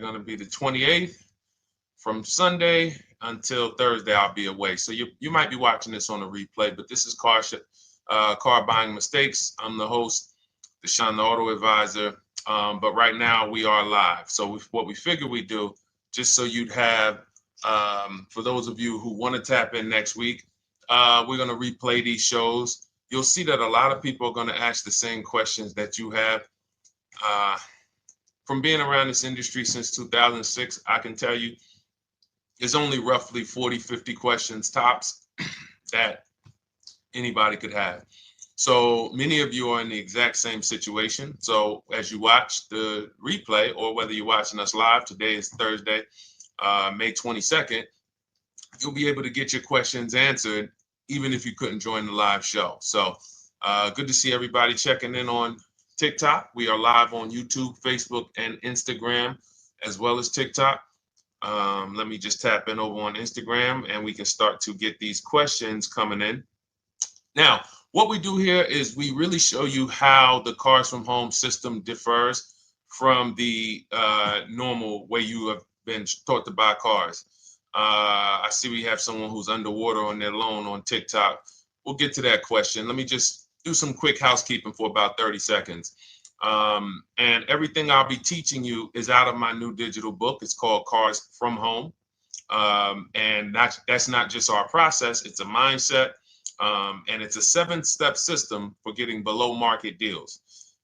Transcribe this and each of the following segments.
going to be the 28th. From Sunday until Thursday, I'll be away. So you might be watching this on a replay, but this is Car Buying Mistakes. I'm the host, Deshone the Auto Advisor. But right now we are live. So what we figure we do, just so you'd have, for those of you who want to tap in next week, we're going to replay these shows. You'll see that a lot of people are going to ask the same questions that you have. From being around this industry since 2006, I can tell you there's only roughly 40, 50 questions tops that anybody could have. So many of you are in the exact same situation. So as you watch the replay, or whether you're watching us live, today is Thursday, May 22nd, you'll be able to get your questions answered, even if you couldn't join the live show. So good to see everybody checking in on TikTok. We are live on YouTube, Facebook, and Instagram, as well as TikTok. Let me just tap in over on Instagram and we can start to get these questions coming in. Now, what we do here is we really show you how the Cars from Home system differs from the normal way you have been taught to buy cars. I see we have someone who's underwater on their loan on TikTok. We'll get to that question. Let me just do some quick housekeeping for about 30 seconds. And everything I'll be teaching you is out of my new digital book. It's called Cars from Home. And that's not just our process, it's a mindset. And it's a 7-step system for getting below market deals.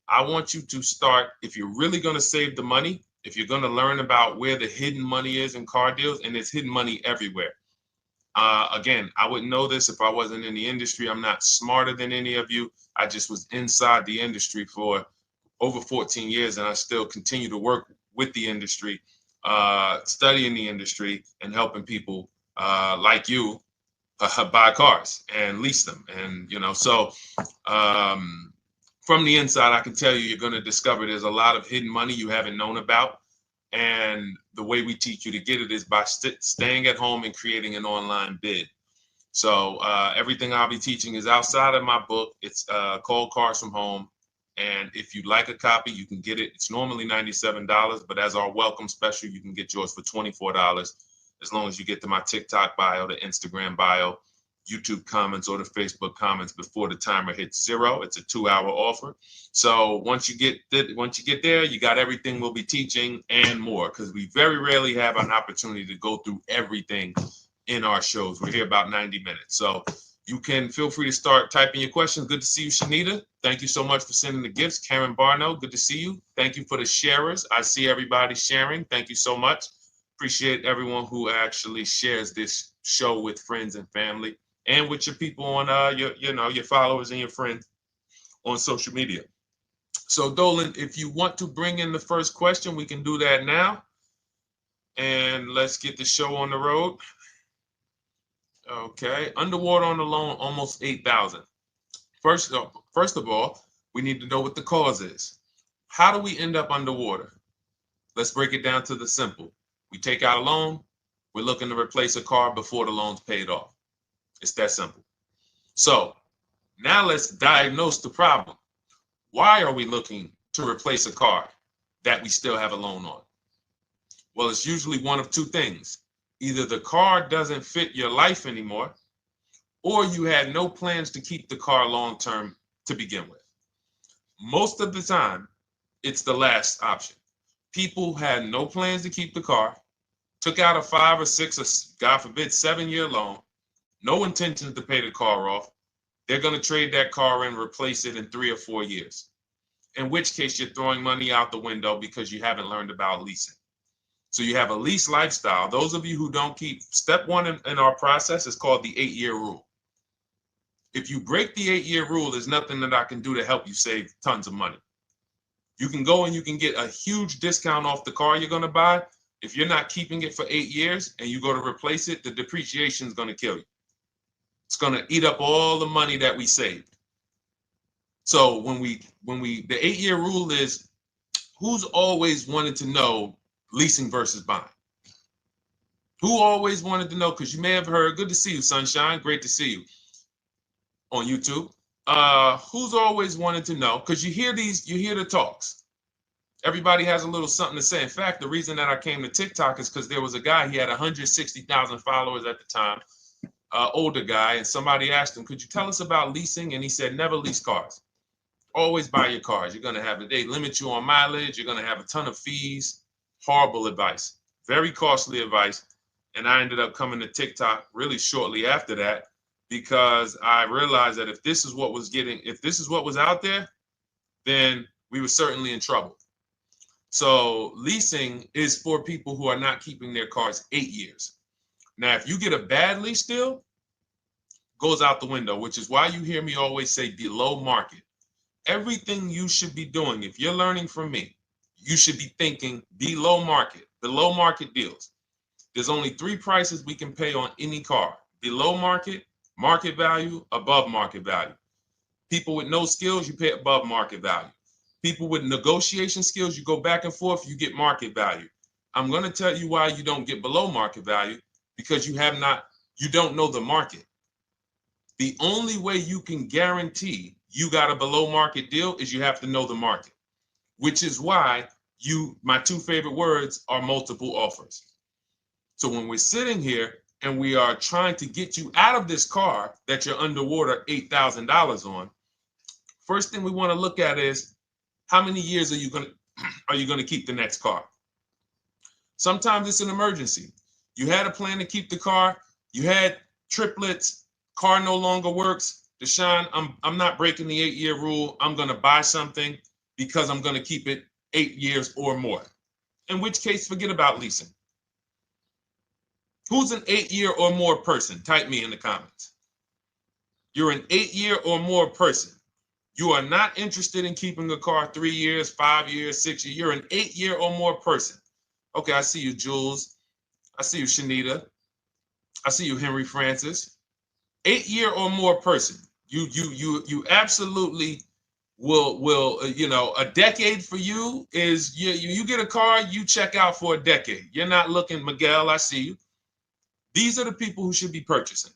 I want you to start, if you're really going to save the money, if you're going to learn about where the hidden money is in car deals, and there's hidden money everywhere. Again, I wouldn't know this if I wasn't in the industry. I'm not smarter than any of you. I just was inside the industry for over 14 years, and I still continue to work with the industry, studying the industry and helping people like you buy cars and lease them. And, so from the inside, I can tell you, you're going to discover there's a lot of hidden money you haven't known about. And the way we teach you to get it is by staying at home and creating an online bid. So everything I'll be teaching is outside of my book. It's called Cars from Home. And if you'd like a copy, you can get it. It's normally $97, but as our welcome special, you can get yours for $24, as long as you get to my TikTok bio, the Instagram bio, YouTube comments, or the Facebook comments before the timer hits 0. It's a 2-hour offer. So once you get there, you got everything we'll be teaching and more, because we very rarely have an opportunity to go through everything in our shows. We're here about 90 minutes. So you can feel free to start typing your questions. Good to see you, Shanita. Thank you so much for sending the gifts. Karen Barno, good to see you. Thank you for the sharers. I see everybody sharing. Thank you so much. Appreciate everyone who actually shares this show with friends and family, and with your people on your followers and your friends on social media. So Dolan, if you want to bring in the first question, we can do that now. And let's get the show on the road. Okay, underwater on the loan, almost 8,000. First of all, we need to know what the cause is. How do we end up underwater? Let's break it down to the simple. We take out a loan, we're looking to replace a car before the loan's paid off. It's that simple. So now let's diagnose the problem. Why are we looking to replace a car that we still have a loan on? Well, it's usually one of two things. Either the car doesn't fit your life anymore, or you had no plans to keep the car long-term to begin with. Most of the time, it's the last option. People had no plans to keep the car, took out a 5 or 6 or, God forbid, 7-year loan, no intention to pay the car off. They're going to trade that car and replace it in 3 or 4 years, in which case you're throwing money out the window because you haven't learned about leasing. So you have a lease lifestyle. Those of you who don't keep, step 1 in our process is called the 8-year rule. If you break the 8-year rule, there's nothing that I can do to help you save tons of money. You can go and you can get a huge discount off the car you're going to buy. If you're not keeping it for 8 years and you go to replace it, the depreciation is going to kill you. It's going to eat up all the money that we saved. So the 8-year rule is, who's always wanted to know leasing versus buying? Who always wanted to know? Because you may have heard, good to see you, Sunshine. Great to see you on YouTube. Who's always wanted to know? Because you hear the talks. Everybody has a little something to say. In fact, the reason that I came to TikTok is because there was a guy, he had 160,000 followers at the time, older guy, and somebody asked him, could you tell us about leasing? And he said, never lease cars. Always buy your cars. You're going to have they limit you on mileage. You're going to have a ton of fees. Horrible advice. Very costly advice. And I ended up coming to TikTok really shortly after that because I realized that if this is what was out there, then we were certainly in trouble. So leasing is for people who are not keeping their cars 8 years. Now, if you get a bad lease deal, goes out the window, which is why you hear me always say below market. Everything you should be doing, if you're learning from me, you should be thinking below market deals. There's only 3 prices we can pay on any car: below market, market value, above market value. People with no skills, you pay above market value. People with negotiation skills, you go back and forth, you get market value. I'm going to tell you why you don't get below market value, because you don't know the market. The only way you can guarantee you got a below market deal is you have to know the market, which is why my 2 favorite words are multiple offers. So when we're sitting here and we are trying to get you out of this car that you're underwater $8,000 on, first thing we want to look at is, how many years are you going to keep the next car? Sometimes it's an emergency. You had a plan to keep the car. You had triplets. Car no longer works. Deshone, I'm not breaking the 8-year rule. I'm going to buy something because I'm going to keep it 8 years or more. In which case, forget about leasing. Who's an 8-year or more person? Type me in the comments. You're an 8-year or more person. You are not interested in keeping a car 3 years, 5 years, 6 years. You're an 8-year or more person. Okay, I see you, Jules. I see you, Shanita. I see you, Henry Francis. 8-year or more person. You absolutely will a decade for you is you get a car, you check out for a decade. You're not looking, Miguel, I see you. These are the people who should be purchasing.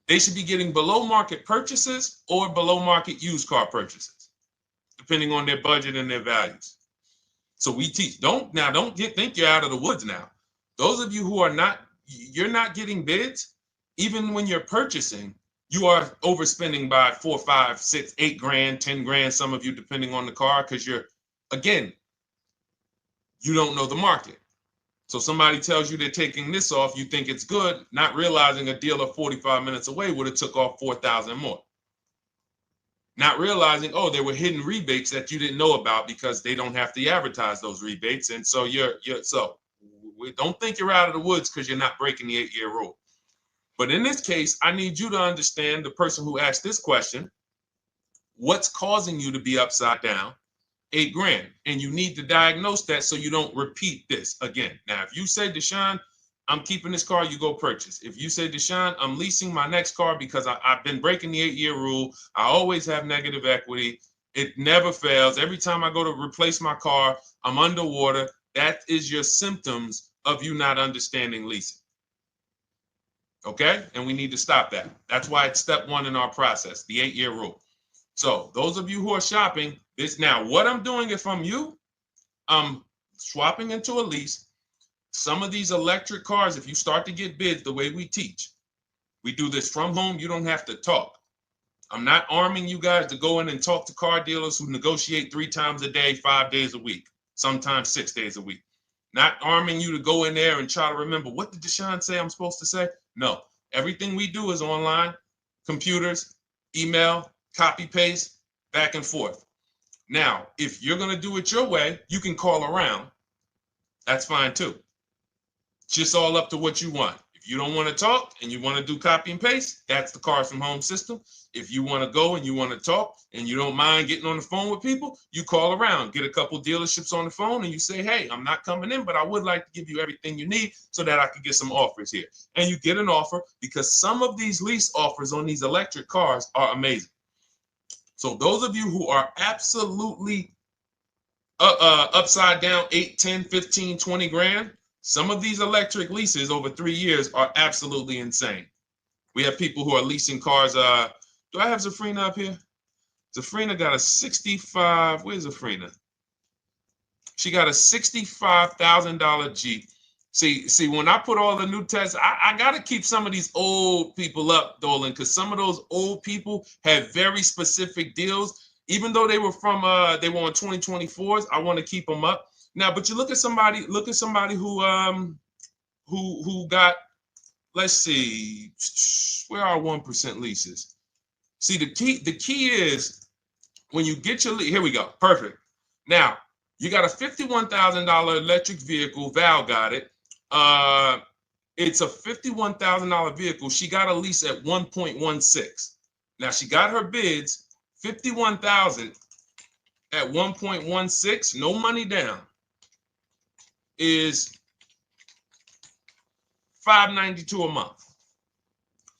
They should be getting below market purchases or below market used car purchases, depending on their budget and their values. So we teach, think you're out of the woods now. Those of you who you're not getting bids, even when you're purchasing, you are overspending by 4, 5, 6, 8 grand, 10 grand, some of you, depending on the car, because you don't know the market. So somebody tells you they're taking this off, you think it's good, not realizing a dealer 45 minutes away would have took off 4,000 more. Not realizing, there were hidden rebates that you didn't know about because they don't have to advertise those rebates. And so don't think you're out of the woods because you're not breaking the 8-year rule. But in this case, I need you to understand, the person who asked this question, what's causing you to be upside down 8 grand, and you need to diagnose that so you don't repeat this again. Now, if you say, Deshone, I'm keeping this car, you go purchase. If you say, Deshone, I'm leasing my next car because I've been breaking the 8-year rule. I always have negative equity. It never fails. Every time I go to replace my car, I'm underwater. That is your symptoms of you not understanding leasing. Okay? And we need to stop that. That's why it's step 1 in our process, the 8-year rule. So those of you who are shopping this now, what I'm doing if I'm you, I'm swapping into a lease. Some of these electric cars, if you start to get bids the way we teach, we do this from home. You don't have to talk. I'm not arming you guys to go in and talk to car dealers who negotiate 3 times a day, 5 days a week, sometimes 6 days a week. Not arming you to go in there and try to remember, what did Deshone say I'm supposed to say? No, everything we do is online, computers, email, copy, paste, back and forth. Now, if you're going to do it your way, you can call around. That's fine too. It's just all up to what you want. If you don't want to talk and you want to do copy and paste, that's the Cars from Home system. If you want to go and you want to talk and you don't mind getting on the phone with people, you call around, get a couple dealerships on the phone, and you say, hey, I'm not coming in, but I would like to give you everything you need so that I could get some offers here. And you get an offer, because some of these lease offers on these electric cars are amazing. So those of you who are absolutely upside down 8, 10, 15, 20 grand, some of these electric leases over 3 years are absolutely insane. We have people who are leasing cars. Do I have Zafrina up here? Zafrina got a 65. Where's Zafrina? She got a $65,000 Jeep. See, when I put all the new tests, I got to keep some of these old people up, Dolan, because some of those old people have very specific deals. Even though they were on 2024s, I want to keep them up. Now, but you look at somebody who got, let's see, where are 1% leases? See, the key is when you get your lease, here we go. Perfect. Now, you got a $51,000 electric vehicle. Val got it. It's a $51,000 vehicle. She got a lease at 1.16. Now she got her bids, 51,000 at 1.16, no money down, is $592 a month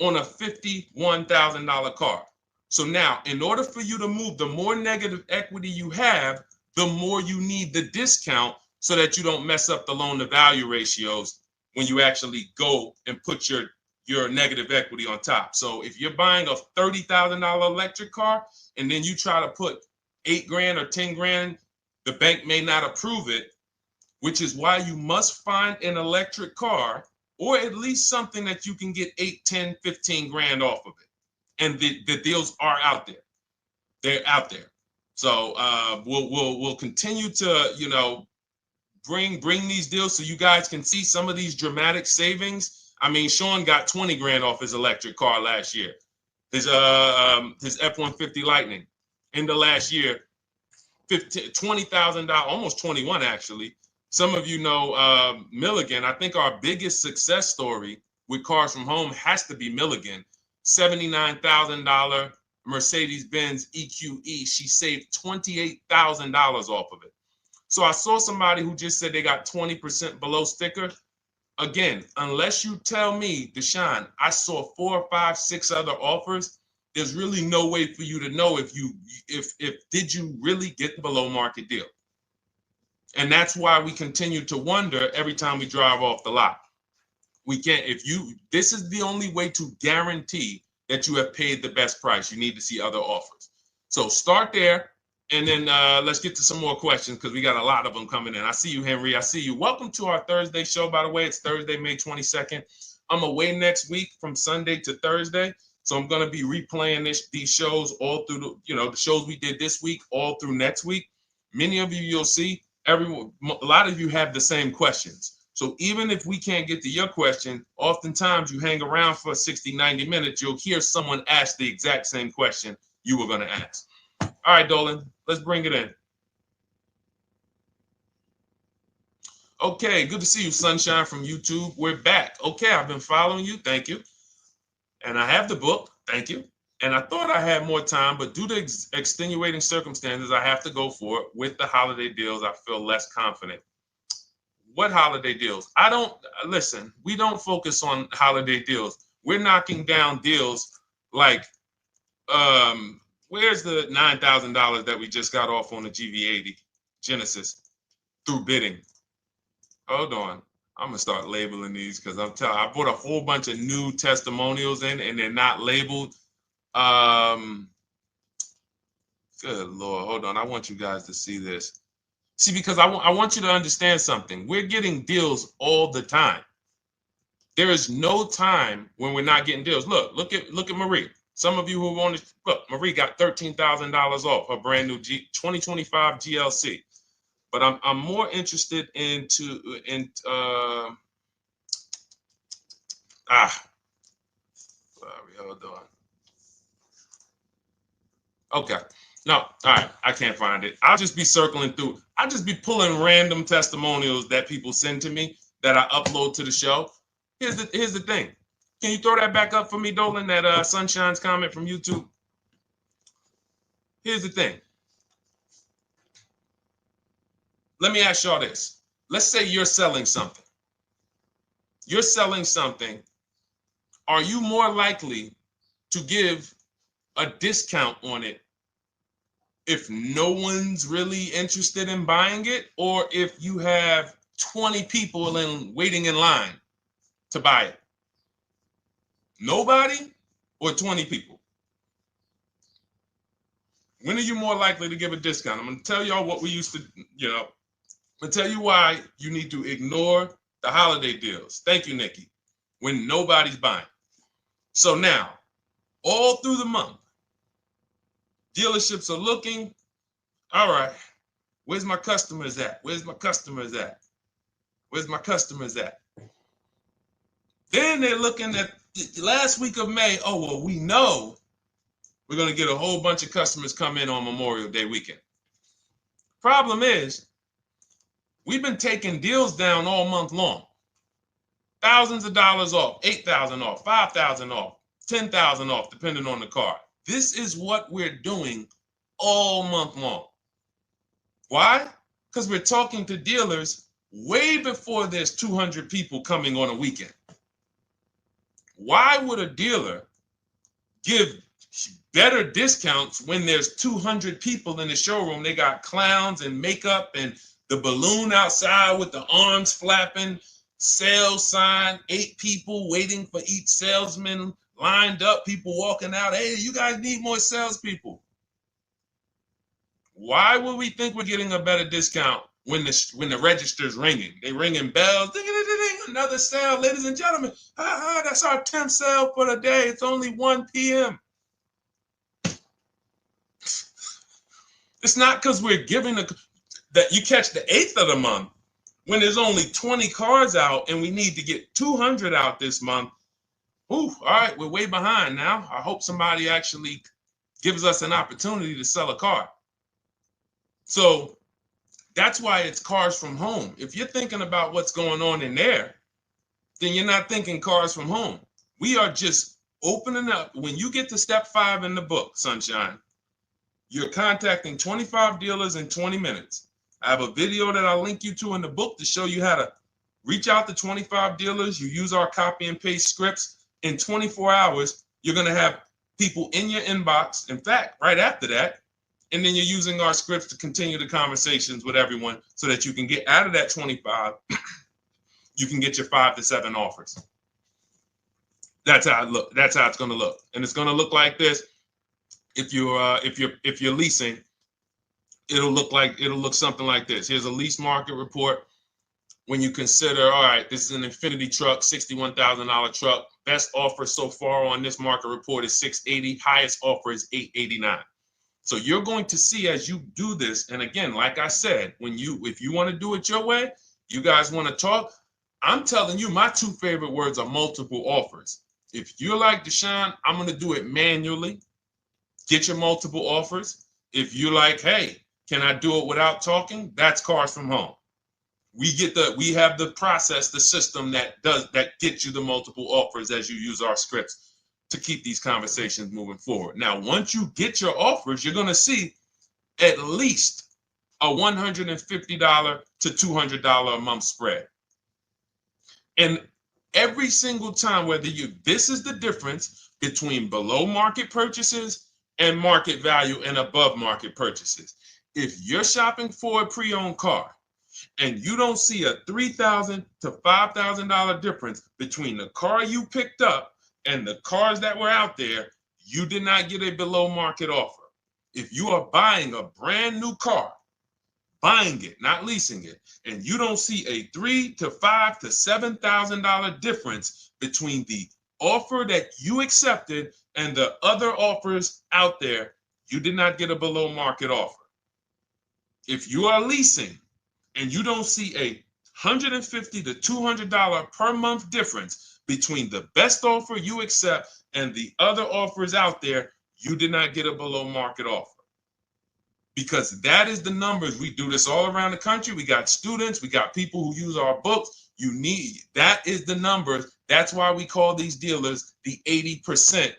on a $51,000 car. So now, in order for you to move, the more negative equity you have, the more you need the discount so that you don't mess up the loan to value ratios when you actually go and put your negative equity on top. So if you're buying a $30,000 electric car and then you try to put $8,000 or $10,000, the bank may not approve it, which is why you must find an electric car or at least something that you can get 8, 10, 15 grand off of it. And the deals are out there. They're out there. So we'll continue to bring these deals so you guys can see some of these dramatic savings. I mean, Sean got 20 grand off his electric car last year. His F-150 Lightning in the last year, $20,000, almost 21 actually. Some of you know Milligan. I think our biggest success story with Cars from Home has to be Milligan. $79,000 Mercedes-Benz EQE. She saved $28,000 off of it. So I saw somebody who just said they got 20% below sticker. Again, unless you tell me, Deshone, I saw 4, 5, 6 other offers, there's really no way for you to know if did you really get the below market deal. And that's why we continue to wonder every time we drive off the lot. We can't, this is the only way to guarantee that you have paid the best price. You need to see other offers. So start there, and then let's get to some more questions because we got a lot of them coming in. I see you, Henry. I see you. Welcome to our Thursday show, by the way. It's Thursday, May 22nd. I'm away next week from Sunday to Thursday. So I'm going to be replaying these shows all through, the shows we did this week, all through next week. Many of you, you'll see, a lot of you have the same questions. So even if we can't get to your question, oftentimes you hang around for 60, 90 minutes, you'll hear someone ask the exact same question you were going to ask. All right, Dolan, let's bring it in. Okay, good to see you, Sunshine from YouTube. We're back. Okay, I've been following you. Thank you. And I have the book. Thank you. And I thought I had more time, but due to extenuating circumstances, I have to go for it. With the holiday deals, I feel less confident. What holiday deals? Listen, we don't focus on holiday deals. We're knocking down deals like, where's the $9,000 that we just got off on the GV80 Genesis through bidding? Hold on. I'm gonna start labeling these because I put a whole bunch of new testimonials in and they're not labeled. Good Lord, hold on. I want you guys to see this. See, because I want you to understand something. We're getting deals all the time. There is no time when we're not getting deals. Look at Marie. Some of you who want to look, Marie got $13,000 off her brand new 2025 GLC. But I'm more interested sorry, hold on. Okay. No, all right. I can't find it. I'll just be circling through. I'll just be pulling random testimonials that people send to me that I upload to the show. Here's the thing. Can you throw that back up for me, Dolan? That Sunshine's comment from YouTube. Here's the thing. Let me ask y'all this. Let's say you're selling something. You're selling something. Are you more likely to give a discount on it if no one's really interested in buying it, or if you have 20 people waiting in line to buy it? Nobody or 20 people? When are you more likely to give a discount? I'm going to tell y'all what we used to, I'm going to tell you why you need to ignore the holiday deals. Thank you, Nikki. When nobody's buying. So now, all through the month, dealerships are looking, all right, where's my customers at? Where's my customers at? Where's my customers at? Then they're looking at the last week of May. Oh, well, we know we're going to get a whole bunch of customers come in on Memorial Day weekend. Problem is, we've been taking deals down all month long. Thousands of dollars off, 8,000 off, 5,000 off, 10,000 off, depending on the car. This is what we're doing all month long. Why? Because we're talking to dealers way before there's 200 people coming on a weekend. Why would a dealer give better discounts when there's 200 people in the showroom? They got clowns and makeup and the balloon outside with the arms flapping, sales sign, 8 people waiting for each salesman lined up, people walking out. Hey, you guys need more salespeople. Why would we think we're getting a better discount when the register's ringing? They ringing bells, ding, ding, ding, ding, another sale, ladies and gentlemen. That's our 10th sale for the day. It's only 1 p.m. It's not because we're giving that you catch the 8th of the month when there's only 20 cars out and we need to get 200 out this month. Ooh, all right, we're way behind now. I hope somebody actually gives us an opportunity to sell a car. So that's why it's cars from home. If you're thinking about what's going on in there, then you're not thinking cars from home. We are just opening up. When you get to step 5 in the book, Sunshine, you're contacting 25 dealers in 20 minutes. I have a video that I'll link you to in the book to show you how to reach out to 25 dealers. You use our copy and paste scripts. In 24 hours, you're going to have people in your inbox. In fact, right after that, and then you're using our scripts to continue the conversations with everyone so that you can get out of that 25, you can get your 5 to 7 offers. That's how it look. That's how it's going to look. And it's going to look like this. If you're leasing, it'll look something like this. Here's a lease market report. When you consider, all right, this is an Infinity truck, $61,000 truck. Best offer so far on this market report is $680. Highest offer is $889. So you're going to see as you do this, and again, like I said, if you want to do it your way, you guys want to talk, I'm telling you, my 2 favorite words are multiple offers. If you're like Deshone, I'm going to do it manually. Get your multiple offers. If you're like, hey, can I do it without talking? That's cars from home. We have the process, the system that gets you the multiple offers as you use our scripts to keep these conversations moving forward. Now, once you get your offers, you're going to see at least a $150 to $200 a month spread. And every single time, this is the difference between below market purchases and market value and above market purchases. If you're shopping for a pre-owned car and you don't see a $3,000 to $5,000 difference between the car you picked up and the cars that were out there, you did not get a below market offer. If you are buying a brand new car, buying it, not leasing it, and you don't see a $3,000 to $5,000 to $7,000 difference between the offer that you accepted and the other offers out there, you did not get a below market offer. If you are leasing and you don't see a $150 to $200 per month difference between the best offer you accept and the other offers out there, you did not get a below market offer. Because that is the numbers. We do this all around the country. We got students, we got people who use our books. That is the numbers. That's why we call these dealers the 80%,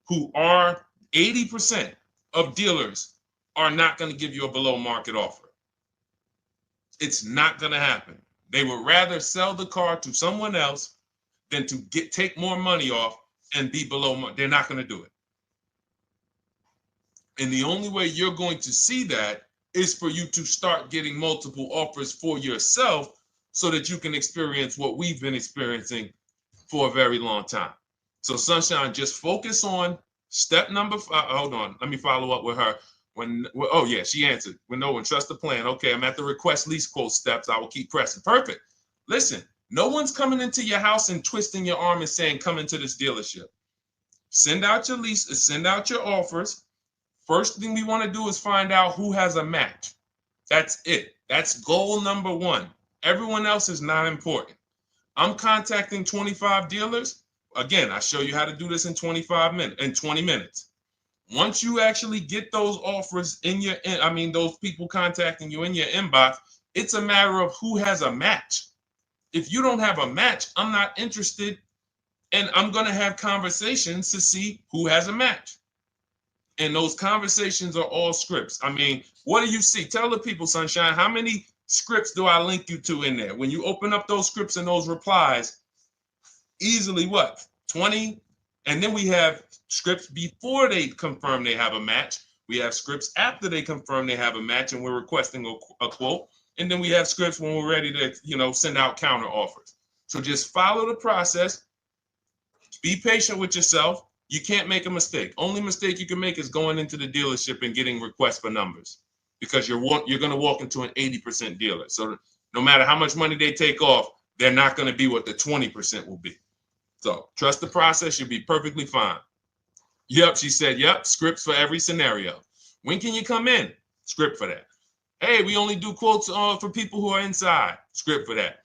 who are 80% of dealers are not going to give you a below market offer. It's not going to happen. They would rather sell the car to someone else than to take more money off and be below market. They're not going to do it. And the only way you're going to see that is for you to start getting multiple offers for yourself so that you can experience what we've been experiencing for a very long time. So Sunshine, just focus on Step number five, hold on, let me follow up with her. Oh yeah, she answered. When no one trust the plan. Okay, I'm at the request lease quote steps. I will keep pressing. Perfect. Listen, no one's coming into your house and twisting your arm and saying, come into this dealership. Send out your leases, send out your offers. First thing we want to do is find out who has a match. That's it. That's goal number one. Everyone else is not important. I'm contacting 25 dealers. Again, I show you how to do this in 20 minutes. Once you actually get those offers in your, those people contacting you in your inbox, it's a matter of who has a match. If you don't have a match, I'm not interested, and I'm going to have conversations to see who has a match. And those conversations are all scripts. I mean, what do you see? Tell the people, Sunshine, how many scripts do I link you to in there? When you open up those scripts and those replies, easily what? 20? And then we have scripts before they confirm they have a match. We have scripts after they confirm they have a match and we're requesting a quote. And then we have scripts when we're ready to, send out counter offers. So just follow the process. Be patient with yourself. You can't make a mistake. Only mistake you can make is going into the dealership and getting requests for numbers, because you're going to walk into an 80% dealer. So no matter how much money they take off, they're not going to be what the 20% will be. So trust the process. You'll be perfectly fine. Yep, she said, yep, scripts for every scenario. When can you come in? Script for that. Hey, we only do quotes for people who are inside. Script for that.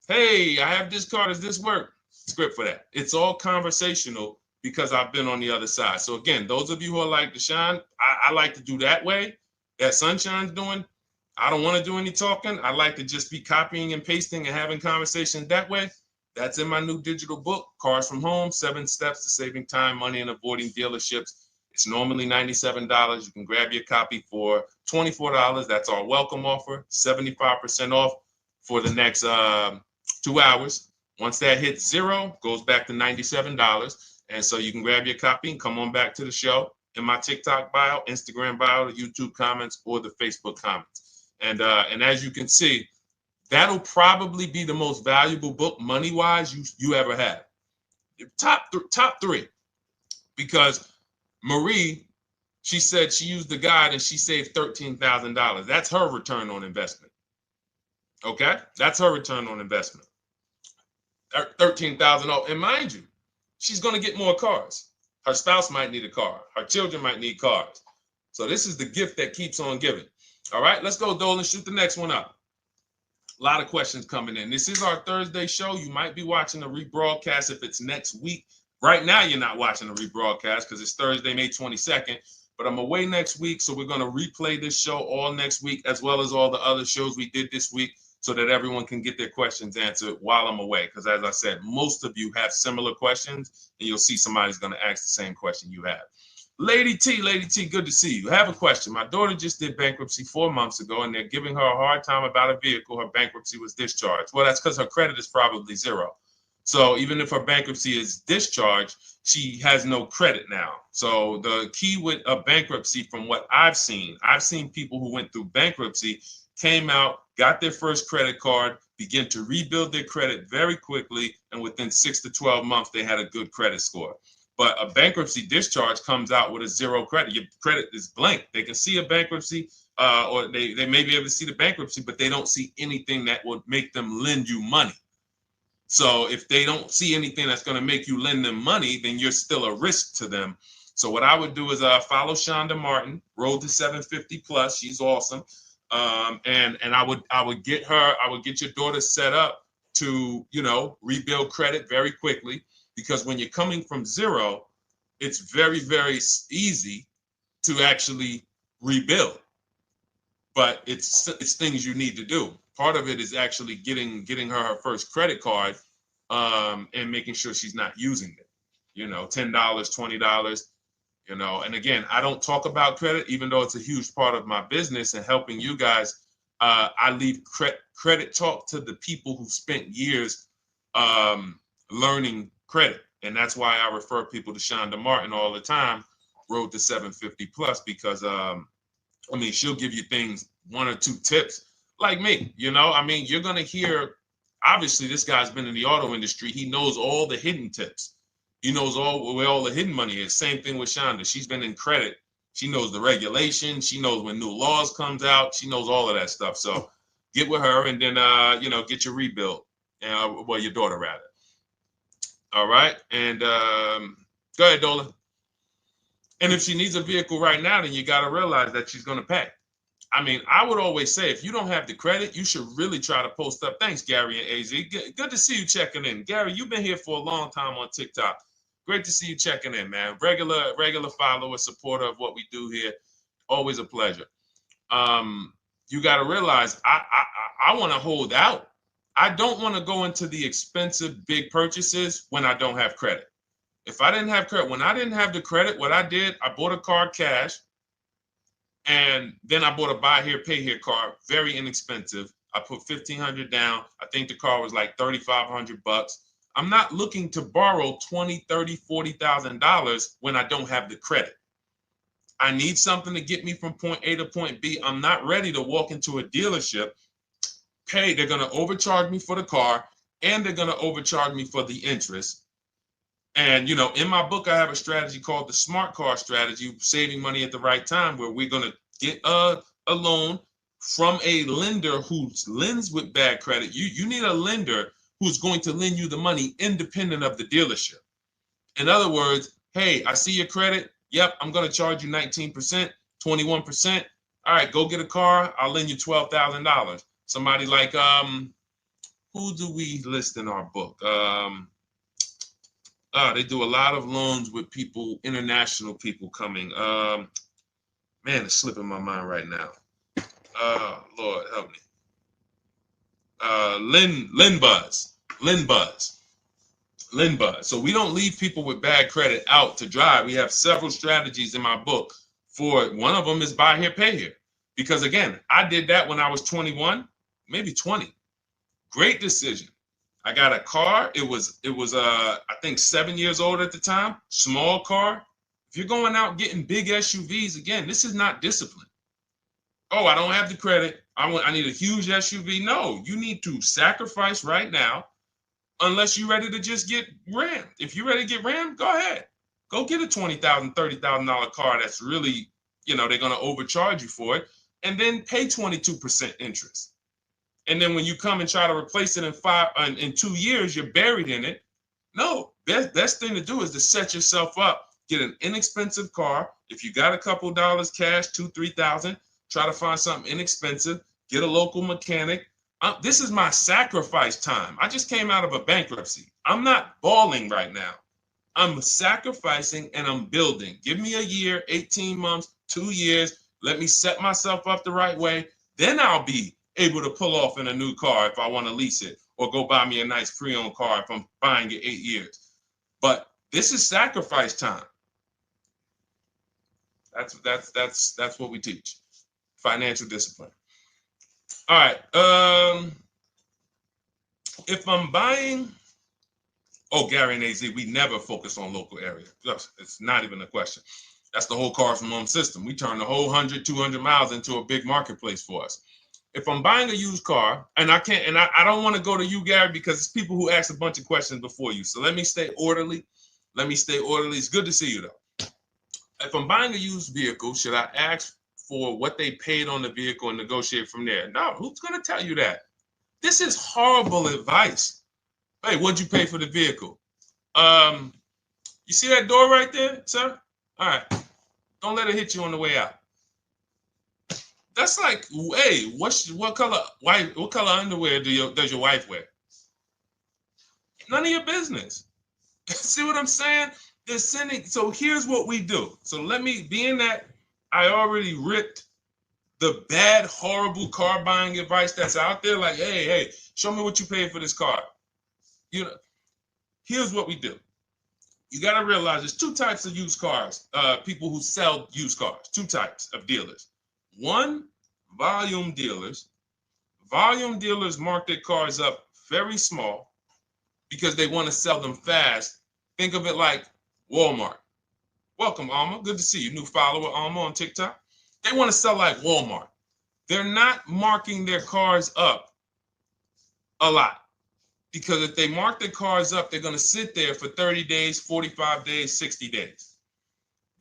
Hey, I have this car. Does this work? Script for that. It's all conversational because I've been on the other side. So again, those of you who are like Deshone, I like to do that way, that Sunshine's doing. I don't want to do any talking. I like to just be copying and pasting and having conversations that way. That's in my new digital book, Cars from Home, 7 Steps to Saving Time, Money, and Avoiding Dealerships. It's normally $97. You can grab your copy for $24. That's our welcome offer, 75% off for the next 2 hours. Once that hits zero, goes back to $97. And so you can grab your copy and come on back to the show in my TikTok bio, Instagram bio, the YouTube comments, or the Facebook comments. And as you can see, that'll probably be the most valuable book money-wise you ever have. Top three. Because Marie, she said she used the guide and she saved $13,000. That's her return on investment. Okay? That's her return on investment. $13,000. And mind you, she's going to get more cars. Her spouse might need a car. Her children might need cars. So this is the gift that keeps on giving. All right, let's go, Dolan. Shoot the next one up. A lot of questions coming in. This is our Thursday show. You might be watching a rebroadcast if it's next week. Right now, you're not watching a rebroadcast because it's Thursday, May 22nd. But I'm away next week, so we're going to replay this show all next week, as well as all the other shows we did this week, so that everyone can get their questions answered while I'm away. Because as I said, most of you have similar questions, and you'll see somebody's going to ask the same question you have. Lady T, good to see you. I have a question. My daughter just did bankruptcy 4 months ago, and they're giving her a hard time about a vehicle. Her bankruptcy was discharged. Well, that's because her credit is probably zero. So even if her bankruptcy is discharged, she has no credit now. So the key with a bankruptcy, from what I've seen people who went through bankruptcy, came out, got their first credit card, began to rebuild their credit very quickly, and within 6 to 12 months, they had a good credit score. But a bankruptcy discharge comes out with a zero credit. Your credit is blank. They can see a bankruptcy, or they may be able to see the bankruptcy, but they don't see anything that would make them lend you money. So if they don't see anything that's going to make you lend them money, then you're still a risk to them. So what I would do is follow Shonda Martin, Road to 750 Plus. She's awesome. And I would get your daughter set up to, rebuild credit very quickly. Because when you're coming from zero, it's very, very easy to actually rebuild. But it's things you need to do. Part of it is actually getting her first credit card, and making sure she's not using it. $10, $20. And again, I don't talk about credit, even though it's a huge part of my business and helping you guys. I leave credit talk to the people who spent years learning credit. And that's why I refer people to Shonda Martin all the time, Road to 750 Plus, because she'll give you things, 1 or 2 tips, like me. You're going to hear, obviously this guy's been in the auto industry. He knows all the hidden tips. He knows where all the hidden money is. Same thing with Shonda. She's been in credit. She knows the regulations. She knows when new laws comes out. She knows all of that stuff. So get with her and then, get your rebuild. Well, your daughter rather. All right. And go ahead, Dola. And if she needs a vehicle right now, then you got to realize that she's going to pay. I mean, I would always say if you don't have the credit, you should really try to post up. Thanks, Gary and AZ. Good to see you checking in. Gary, you've been here for a long time on TikTok. Great to see you checking in, man. Regular follower, supporter of what we do here. Always a pleasure. You got to realize I want to hold out. I don't want to go into the expensive big purchases when I don't have credit. If I didn't have credit, when I didn't have the credit, what I did, I bought a car cash, and then I bought a buy here, pay here car, very inexpensive. I put $1,500 down. I think the car was like $3,500. I'm not looking to borrow $20,000, $30,000, $40,000 when I don't have the credit. I need something to get me from point A to point B. I'm not ready to walk into a dealership, pay. They're going to overcharge me for the car, and they're going to overcharge me for the interest. And, in my book, I have a strategy called the smart car strategy, saving money at the right time, where we're going to get a loan from a lender who lends with bad credit. You need a lender who's going to lend you the money independent of the dealership. In other words, hey, I see your credit. Yep, I'm going to charge you 19%, 21%. All right, go get a car. I'll lend you $12,000. Somebody like, who do we list in our book? They do a lot of loans with people, international people coming. Man, it's slipping my mind right now. Lord, help me. Linbuzz. So we don't leave people with bad credit out to dry. We have several strategies in my book. For one of them is buy here, pay here. Because again, I did that when I was 21, maybe 20. Great decision. I got a car. It was I think 7 years old at the time. Small car. If you're going out getting big SUVs, again, this is not discipline. Oh, I don't have the credit. I need a huge SUV. No, you need to sacrifice right now, unless you're ready to just get rammed. If you're ready to get rammed, go ahead. Go get a $20,000, $30,000 car that's really, they're going to overcharge you for it, and then pay 22% interest. And then when you come and try to replace it in 2 years, you're buried in it. No, best thing to do is to set yourself up. Get an inexpensive car. If you got a couple dollars cash, $2,000, $3,000, try to find something inexpensive. Get a local mechanic. This is my sacrifice time. I just came out of a bankruptcy. I'm not balling right now. I'm sacrificing and I'm building. Give me a year, 18 months, 2 years. Let me set myself up the right way. Then I'll be able to pull off in a new car if I want to lease it, or go buy me a nice pre-owned car if I'm buying it 8 years. But this is sacrifice time. That's what we teach. Financial discipline. All right. If I'm buying, Gary and AZ, we never focus on local area. It's not even a question. That's the whole car from home system. We turn the whole 100, 200 miles into a big marketplace for us. If I'm buying a used car, and I don't want to go to you, Gary, because it's people who ask a bunch of questions before you. So let me stay orderly. It's good to see you, though. If I'm buying a used vehicle, should I ask for what they paid on the vehicle and negotiate from there? No, who's going to tell you that? This is horrible advice. Hey, what'd you pay for the vehicle? You see that door right there, sir? All right. Don't let it hit you on the way out. That's like, hey, what color underwear does your wife wear? None of your business. See what I'm saying? They're sending. So here's what we do. So being that I already ripped the bad, horrible car buying advice that's out there, like, hey, show me what you paid for this car. Here's what we do. You got to realize there's two types of used cars, people who sell used cars, two types of dealers. One, volume dealers. Volume dealers mark their cars up very small because they want to sell them fast. Think of it like Walmart. Welcome, Alma. Good to see you. New follower, Alma, on TikTok. They want to sell like Walmart. They're not marking their cars up a lot. Because if they mark their cars up, they're going to sit there for 30 days, 45 days, 60 days.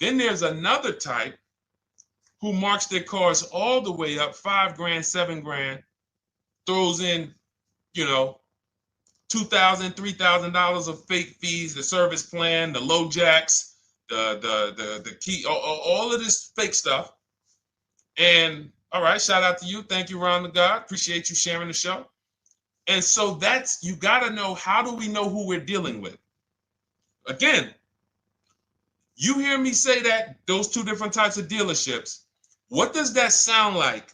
Then there's another type who marks their cars all the way up, 5 grand, 7 grand, throws in, you know, $2,000, $3,000 of fake fees, the service plan, the low jacks, the key, all of this fake stuff. And all right, shout out to you. Thank you, Ron the God. Appreciate you sharing the show. And so that's, you got to know, how do we know who we're dealing with? Again, you hear me say that, those two different types of dealerships. What does that sound like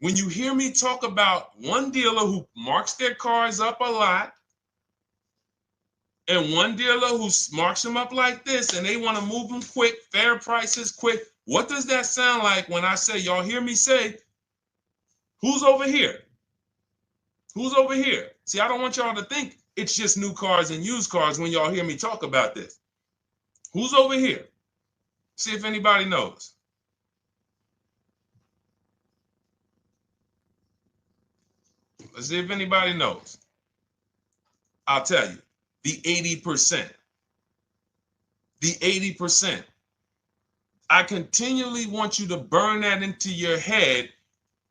when you hear me talk about one dealer who marks their cars up a lot and one dealer who marks them up like this and they want to move them quick, fair prices, quick? What does that sound like when I say, y'all hear me say, who's over here? Who's over here? See, I don't want y'all to think it's just new cars and used cars when y'all hear me talk about this. Who's over here? See if anybody knows. Let's see if anybody knows. I'll tell you, the 80%. The 80%. I continually want you to burn that into your head.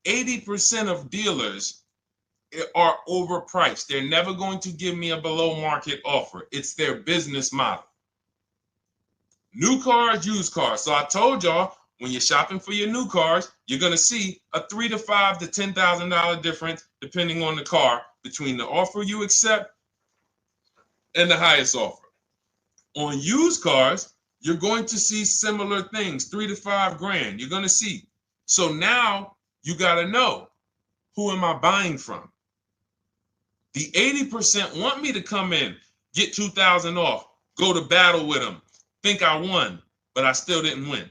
80% of dealers are overpriced. They're never going to give me a below market offer. It's their business model. New cars, used cars. So I told y'all, when you're shopping for your new cars, you're going to see a $3,000 to $5,000 to $10,000 difference, depending on the car, between the offer you accept and the highest offer. On used cars, you're going to see similar things, 3 to 5 grand. You're going to see. So now you got to know, who am I buying from? The 80% want me to come in, get 2,000 off, go to battle with them, think I won, but I still didn't win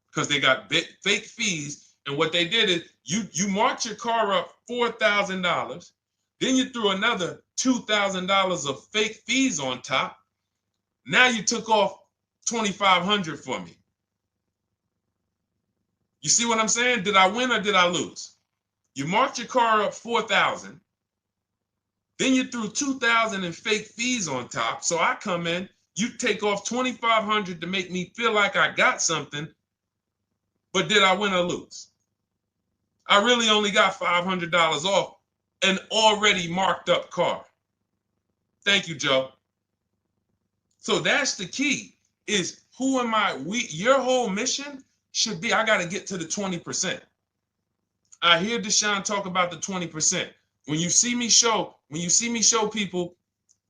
because they got fake fees. And what they did is you marked your car up $4,000, then you threw another $2,000 of fake fees on top. Now you took off $2,500 for me. You see what I'm saying? Did I win or did I lose? You marked your car up $4,000. Then you threw $2,000 in fake fees on top. So I come in, you take off $2,500 to make me feel like I got something. But did I win or lose? I really only got $500 off an already marked up car. Thank you, Joe. So that's the key, is who am I? Your whole mission should be, I got to get to the 20%. I hear Deshone talk about the 20%. When you see me show people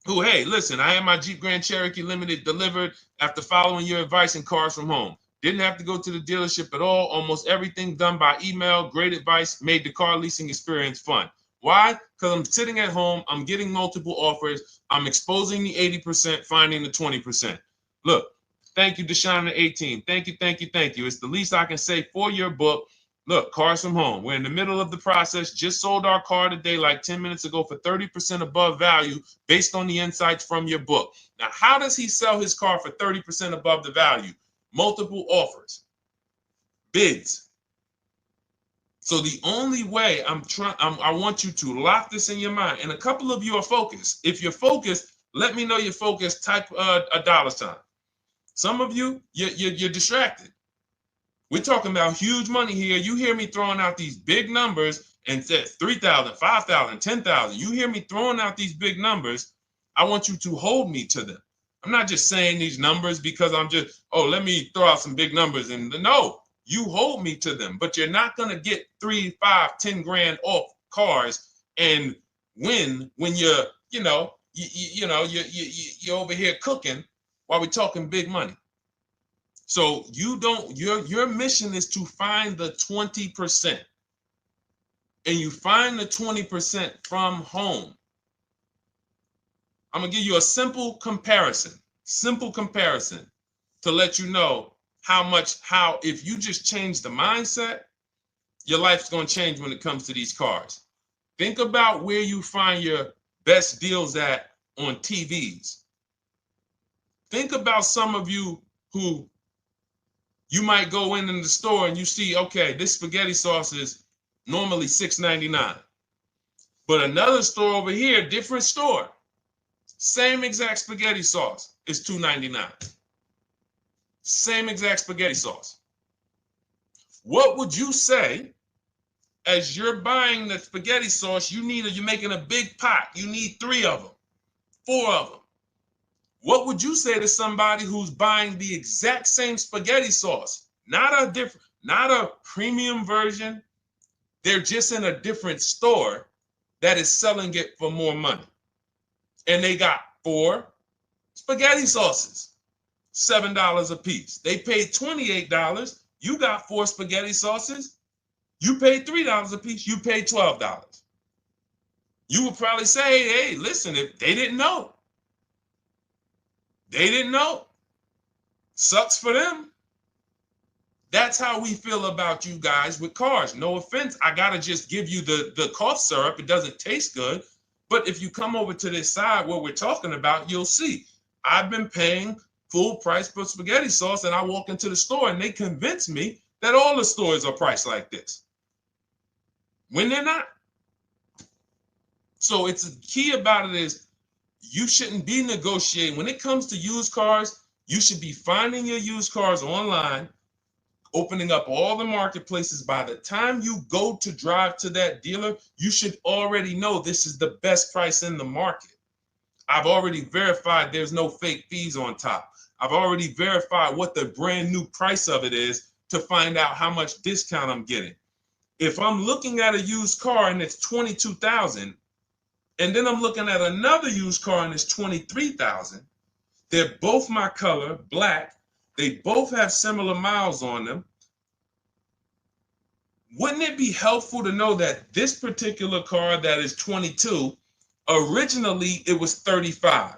who, hey, listen, I had my Jeep Grand Cherokee Limited delivered after following your advice and cars from home. Didn't have to go to the dealership at all. Almost everything done by email. Great advice. Made the car leasing experience fun. Why? Because I'm sitting at home. I'm getting multiple offers. I'm exposing the 80%, finding the 20%. Look, thank you, Deshone the 18. Thank you, thank you, thank you. It's the least I can say for your book. Look, cars from home. We're in the middle of the process. Just sold our car today, like 10 minutes ago, for 30% above value based on the insights from your book. Now, how does he sell his car for 30% above the value? Multiple offers, bids. So the only way I want you to lock this in your mind. And a couple of you are focused. If you're focused, let me know you're focused. Type a $. Some of you, you're distracted. We're talking about huge money here. You hear me throwing out these big numbers and said 3,000, 5,000, 10,000. You hear me throwing out these big numbers. I want you to hold me to them. I'm not just saying these numbers because I'm just, oh, let me throw out some big numbers. And no, you hold me to them, but you're not going to get 3, 5, 10 grand off cars and win when you're over here cooking while we're talking big money. So your mission is to find the 20%. And you find the 20% from home. I'm going to give you a simple comparison to let you know how if you just change the mindset, your life's going to change when it comes to these cars. Think about where you find your best deals at on TVs. Think about some of you who you might go in the store and you see, okay, this spaghetti sauce is normally $6.99. But another store over here, different store, same exact spaghetti sauce is $2.99. Same exact spaghetti sauce. What would you say as you're buying the spaghetti sauce? You're making a big pot. You need 3 of them, 4 of them. What would you say to somebody who's buying the exact same spaghetti sauce? Not a premium version. They're just in a different store that is selling it for more money. And they got 4 spaghetti sauces, $7 a piece. They paid $28. You got 4 spaghetti sauces. You paid $3 a piece. You paid $12. You would probably say, hey, listen, if they didn't know. They didn't know. Sucks for them. That's how we feel about you guys with cars. No offense. I got to just give you the cough syrup. It doesn't taste good. But if you come over to this side where we're talking about, you'll see. I've been paying full price for spaghetti sauce, and I walk into the store and they convince me that all the stores are priced like this, when they're not. So it's the key about it is you shouldn't be negotiating. When it comes to used cars, you should be finding your used cars online, opening up all the marketplaces. By the time you go to drive to that dealer, you should already know this is the best price in the market. I've already verified there's no fake fees on top. I've already verified what the brand new price of it is to find out how much discount I'm getting. If I'm looking at a used car and it's $22,000, and then I'm looking at another used car and it's $23,000, they're both my color, black. They both have similar miles on them. Wouldn't it be helpful to know that this particular car that is 22, originally it was 35?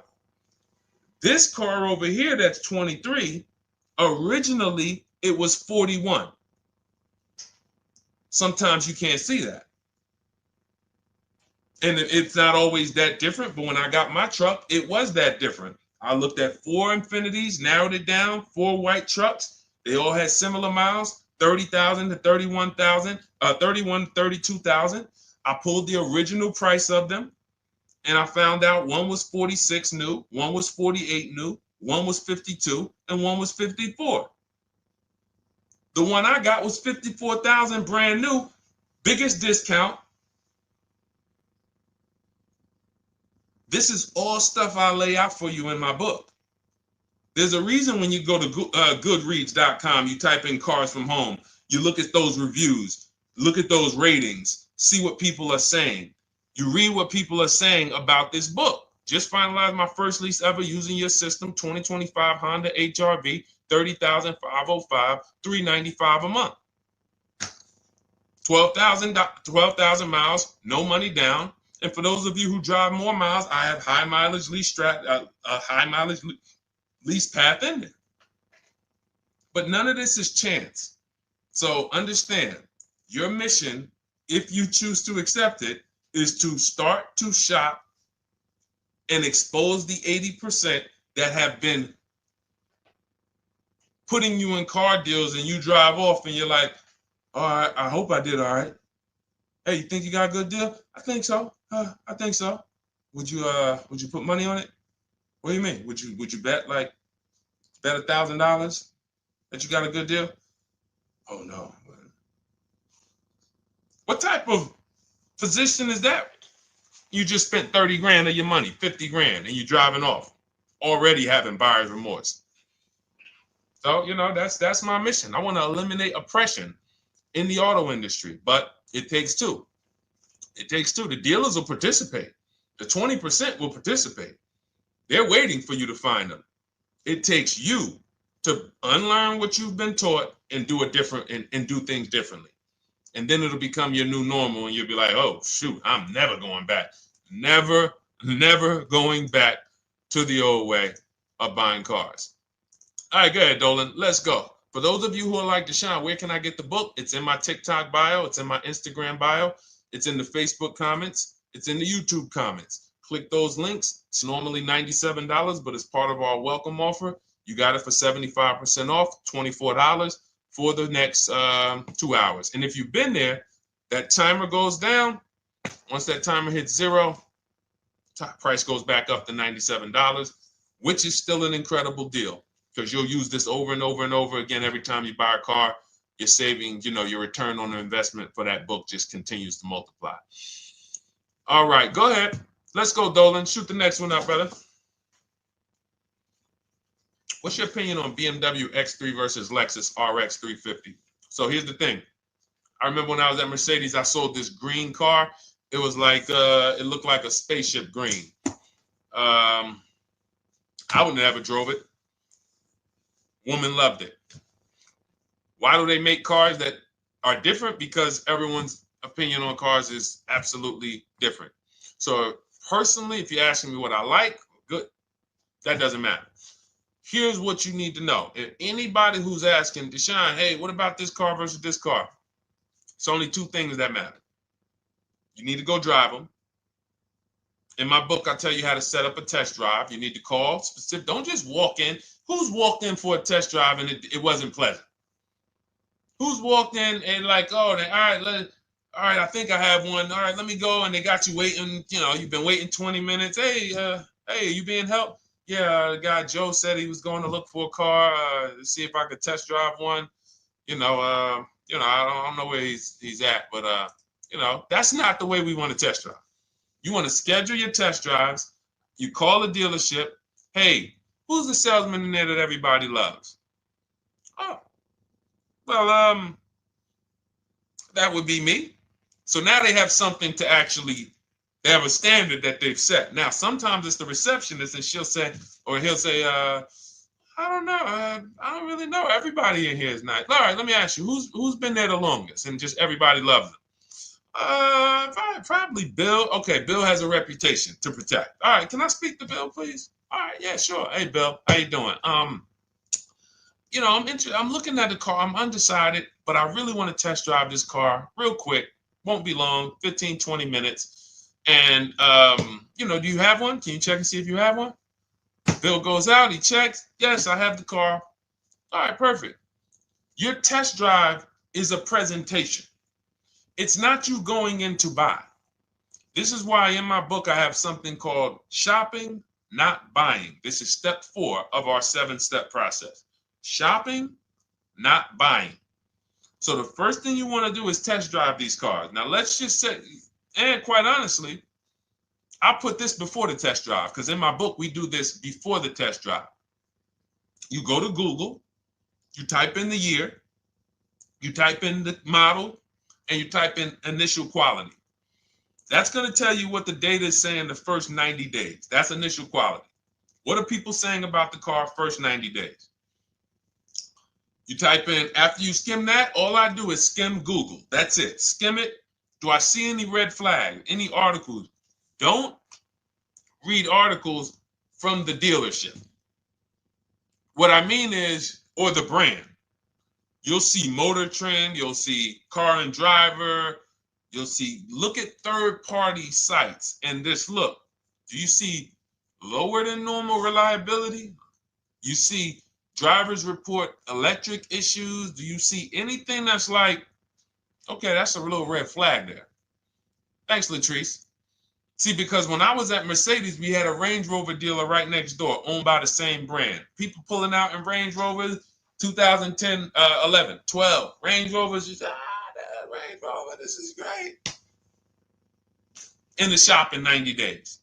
This car over here that's 23, originally it was 41. Sometimes you can't see that. And it's not always that different, but when I got my truck, it was that different. I looked at 4 Infinities, narrowed it down, 4 white trucks. They all had similar miles, 30,000 to 31,000, 31 to 32,000. I pulled the original price of them, and I found out one was 46 new, one was 48 new, one was 52, and one was 54. The one I got was 54,000 brand new, biggest discount. This is all stuff I lay out for you in my book. There's a reason when you go to Goodreads.com, you type in cars from home, you look at those reviews, look at those ratings, see what people are saying. You read what people are saying about this book. Just finalized my first lease ever using your system, 2025 Honda HRV, 30,505, $395 a month. 12,000 miles, no money down. And for those of you who drive more miles, I have high mileage lease lease path in there. But none of this is chance. So understand, your mission, if you choose to accept it, is to start to shop and expose the 80% that have been putting you in car deals, and you drive off and you're like, all right, I hope I did all right. Hey, you think you got a good deal? I think so. I think so. Would you put money on it? What do you mean? Would you bet $1,000 that you got a good deal? Oh no. What type of position is that? You just spent 30 grand of your money, 50 grand, and you're driving off, already having buyer's remorse. So, that's my mission. I want to eliminate oppression in the auto industry, but it takes two. It takes two. The dealers will participate. The 20% will participate. They're waiting for you to find them. It takes you to unlearn what you've been taught and do it different and do things differently. And then it'll become your new normal, and you'll be like, oh, shoot, I'm never going back. Never going back to the old way of buying cars. All right, go ahead, Dolan. Let's go. For those of you who are like Deshone, where can I get the book? It's in my TikTok bio. It's in my Instagram bio. It's in the Facebook comments. It's in the YouTube comments. Click those links. It's normally $97, but it's part of our welcome offer. You got it for 75% off, $24 for the next 2 hours. And if you've been there, that timer goes down. Once that timer hits 0, top price goes back up to $97, which is still an incredible deal because you'll use this over and over and over again every time you buy a car. You're saving, your return on the investment for that book just continues to multiply. All right, go ahead. Let's go, Dolan. Shoot the next one up, brother. What's your opinion on BMW X3 versus Lexus RX 350? So here's the thing. I remember when I was at Mercedes, I sold this green car. It was like, it looked like a spaceship green. I would never drove it. Woman loved it. Why do they make cars that are different? Because everyone's opinion on cars is absolutely different. So personally, if you're asking me what I like, good. That doesn't matter. Here's what you need to know. If anybody who's asking, Deshone, hey, what about this car versus this car? It's only 2 things that matter. You need to go drive them. In my book, I tell you how to set up a test drive. You need to call specific. Don't just walk in. Who's walked in for a test drive and it wasn't pleasant? Who's walked in and like, oh, all right, I think I have one. All right, let me go. And they got you waiting. You've been waiting 20 minutes. Hey, you being helped? Yeah, the guy Joe said he was going to look for a car to see if I could test drive one. I don't know where he's at, but that's not the way we want to test drive. You want to schedule your test drives. You call the dealership. Hey, who's the salesman in there that everybody loves? Oh, well, that would be me. So now they have something to actually, they have a standard that they've set. Now, sometimes it's the receptionist and he'll say, I don't know. I don't really know. Everybody in here is nice. All right, let me ask you, who's been there the longest? And just everybody loves them. Probably Bill. Okay, Bill has a reputation to protect. All right, can I speak to Bill, please? All right, yeah, sure. Hey, Bill, how you doing? I'm looking at the car. I'm undecided, but I really want to test drive this car real quick. Won't be long, 15, 20 minutes. And do you have one? Can you check and see if you have one? Bill goes out, he checks. Yes, I have the car. All right, perfect. Your test drive is a presentation. It's not you going in to buy. This is why in my book I have something called shopping, not buying. This is step 4 of our 7-step process. Shopping, not buying. So the first thing you want to do is test drive these cars. Now let's just say, and quite honestly, I put this before the test drive because in my book we do this before the test drive. You go to Google, you type in the year, you type in the model, and you type in initial quality. That's going to tell you what the data is saying the first 90 days. That's initial quality. What are people saying about the car first 90 days? You type in, after you skim that, all I do is skim Google. That's it. Skim it. Do I see any red flag, any articles? Don't read articles from the dealership. What I mean is, or the brand. You'll see Motor Trend, you'll see Car and Driver, look at third-party sites and just look. Do you see lower than normal reliability? You see drivers report electric issues? Do you see anything that's like, okay, that's a little red flag there? Thanks, Latrice. See, because when I was at Mercedes, we had a Range Rover dealer right next door owned by the same brand. People pulling out in Range Rovers, 2010, 11, 12. Range Rovers, that Range Rover, this is great. In the shop in 90 days.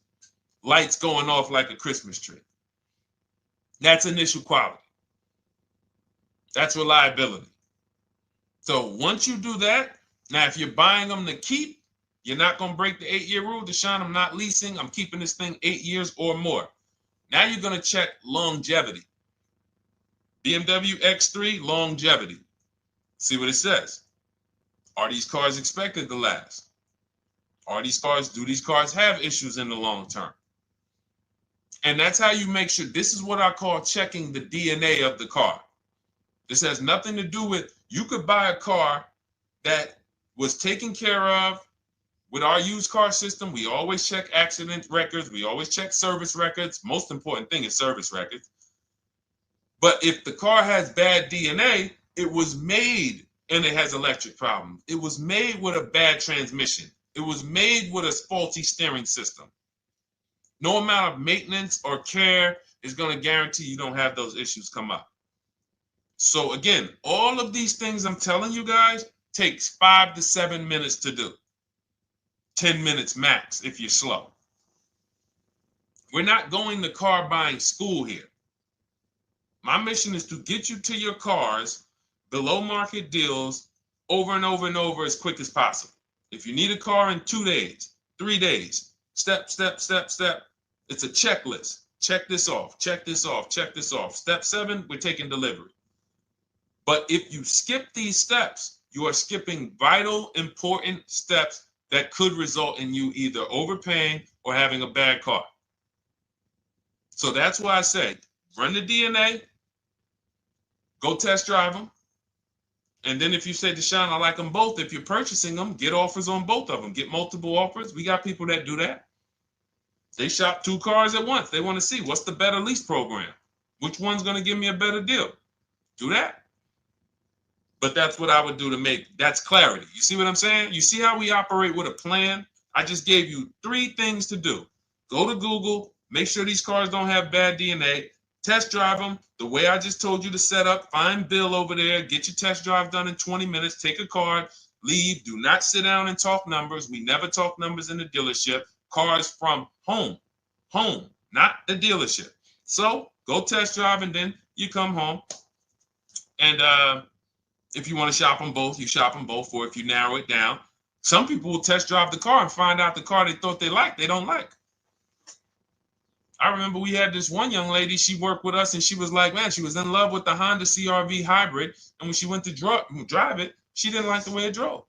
Lights going off like a Christmas tree. That's initial quality. That's reliability. So once you do that, now if you're buying them to keep, you're not going to break the 8-year rule. Deshone, I'm not leasing. I'm keeping this thing 8 years or more. Now you're going to check longevity. BMW X3, longevity. See what it says. Are these cars expected to last? Do these cars have issues in the long term? And that's how you make sure. This is what I call checking the DNA of the car. This has nothing to do with, you could buy a car that was taken care of. With our used car system, we always check accident records. We always check service records. Most important thing is service records. But if the car has bad DNA, it was made and it has electric problems. It was made with a bad transmission. It was made with a faulty steering system. No amount of maintenance or care is going to guarantee you don't have those issues come up. So again, all of these things I'm telling you guys takes 5 to 7 minutes to do. 10 minutes max if you're slow. We're not going to car buying school here. My mission is to get you to your cars below market deals over and over and over as quick as possible. If you need a car in 2 days, 3 days, step, step, step, step. It's a checklist. Check this off, check this off, check this off. Step 7, we're taking delivery. But if you skip these steps, you are skipping vital, important steps that could result in you either overpaying or having a bad car. So that's why I say, run the DNA, go test drive them. And then if you say, Deshone, I like them both, if you're purchasing them, get offers on both of them. Get multiple offers. We got people that do that. They shop 2 cars at once. They want to see what's the better lease program. Which one's going to give me a better deal? Do that. But that's what I would do to make, that's clarity. You see what I'm saying? You see how we operate with a plan? I just gave you 3 things to do. Go to Google, make sure these cars don't have bad DNA, test drive them the way I just told you to set up, find Bill over there, get your test drive done in 20 minutes, take a card, leave, do not sit down and talk numbers. We never talk numbers in the dealership. Cars from home, not the dealership. So go test drive and then you come home. And if you want to shop them both, you shop them both. Or if you narrow it down, some people will test drive the car and find out the car they thought they liked, they don't like. I remember we had this one young lady, she worked with us and she was like, man, she was in love with the Honda CR-V hybrid. And when she went to drive it, she didn't like the way it drove.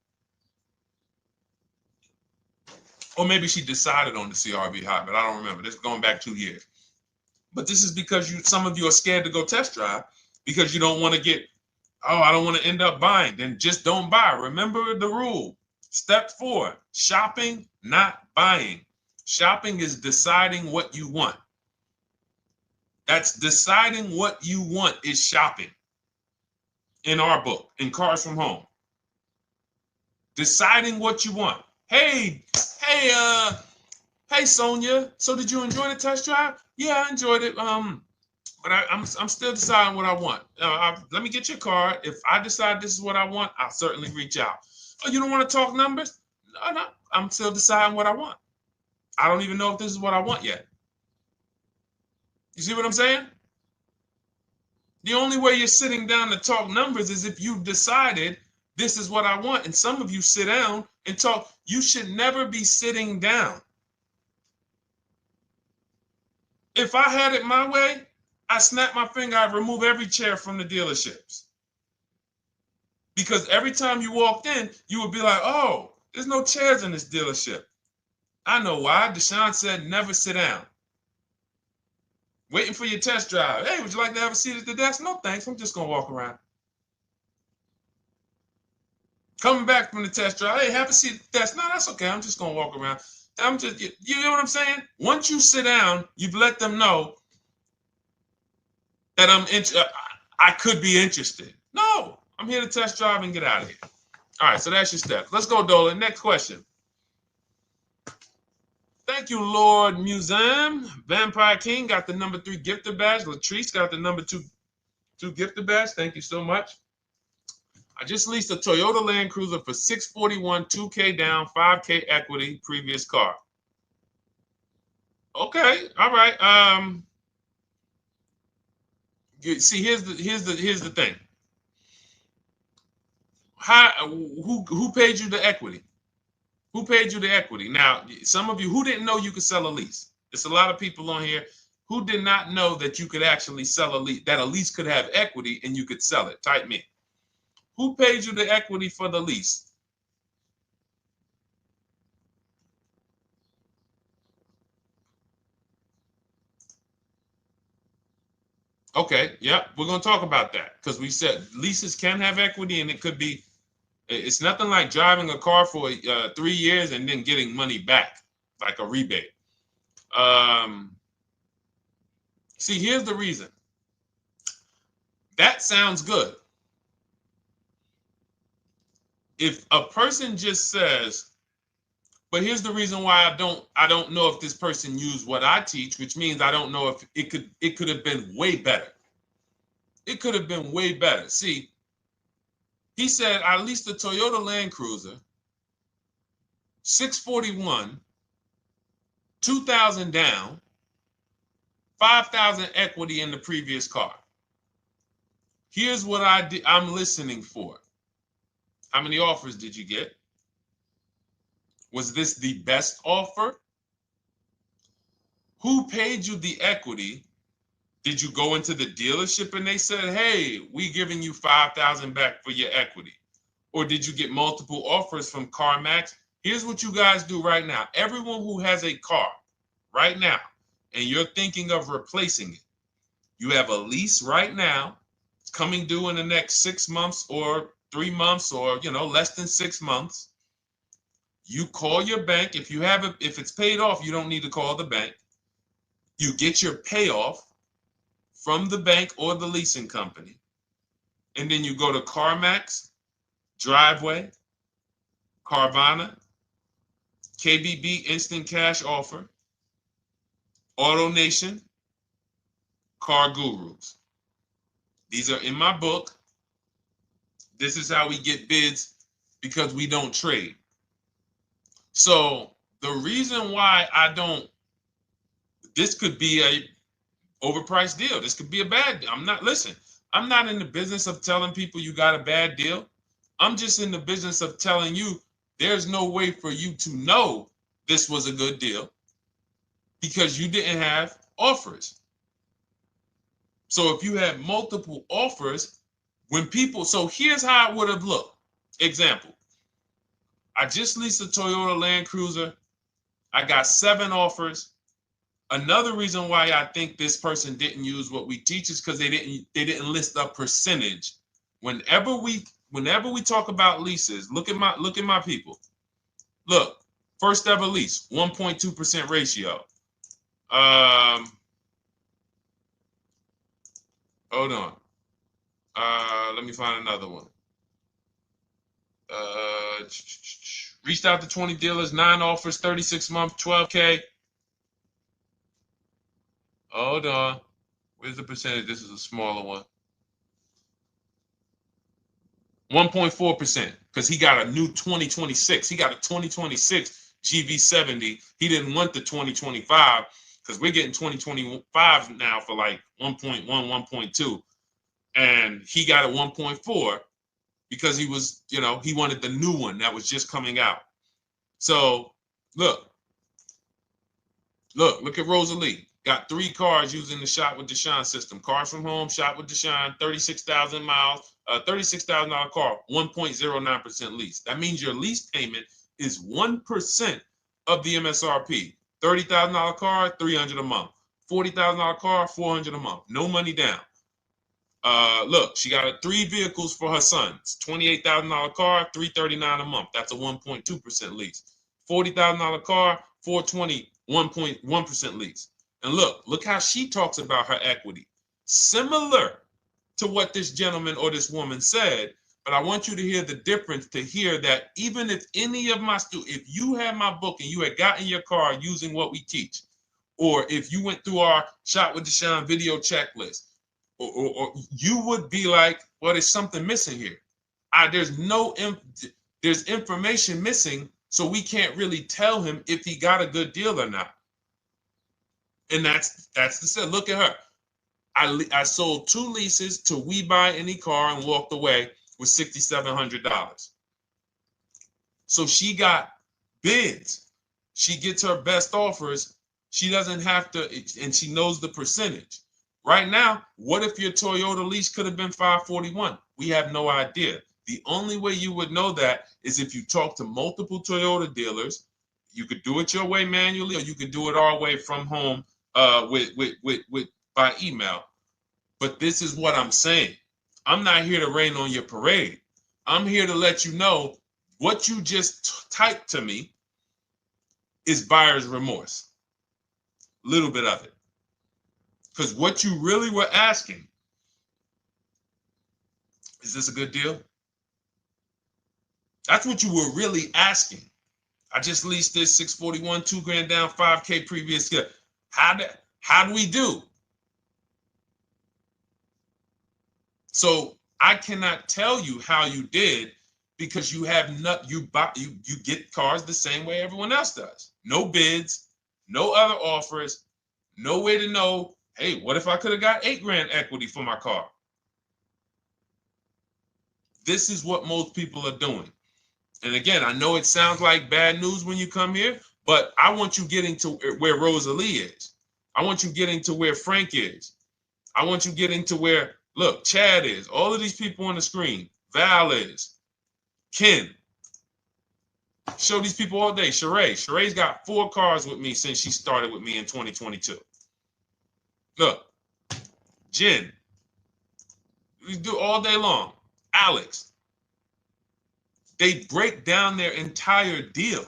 Or maybe she decided on the CR-V hybrid. I don't remember. This is going back 2 years. But this is because some of you are scared to go test drive because you don't want to get, oh, I don't want to end up buying. Then just don't buy. Remember the rule. Step 4, shopping, not buying. Shopping is deciding what you want. That's deciding what you want is shopping. In our book, in Cars from Home. Deciding what you want. Hey, Sonia. So did you enjoy the test drive? Yeah, I enjoyed it. But I'm still deciding what I want. Let me get your card. If I decide this is what I want, I'll certainly reach out. Oh, you don't want to talk numbers? No, I'm still deciding what I want. I don't even know if this is what I want yet. You see what I'm saying? The only way you're sitting down to talk numbers is if you've decided this is what I want. And some of you sit down and talk. You should never be sitting down. If I had it my way, I snap my finger, I'd remove every chair from the dealerships. Because every time you walked in, you would be like, oh, there's no chairs in this dealership. I know why. Deshone said never sit down. Waiting for your test drive. Hey, would you like to have a seat at the desk? No, thanks. I'm just going to walk around. Coming back from the test drive. Hey, have a seat at the desk. No, that's okay. I'm just going to walk around. You know what I'm saying? Once you sit down, you've let them know that I could be interested. No, I'm here to test drive and get out of here. All right, so that's your step. Let's go, Dolan. Next question. Thank you, Lord Museum. Vampire King got the number 3 gifter badge. Latrice got the number 2 gifter badge. Thank you so much. I just leased a Toyota Land Cruiser for $641, $2K down, $5K equity, previous car. Okay, all right. See, here's the thing. Who paid you the equity? Who paid you the equity? Now, some of you who didn't know you could sell a lease. There's a lot of people on here who did not know that you could actually sell a lease, that a lease could have equity and you could sell it. Type me. Who paid you the equity for the lease? Okay, yeah, we're going to talk about that because we said leases can have equity and it could be, it's nothing like driving a car for 3 years and then getting money back, like a rebate. See, here's the reason. That sounds good. If a person just says, But here's the reason why I don't know if this person used what I teach, which means I don't know if it could have been way better. It could have been way better. See, he said I leased a Toyota Land Cruiser, 641, 2,000 down, 5,000 equity in the previous car. Here's what I'm listening for. How many offers did you get? Was this the best offer? Who paid you the equity? Did you go into the dealership and they said, hey, we giving you 5,000 back for your equity? Or did you get multiple offers from CarMax? Here's what you guys do right now. Everyone who has a car right now, and you're thinking of replacing it, you have a lease right now coming due in the next 6 months or 3 months or, less than 6 months. You call your bank. If it's paid off, you don't need to call the bank. You get your payoff from the bank or the leasing company. And then you go to CarMax, Driveway, Carvana, KBB Instant Cash Offer, AutoNation, Car Gurus. These are in my book. This is how we get bids because we don't trade. So the reason why this could be a overpriced deal. This could be a bad deal. I'm not in the business of telling people you got a bad deal. I'm just in the business of telling you there's no way for you to know this was a good deal because you didn't have offers. So if you had multiple offers, so here's how it would have looked. Example, I just leased a Toyota Land Cruiser. I got 7 offers. Another reason why I think this person didn't use what we teach is because they didn't list a percentage. Whenever we talk about leases, look at my people. Look, first ever lease, 1.2% ratio. Hold on. Let me find another one. Reached out to 20 dealers, 9 offers, 36 months, 12K. Hold on. Where's the percentage? This is a smaller one. 1.4%, because he got a new 2026. He got a 2026 GV70. He didn't want the 2025 because we're getting 2025 now for like 1.1, 1.2. And he got a 1.4 because he was, he wanted the new one that was just coming out. So look at Rosalie. Got 3 cars using the Shop with Deshone system. Cars from home, Shop with Deshone, 36,000 miles, $36,000 car, 1.09% lease. That means your lease payment is 1% of the MSRP. $30,000 car, $300 a month. $40,000 car, $400 a month. No money down. Look, she got 3 vehicles for her sons. $28,000 car, $339 a month. That's a 1.2% lease. $40,000 car, $420, 1.1% lease. And look how she talks about her equity. Similar to what this gentleman or this woman said, but I want you to hear the difference, to hear that even if any of my students, if you had my book and you had gotten your car using what we teach, or if you went through our Shop with Deshone video checklist, or you would be like, well, there's something missing here. There's information missing, so we can't really tell him if he got a good deal or not. And that's the set. Look at her. I sold 2 leases to We Buy Any Car and walked away with $6,700. So she got bids. She gets her best offers. She doesn't have to, and she knows the percentage. Right now, what if your Toyota lease could have been 541? We have no idea. The only way you would know that is if you talk to multiple Toyota dealers. You could do it your way manually, or you could do it our way from home by email. But this is what I'm saying. I'm not here to rain on your parade. I'm here to let you know what you just typed to me is buyer's remorse. A little bit of it. Because what you really were asking, is this a good deal? That's what you were really asking. I just leased this 641, 2 grand down, 5K previous. How do we do? So I cannot tell you how you did because you have not you get cars the same way everyone else does. No bids, no other offers, no way to know, hey, what if I could have got 8 grand equity for my car? This is what most people are doing. And again, I know it sounds like bad news when you come here, but I want you getting to where Rosalie is. I want you getting to where Frank is. I want you getting to where, look, Chad is. All of these people on the screen. Val is. Ken. Show these people all day. Sheree. Sheree's got 4 cars with me since she started with me in 2022. Look. Jen. We do all day long. Alex. They break down their entire deal.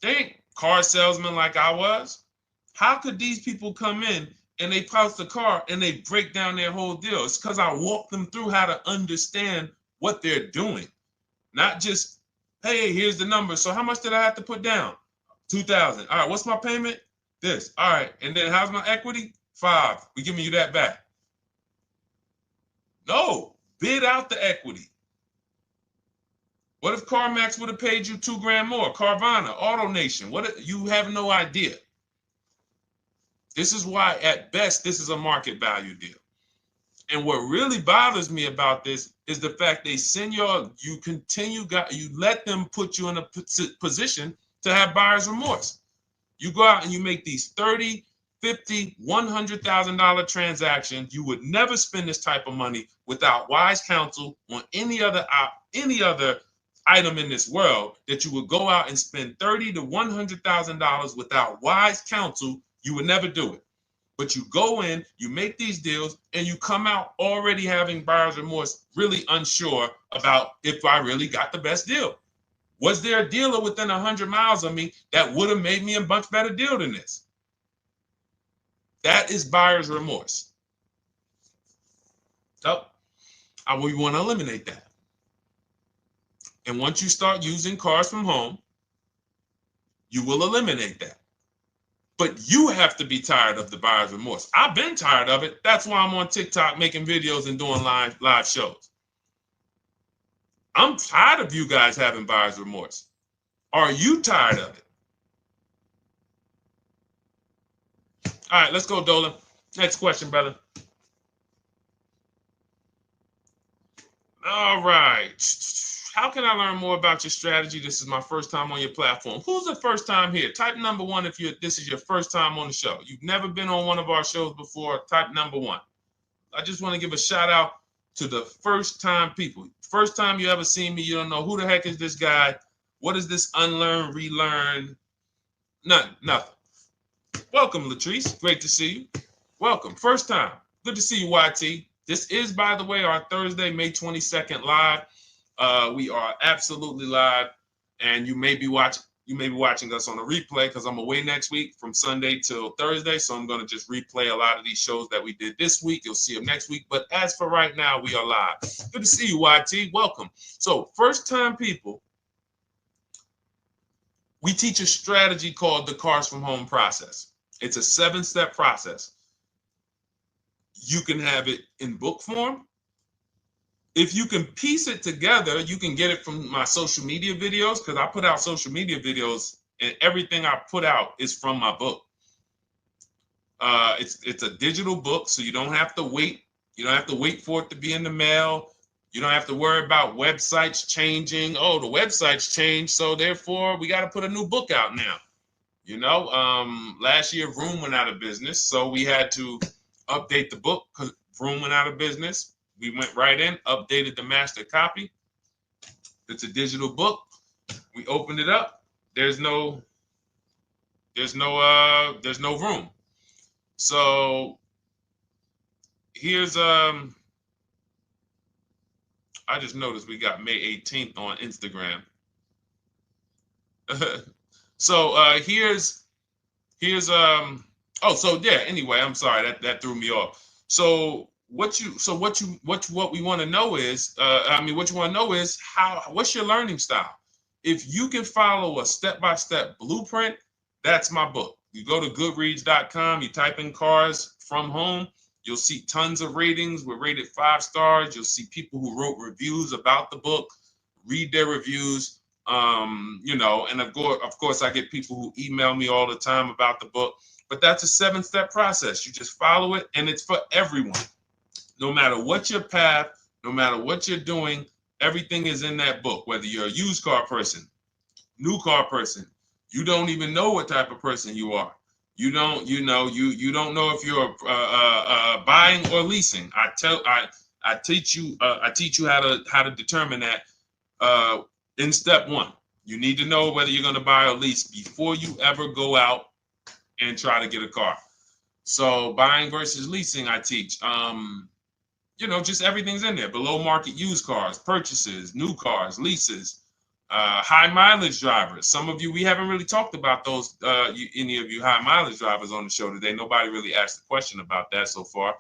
They ain't car salesmen like I was. How could these people come in and they post the car and they break down their whole deal? It's because I walk them through how to understand what they're doing. Not just, hey, here's the number. So how much did I have to put down? 2,000. All right, what's my payment? This. All right, and then how's my equity? 5. We giving you that back. No, bid out the equity. What if CarMax would have paid you 2 grand more? Carvana, AutoNation, you have no idea. This is why, at best, this is a market value deal. And what really bothers me about this is the fact they send you let them put you in a position to have buyer's remorse. You go out and you make these $30,000, $50,000, $100,000 transactions. You would never spend this type of money without wise counsel on any other item in this world, that you would go out and spend $30,000 to $100,000 without wise counsel. You would never do it. But you go in, you make these deals, and you come out already having buyer's remorse, really unsure about if I really got the best deal. Was there a dealer within 100 miles of me that would have made me a much better deal than this? That is buyer's remorse. So we want to eliminate that. And once you start using cars from home, you will eliminate that. But you have to be tired of the buyer's remorse. I've been tired of it. That's why I'm on TikTok making videos and doing live shows. I'm tired of you guys having buyer's remorse. Are you tired of it? All right, let's go, Dolan. Next question, brother. All right. How can I learn more about your strategy? This is my first time on your platform. Who's the first time here? Type number 1 if this is your first time on the show. You've never been on one of our shows before. Type number 1. I just want to give a shout out to the first time people. First time you ever seen me, you don't know who the heck is this guy. What is this unlearn, relearn? Nothing. Welcome, Latrice. Great to see you. Welcome. First time. Good to see you, YT. This is, by the way, our Thursday, May 22nd live. We are absolutely live, and you may be watching us on a replay because I'm away next week from Sunday till Thursday, so I'm going to just replay a lot of these shows that we did this week. You'll see them next week, but as for right now, we are live. Good to see you, YT. Welcome. So, first-time people, we teach a strategy called the Cars from Home process. It's a 7-step process. You can have it in book form. If you can piece it together, you can get it from my social media videos, because I put out social media videos and everything I put out is from my book. It's a digital book, so you don't have to wait. You don't have to wait for it to be in the mail. You don't have to worry about websites changing. Oh, the websites changed, so therefore we got to put a new book out now. Last year Vroom went out of business, so we had to update the book because Vroom went out of business. We went right in, updated the master copy. It's a digital book. We opened it up. There's no room. So here's I just noticed we got May 18th on Instagram. So here's anyway, I'm sorry, that threw me off. So what we want to know is, what's your learning style? If you can follow a step-by-step blueprint, that's my book. You go to goodreads.com, you type in cars from home, you'll see tons of ratings. We're rated 5 stars. You'll see people who wrote reviews about the book, read their reviews. And of course, I get people who email me all the time about the book. But that's a 7-step process. You just follow it, and it's for everyone. No matter what your path, no matter what you're doing, everything is in that book. Whether you're a used car person, new car person, you don't even know what type of person you are. You don't know if you're buying or leasing. I teach you how to determine that in step 1. You need to know whether you're going to buy or lease before you ever go out and try to get a car. So buying versus leasing, I teach. Just everything's in there. Below market used cars, purchases, new cars, leases, high mileage drivers. Some of you, we haven't really talked about those, any of you high mileage drivers on the show today. Nobody really asked a question about that so far.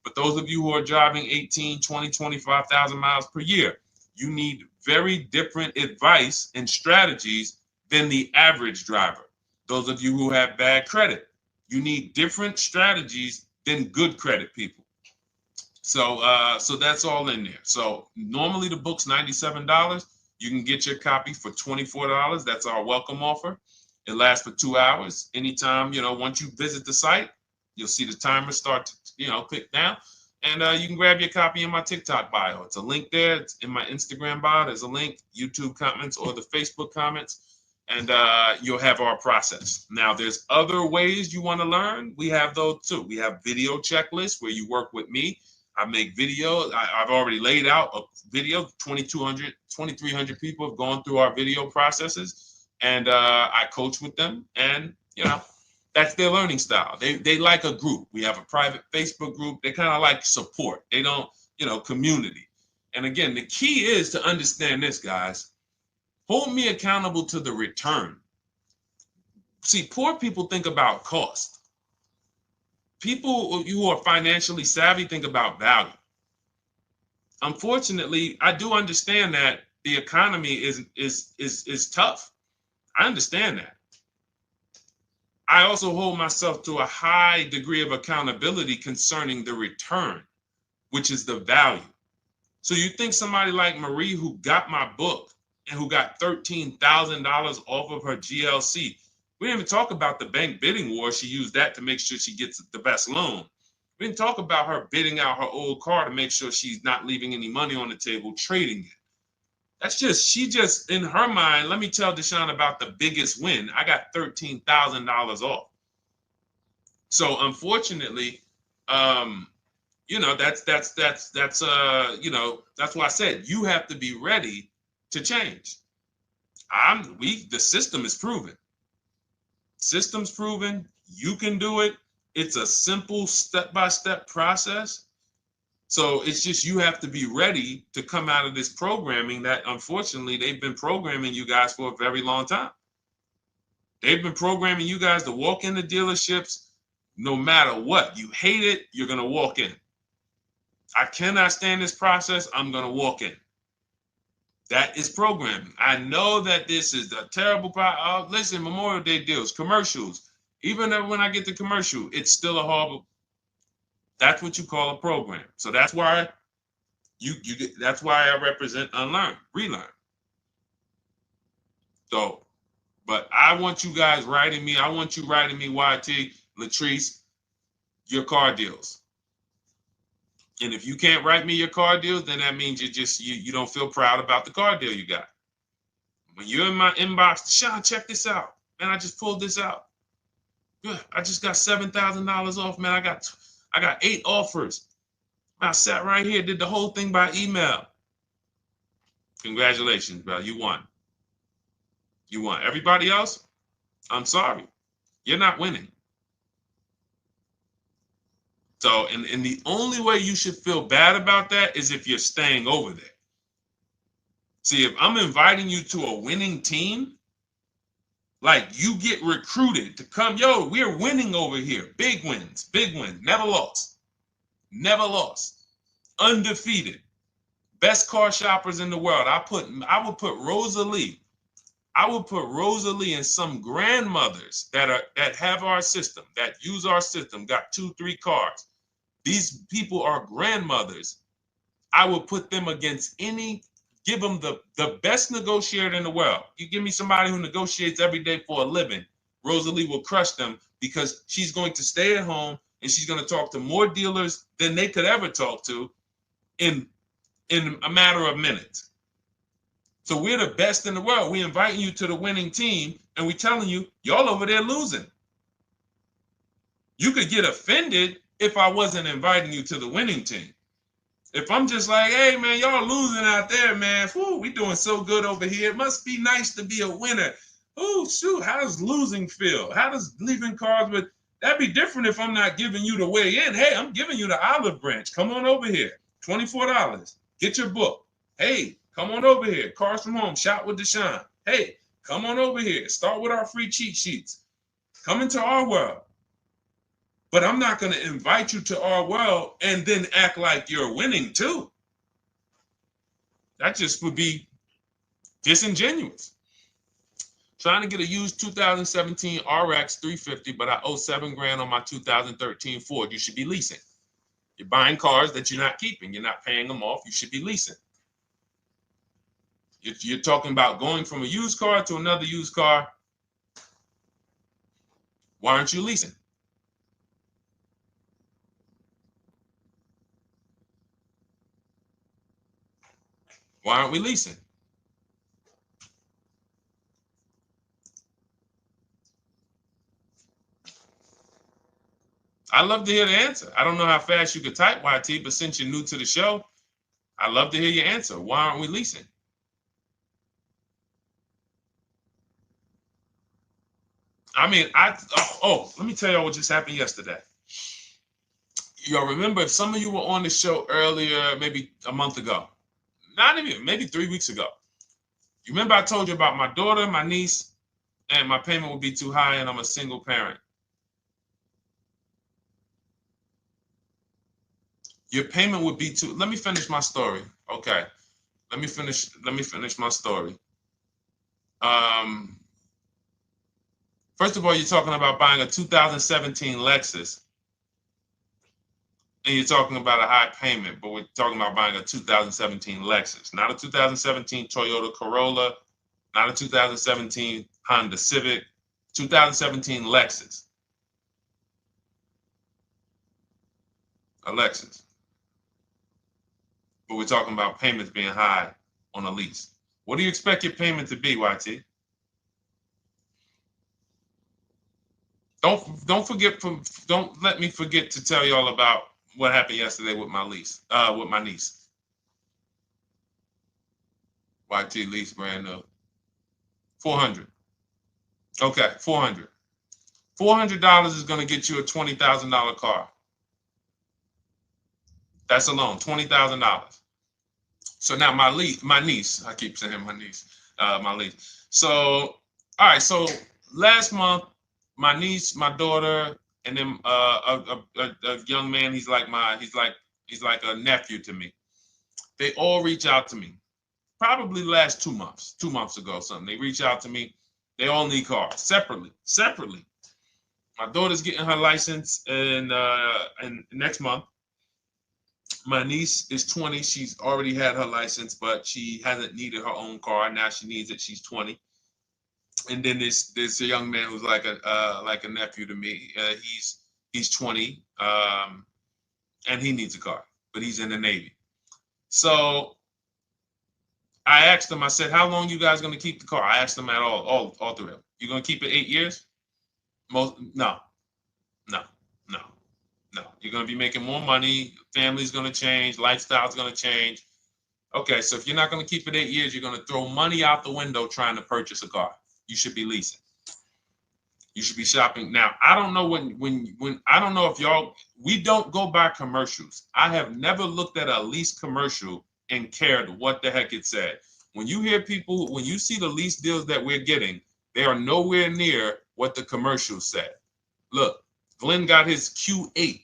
But those of you who are driving 18, 20, 25,000 miles per year, you need very different advice and strategies than the average driver. Those of you who have bad credit, you need different strategies than good credit people. So that's all in there. So normally the book's $97. You can get your copy for $24. That's our welcome offer. It lasts for 2 hours. Anytime, once you visit the site, you'll see the timer start to, click down. And you can grab your copy in my TikTok bio. It's a link there. It's in my Instagram bio. There's a link, YouTube comments or the Facebook comments. And you'll have our process. Now, there's other ways you want to learn. We have those too. We have video checklists where you work with me. I make video. I've already laid out a video. 2,300 people have gone through our video processes. And I coach with them. And, that's their learning style. They like a group. We have a private Facebook group. They kind of like support. They don't, community. And again, the key is to understand this, guys. Hold me accountable to the return. See, poor people think about cost. People who are financially savvy think about value. Unfortunately, I do understand that the economy is tough. I understand that. I also hold myself to a high degree of accountability concerning the return, which is the value. So you think somebody like Marie, who got my book and who got $13,000 off of her GLC, we didn't even talk about the bank bidding war. She used that to make sure she gets the best loan. We didn't talk about her bidding out her old car to make sure she's not leaving any money on the table, trading it. She just, in her mind, let me tell Deshone about the biggest win. I got $13,000 off. So unfortunately, that's why I said you have to be ready to change. The system is proven. System's proven. You can do it. It's a simple step-by-step process. So it's just you have to be ready to come out of this programming that, unfortunately, they've been programming you guys for a very long time. They've been programming you guys to walk into dealerships no matter what. You hate it, you're going to walk in. I cannot stand this process, I'm going to walk in. That is programming. I know that this is a terrible problem. Listen, Memorial Day deals, commercials. Even when I get the commercial, it's still a horrible. That's what you call a program. So that's why that's why I represent unlearn, relearn. So, but I want you guys writing me. I want you writing me, YT, Latrice, your car deals. And if you can't write me your car deals, then that means you don't feel proud about the car deal you got. When you're in my inbox, Deshone, check this out. Man, I just pulled this out. Good. I just got $7,000 off, man. I got 8 offers. I sat right here, did the whole thing by email. Congratulations, bro. You won. You won. Everybody else, I'm sorry. You're not winning. So, and the only way you should feel bad about that is if you're staying over there. See, if I'm inviting you to a winning team, like you get recruited to come, yo, we're winning over here. Big wins, never lost. Never lost. Undefeated. Best car shoppers in the world. I would put Rosalie I will put Rosalie and some grandmothers that have our system, that use our system, got 2-3 cars. These people are grandmothers. I will put them against give them the best negotiator in the world. You give me somebody who negotiates every day for a living, Rosalie will crush them because she's going to stay at home and she's going to talk to more dealers than they could ever talk to in a matter of minutes. So we're the best in the world. We're inviting you to the winning team, and we're telling you, y'all over there losing. You could get offended if I wasn't inviting you to the winning team. If I'm just like, hey, man, y'all losing out there, man. Whew, we doing so good over here. It must be nice to be a winner. Oh, shoot, how does losing feel? How does leaving cards with... That'd be different if I'm not giving you the way in. Hey, I'm giving you the olive branch. Come on over here. $24. Get your book. Hey, come on over here. Cars from home. Shop with Deshone. Hey, come on over here. Start with our free cheat sheets. Come into our world. But I'm not going to invite you to our world and then act like you're winning too. That just would be disingenuous. Trying to get a used 2017 RX 350, but I owe $7,000 on my 2013 Ford. You should be leasing. You're buying cars that you're not keeping. You're not paying them off. You should be leasing. You're talking about going from a used car to another used car. Why aren't you leasing? Why aren't we leasing? I'd love to hear the answer. I don't know how fast you could type, YT, but since you're new to the show, I'd love to hear your answer. Why aren't we leasing? I mean, let me tell y'all what just happened yesterday. Y'all remember, if some of you were on the show earlier, maybe a month ago, not even, maybe 3 weeks ago. You remember I told you about my daughter, my niece, and my payment would be too high, and I'm a single parent. Your payment would be too... Let me finish my story. Okay. Let me finish my story. First of all, you're talking about buying a 2017 Lexus, and you're talking about a high payment, but we're talking about buying a 2017 Lexus, not a 2017 Toyota Corolla, not a 2017 Honda Civic, 2017 Lexus. A Lexus. But we're talking about payments being high on a lease. What do you expect your payment to be, YT? Don't let me forget to tell y'all about what happened yesterday with my niece. YT lease brand new. 400. Okay, 400. $400 is going to get you a $20,000 car. That's alone, $20,000. So now my niece, I keep saying my niece, my lease. So, all right, so last month, my niece, my daughter, and then a young man, he's like a nephew to me. They all reach out to me. Probably the last 2 months, 2 months ago, something. They reach out to me. They all need cars separately. My daughter's getting her license in next month. My niece is 20. She's already had her license, but she hasn't needed her own car. Now she needs it. She's 20. And then there's a young man who's like a nephew to me. He's 20, and he needs a car, but he's in the Navy. So I asked them. I said, "How long you guys going to keep the car?" I asked them at all three of them. You going to keep it 8 years? No. You're going to be making more money. Family's going to change. Lifestyle's going to change. Okay, so if you're not going to keep it 8 years, you're going to throw money out the window trying to purchase a car. You should be leasing. You should be shopping. Now, I don't know when I don't know if y'all, we don't go by commercials. I have never looked at a lease commercial and cared what the heck it said. When you hear people, when you see the lease deals that we're getting, they are nowhere near what the commercial said. Look, Glenn got his Q8,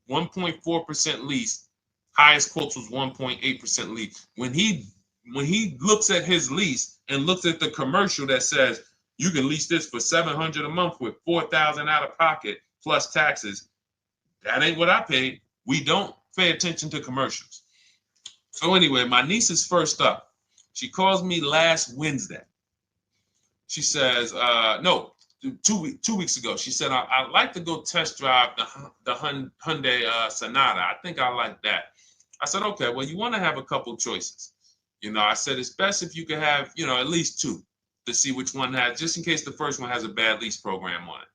1.4% lease. Highest quotes was 1.8% lease. When he when he looks at his lease and looks at the commercial that says you can lease this for $700 a month with $4,000 out of pocket plus taxes, that ain't what I paid. We don't pay attention to commercials. So anyway, my niece is first up. She calls me last Wednesday. She says, no, 2 weeks ago. She said, I'd like to go test drive the Hyundai Sonata. I think I like that. I said, okay, well, you want to have a couple choices. I said, it's best if you could have, at least two to see which one has, just in case the first one has a bad lease program on it.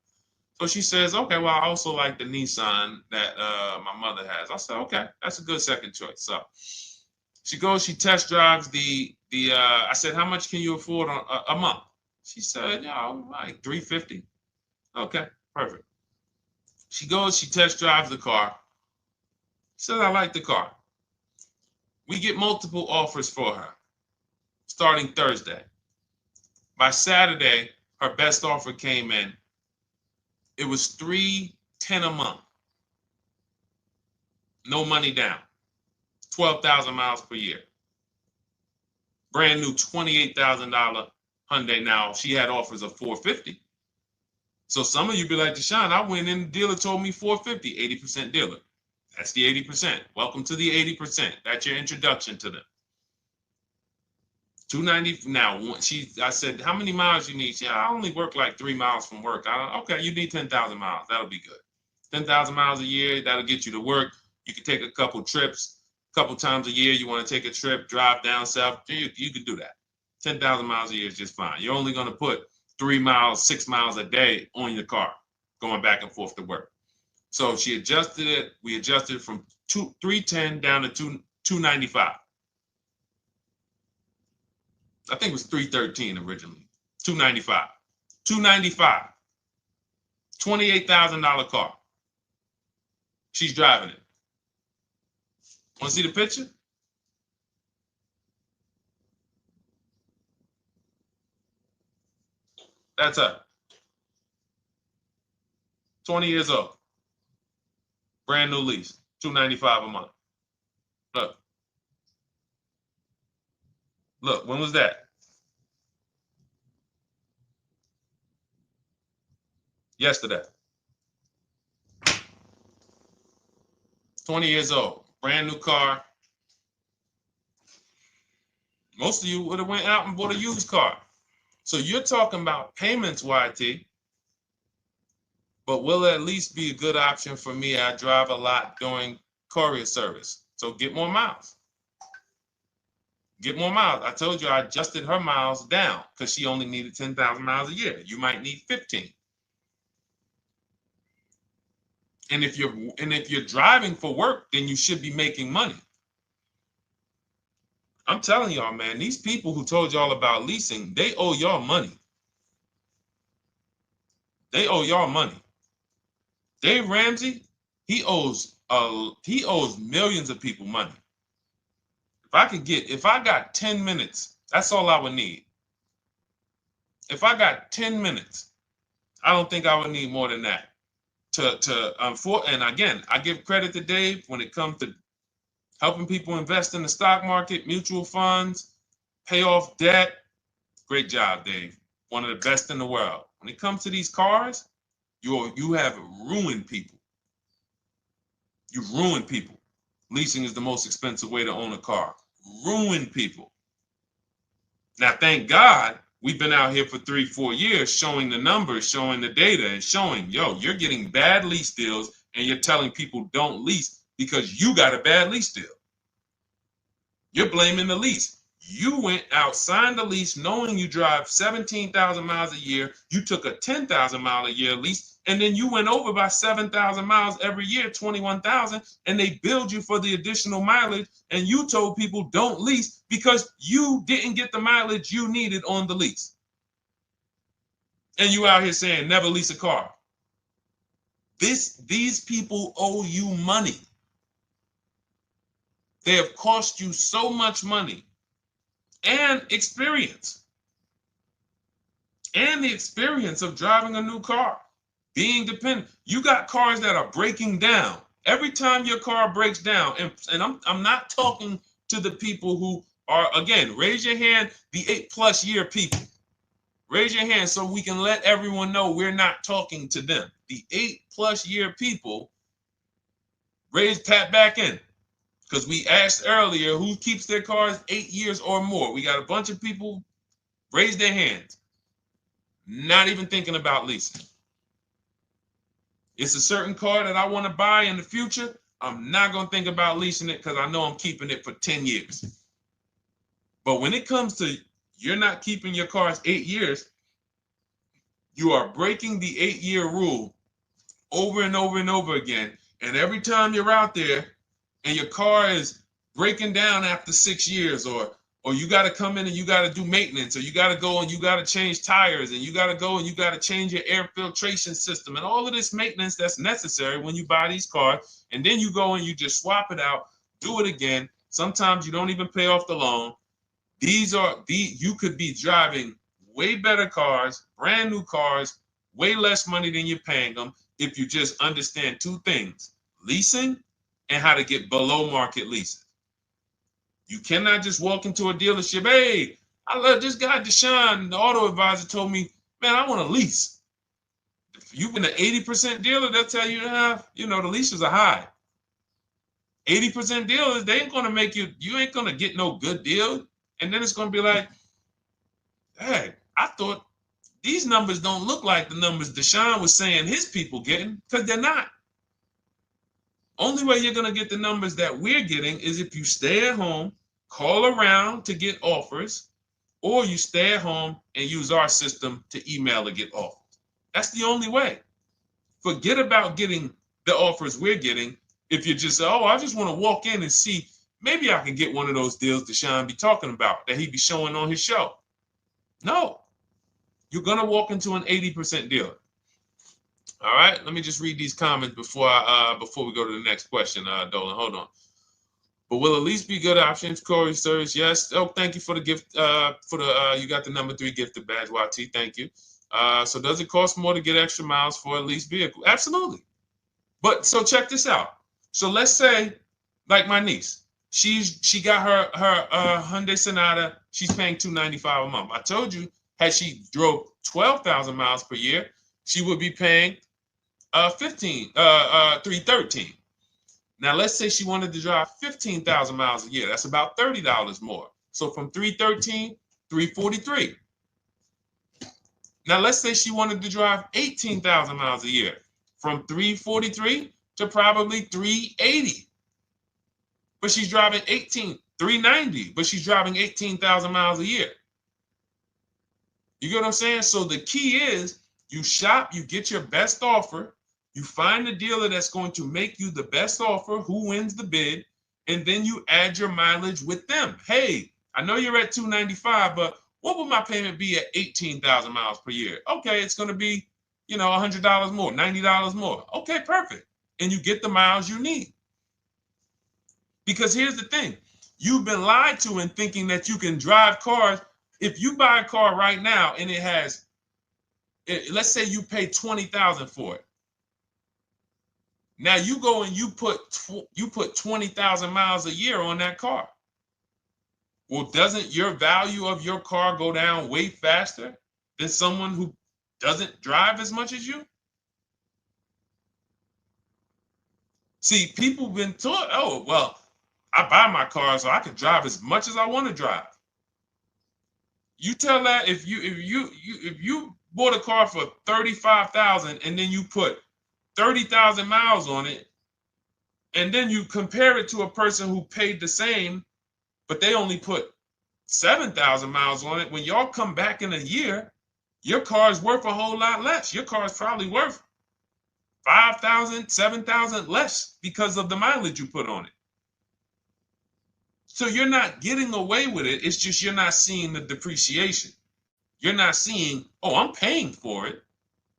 So she says, okay, well, I also like the Nissan that my mother has. I said, okay, that's a good second choice. So she goes, she test drives I said, how much can you afford on a month? She said, like $350. Okay, perfect. She goes, she test drives the car. She said, I like the car. We get multiple offers for her starting Thursday. By Saturday, her best offer came in. It was $310 a month. No money down. 12,000 miles per year. Brand new $28,000 Hyundai. Now, she had offers of $450. So some of you be like, Deshone, I went in, the dealer told me $450, 80% dealer. That's the 80%. Welcome to the 80%. That's your introduction to them. $290. Now, I said, how many miles you need? She said, I only work like 3 miles from work. Okay, you need 10,000 miles. That'll be good. 10,000 miles a year, that'll get you to work. You can take a couple trips, a couple times a year. You want to take a trip, drive down south, you can do that. 10,000 miles a year is just fine. You're only going to put 3 miles, 6 miles a day on your car, going back and forth to work. So she adjusted it. We adjusted from 310 down to 295. I think it was 313 originally. 295. 295. $28,000 car. She's driving it. Want to see the picture? That's her. 20 years old. Brand new lease. $295 a month. Look. Look, when was that? Yesterday. 20 years old. Brand new car. Most of you would have went out and bought a used car. So you're talking about payments, YT. But will it at least be a good option for me? I drive a lot doing courier service. So get more miles. Get more miles. I told you I adjusted her miles down because she only needed 10,000 miles a year. You might need 15. And if you're driving for work, then you should be making money. I'm telling y'all, man, these people who told y'all about leasing, they owe y'all money. They owe y'all money. Dave Ramsey, he owes millions of people money. If I got 10 minutes, that's all I would need. If I got 10 minutes, I don't think I would need more than that. And again, I give credit to Dave when it comes to helping people invest in the stock market, mutual funds, pay off debt. Great job, Dave. One of the best in the world. When it comes to these cars, you have ruined people. You've ruined people. Leasing is the most expensive way to own a car. Ruined people. Now, thank God, we've been out here for 3-4 years showing the numbers, showing the data, and showing, you're getting bad lease deals, and you're telling people don't lease because you got a bad lease deal. You're blaming the lease. You went out, signed the lease, knowing you drive 17,000 miles a year. You took a 10,000 mile a year lease, and then you went over by 7,000 miles every year, 21,000, and they billed you for the additional mileage, and you told people don't lease because you didn't get the mileage you needed on the lease. And you out here saying never lease a car. These people owe you money. They have cost you so much money. And experience. And the experience of driving a new car. Being dependent. You got cars that are breaking down. Every time your car breaks down, and I'm not talking to the people who Or again, raise your hand, the 8+ year people. Raise your hand so we can let everyone know we're not talking to them. The 8+ year people, tap back in. Because we asked earlier who keeps their cars 8 years or more. We got a bunch of people raise their hands, not even thinking about leasing. It's a certain car that I want to buy in the future. I'm not going to think about leasing it because I know I'm keeping it for 10 years. But when it comes to you're not keeping your cars 8 years, you are breaking the 8-year rule over and over and over again. And every time you're out there and your car is breaking down after 6 years, or you got to come in and you got to do maintenance, or you got to go and you got to change tires, and you got to go and you got to change your air filtration system, and all of this maintenance that's necessary when you buy these cars, and then you go and you just swap it out, do it again. Sometimes you don't even pay off the loan. You could be driving way better cars, brand new cars, way less money than you're paying them if you just understand 2 things: leasing and how to get below market leases. You cannot just walk into a dealership. Hey, I love this guy, Deshone, the auto advisor, told me, man, I want a lease. If you've been an 80% dealer, they'll tell you, the leases are high. 80% dealers, they ain't going to make you ain't going to get no good deal. And then it's going to be like, hey, I thought these numbers don't look like the numbers Deshone was saying his people getting, because they're not. Only way you're going to get the numbers that we're getting is if you stay at home, call around to get offers, or you stay at home and use our system to email to get offers. That's the only way. Forget about getting the offers we're getting. If you just say, oh, I just want to walk in and see, maybe I can get one of those deals Deshone be talking about that he be showing on his show. No, you're going to walk into an 80% dealer. All right, let me just read these comments before we go to the next question, Dolan. Hold on. But will a lease be good options? Corey Sirs, yes. Oh, thank you for the gift. You got the number 3 gifted badge, YT. Thank you. So does it cost more to get extra miles for a leased vehicle? Absolutely. But so check this out. So let's say, like my niece, she got her Hyundai Sonata. She's paying $295 a month. I told you, had she drove 12,000 miles per year, she would be paying $313. Now let's say she wanted to drive 15,000 miles a year. That's about $30 more. So from $313, $343. Now let's say she wanted to drive 18,000 miles a year, from $343 to probably $380. But she's driving $390, but she's driving 18,000 miles a year. You get what I'm saying? So the key is you shop, you get your best offer, you find the dealer that's going to make you the best offer, who wins the bid, and then you add your mileage with them. Hey, I know you're at $295, but what would my payment be at 18,000 miles per year? Okay, it's going to be, $100 more, $90 more. Okay, perfect. And you get the miles you need. Because here's the thing. You've been lied to in thinking that you can drive cars. If you buy a car right now and it has, let's say you pay $20,000 for it. Now you go and you put 20,000 miles a year on that car. Well, doesn't your value of your car go down way faster than someone who doesn't drive as much as you? See, people have been taught, oh, well, I buy my car so I can drive as much as I want to drive. You tell that if you bought a car for $35,000 and then you put 30,000 miles on it, and then you compare it to a person who paid the same, but they only put 7,000 miles on it. When y'all come back in a year, your car is worth a whole lot less. Your car is probably worth 5,000, 7,000 less because of the mileage you put on it. So you're not getting away with it. It's just you're not seeing the depreciation. You're not seeing, oh, I'm paying for it.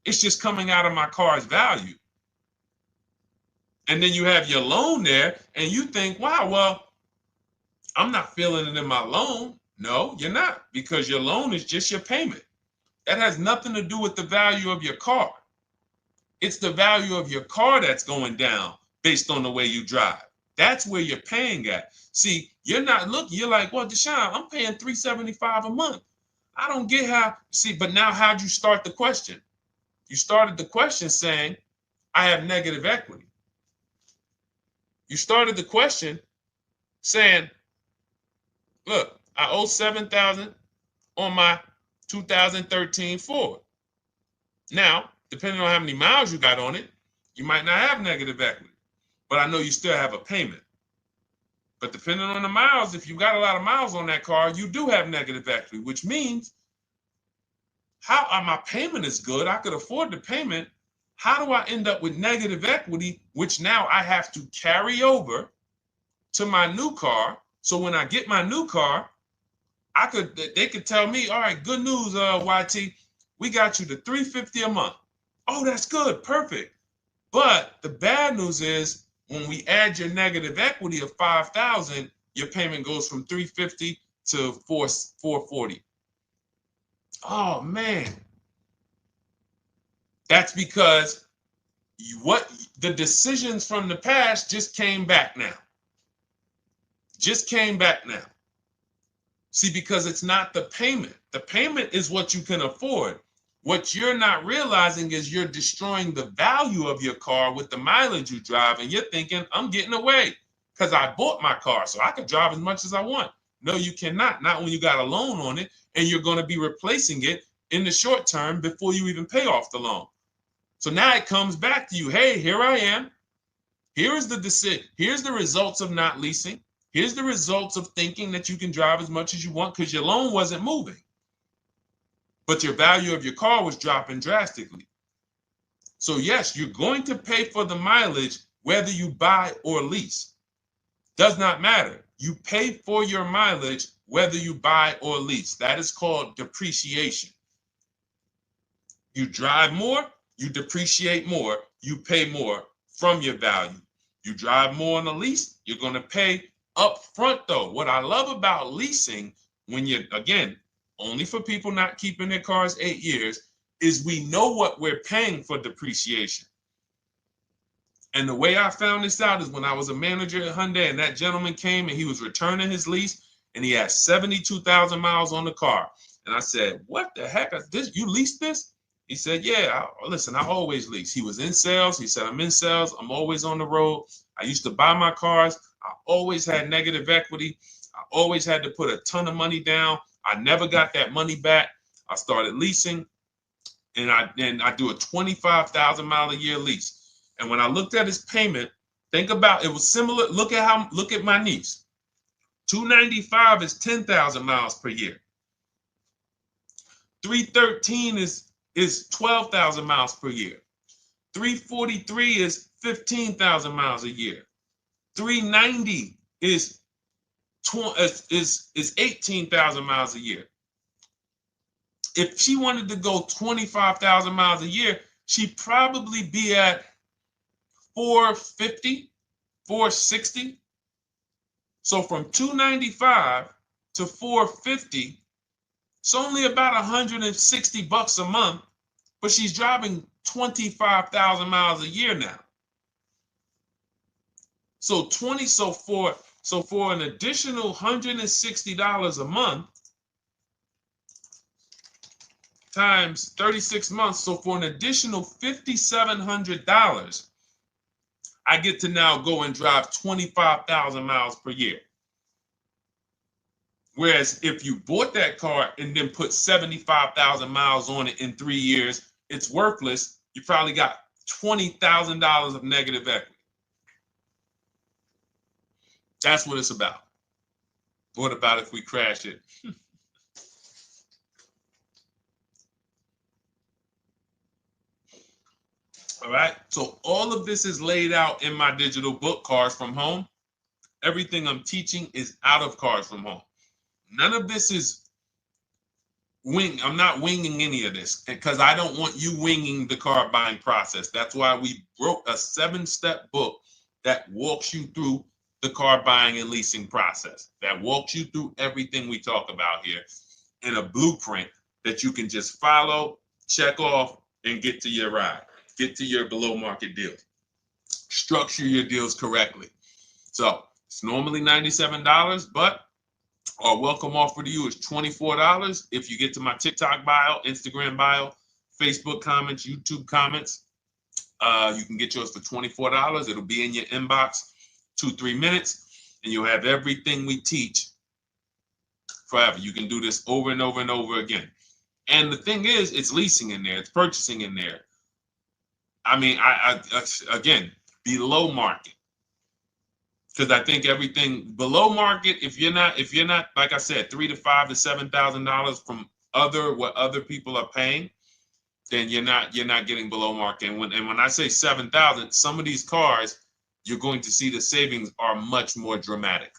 It's just coming out of my car's value. And then you have your loan there and you think, wow, well, I'm not feeling it in my loan. No, you're not, because your loan is just your payment. That has nothing to do with the value of your car. It's the value of your car that's going down based on the way you drive. That's where you're paying at. See, you're not looking, you're like, well, Deshone, I'm paying $375 a month. I don't get how, see, but now how'd you start the question? You started the question saying, I have negative equity. You started the question saying, look, I owe $7,000 on my 2013 Ford. Now, depending on how many miles you got on it, you might not have negative equity, but I know you still have a payment. But depending on the miles, if you got a lot of miles on that car, you do have negative equity, which means my payment is good. I could afford the payment. How do I end up with negative equity, which now I have to carry over to my new car? So when I get my new car, they could tell me, all right, good news, YT, we got you to $350 a month. Oh, that's good, perfect. But the bad news is when we add your negative equity of $5,000, your payment goes from $350 to $440. Oh man, that's because the decisions from the past just came back now. Just came back now. See, because it's not the payment. The payment is what you can afford. What you're not realizing is you're destroying the value of your car with the mileage you drive, and you're thinking, I'm getting away because I bought my car, so I can drive as much as I want. No, you cannot. Not when you got a loan on it, and you're going to be replacing it in the short term before you even pay off the loan. So now it comes back to you. Hey, here I am. Here is the decision. Here's the results of not leasing. Here's the results of thinking that you can drive as much as you want because your loan wasn't moving. But your value of your car was dropping drastically. So yes, you're going to pay for the mileage whether you buy or lease. Does not matter. You pay for your mileage whether you buy or lease. That is called depreciation. You drive more, you depreciate more, you pay more from your value. You drive more on a lease, you're going to pay up front though. What I love about leasing, when you're, again, only for people not keeping their cars 8 years, is we know what we're paying for depreciation. And the way I found this out is when I was a manager at Hyundai and that gentleman came and he was returning his lease and he had 72,000 miles on the car. And I said, what the heck? You leased this? He said, yeah, listen, I always lease. He was in sales. He said, I'm in sales. I'm always on the road. I used to buy my cars. I always had negative equity. I always had to put a ton of money down. I never got that money back. I started leasing, and I do a 25,000 mile a year lease. And when I looked at his payment, think about it was similar. Look at my niece. 295 is 10,000 miles per year. 313 is 12,000 miles per year. 343 is 15,000 miles a year. 390 is 18,000 miles a year. If she wanted to go 25,000 miles a year, she'd probably be at 450, 460. So from 295 to 450, it's only about 160 bucks a month, but she's driving 25,000 miles a year now. So for an additional $160 a month times 36 months, so for an additional $5,700, I get to now go and drive 25,000 miles per year. Whereas if you bought that car and then put 75,000 miles on it in 3 years, it's worthless. You probably got $20,000 of negative equity. That's what it's about. What about if we crash it? All right. So all of this is laid out in my digital book, Cars from Home. Everything I'm teaching is out of Cars from Home. None of this is I'm not winging any of this because I don't want you winging the car buying process. That's why we wrote a 7-step book that walks you through the car buying and leasing process, that walks you through everything we talk about here in a blueprint that you can just follow, check off, and get to your ride, get to your below market deals, structure your deals correctly. So it's normally $97, but our welcome offer to you is $24 if you get to my TikTok bio, Instagram bio, Facebook comments, YouTube comments. You can get yours for $24. It'll be in your inbox 2-3 minutes, and you'll have everything we teach forever. You can do this over and over and over again. And the thing is, it's leasing in there, it's purchasing in there. I mean, I again, below market. Because I think everything below market, if you're not, like I said, $3,000 to $5,000 to $7,000 from what other people are paying, then you're not getting below market. And when I say 7,000, some of these cars, you're going to see the savings are much more dramatic.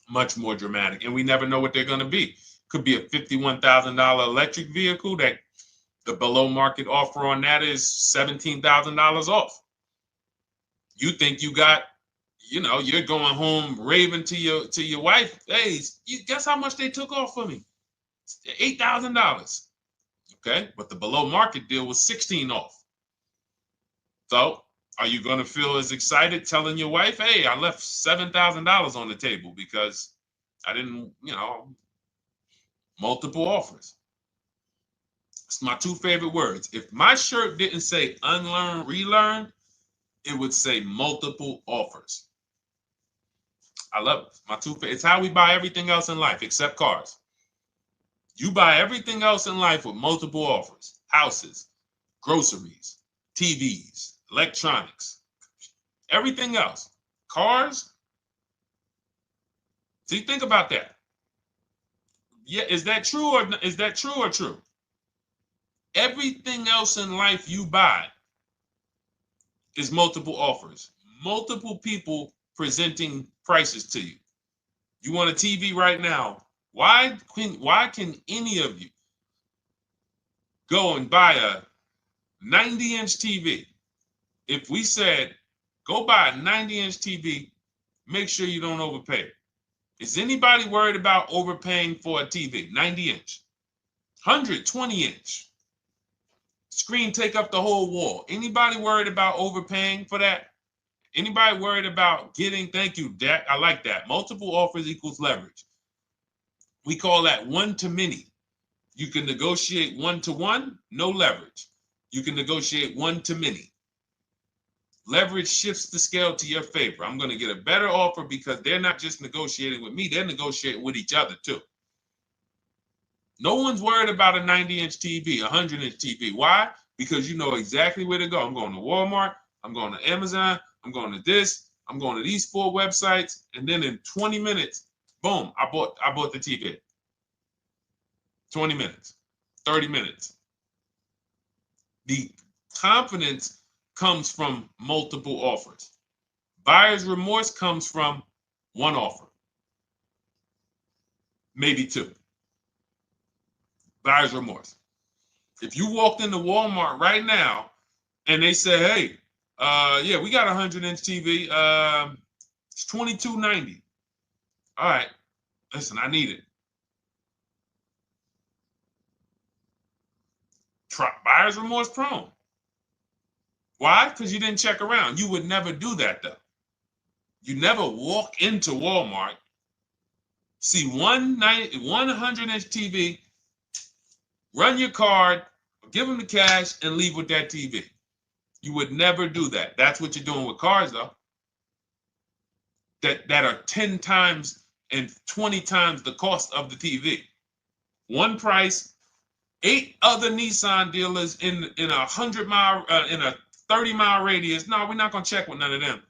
Much more dramatic. And we never know what they're going to be. Could be a $51,000 electric vehicle that the below market offer on that is $17,000 off. You think you got, you're going home raving to your wife. Hey, you guess how much they took off for me? $8,000. Okay, but the below market deal was 16 off. So are you going to feel as excited telling your wife, hey, I left $7,000 on the table because I didn't, multiple offers. It's my two favorite words. If my shirt didn't say unlearn, relearn, it would say multiple offers. I love it. My two favorite. It's how we buy everything else in life except cars. You buy everything else in life with multiple offers. Houses, groceries, TVs, electronics, everything else. Cars. See, think about that. Yeah, is that true or true? Everything else in life you buy is multiple offers. Multiple people presenting prices to you. You want a TV right now. Why can any of you go and buy a 90-inch TV? If we said, go buy a 90-inch TV, make sure you don't overpay. Is anybody worried about overpaying for a TV? 90-inch, 120-inch. Screen take up the whole wall. Anybody worried about overpaying for that? Anybody worried about getting, thank you, Dak, I like that. Multiple offers equals leverage. We call that one to many. You can negotiate 1-to-1, no leverage. You can negotiate 1 to many. Leverage shifts the scale to your favor. I'm going to get a better offer because they're not just negotiating with me, they're negotiating with each other too. No one's worried about a 90-inch TV, a 100-inch TV. Why? Because you know exactly where to go. I'm going to Walmart, I'm going to Amazon, I'm going to this, I'm going to these 4 websites, and then in 20 minutes, boom, I bought the TV. 20 minutes, 30 minutes. The confidence comes from multiple offers. Buyer's remorse comes from one offer, maybe 2. Buyer's remorse. If you walked into Walmart right now and they say, hey, yeah, we got a 100-inch TV. It's $22.90. All right, listen, I need it. Buyer's remorse prone. Why? Because you didn't check around. You would never do that, though. You never walk into Walmart, see one 100-inch TV, run your card, give them the cash, and leave with that TV. You would never do that. That's what you're doing with cars, though. That are 10 times and 20 times the cost of the TV. One price, 8 other Nissan dealers in a 100-mile, in a 30-mile radius. No, we're not going to check with none of them.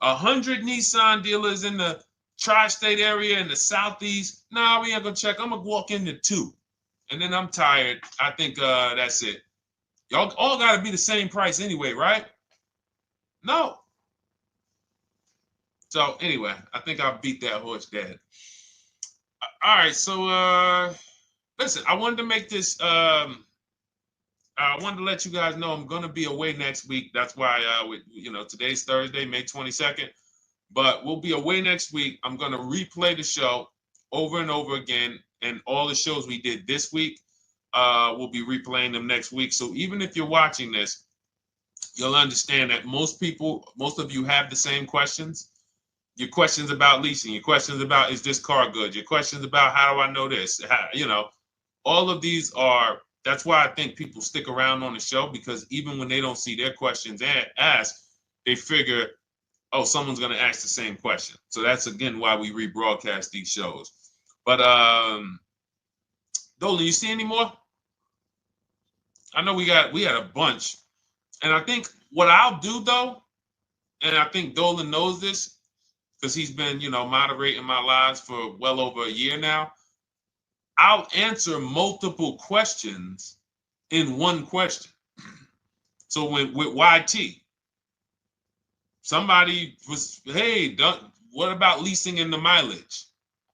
100 Nissan dealers in the tri-state area in the southeast. No, we ain't going to check. I'm going to walk into 2. And then I'm tired. I think that's it. Y'all all got to be the same price anyway, right? No. So anyway, I think I beat that horse dead. All right, so listen, I wanted to make this. I wanted to let you guys know I'm going to be away next week. That's why, today's Thursday, May 22nd. But we'll be away next week. I'm going to replay the show over and over again. And all the shows we did this week, we'll be replaying them next week. So even if you're watching this you'll understand that most of you have the same questions. Your questions about leasing, your questions about, is this car good? Your questions about, how do I know this? All of these are, that's why I think people stick around on the show, because even when they don't see their questions asked, they figure, oh, someone's going to ask the same question. So that's, again, why we rebroadcast these shows. But Dolan, you see any more? I know we had a bunch. And I think what I'll do, though, and I think Dolan knows this because he's been, moderating my lives for well over a year now, I'll answer multiple questions in one question. So with YT, somebody was, hey, what about leasing in the mileage?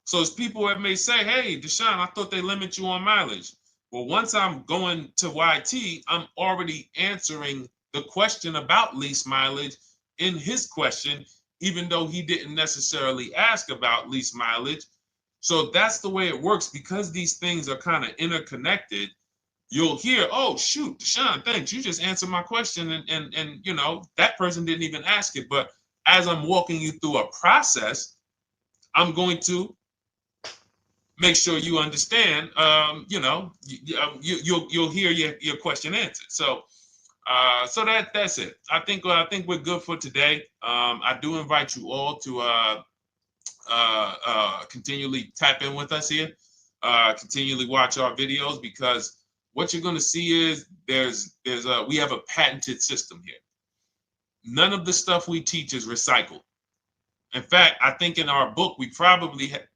So as people that may say, hey, Deshone, I thought they limit you on mileage. Well, once I'm going to YT, I'm already answering the question about lease mileage in his question, even though he didn't necessarily ask about lease mileage. So that's the way it works, because these things are kind of interconnected. You'll hear, oh, shoot, Deshone, thanks. You just answered my question. And that person didn't even ask it. But as I'm walking you through a process, I'm going to make sure you understand, you'll hear your question answered. So that's it. I think we're good for today. I do invite you all to continually tap in with us here, continually watch our videos, because what you're going to see is we have a patented system here. None of the stuff we teach is recycled. In fact, I think in our book we probably have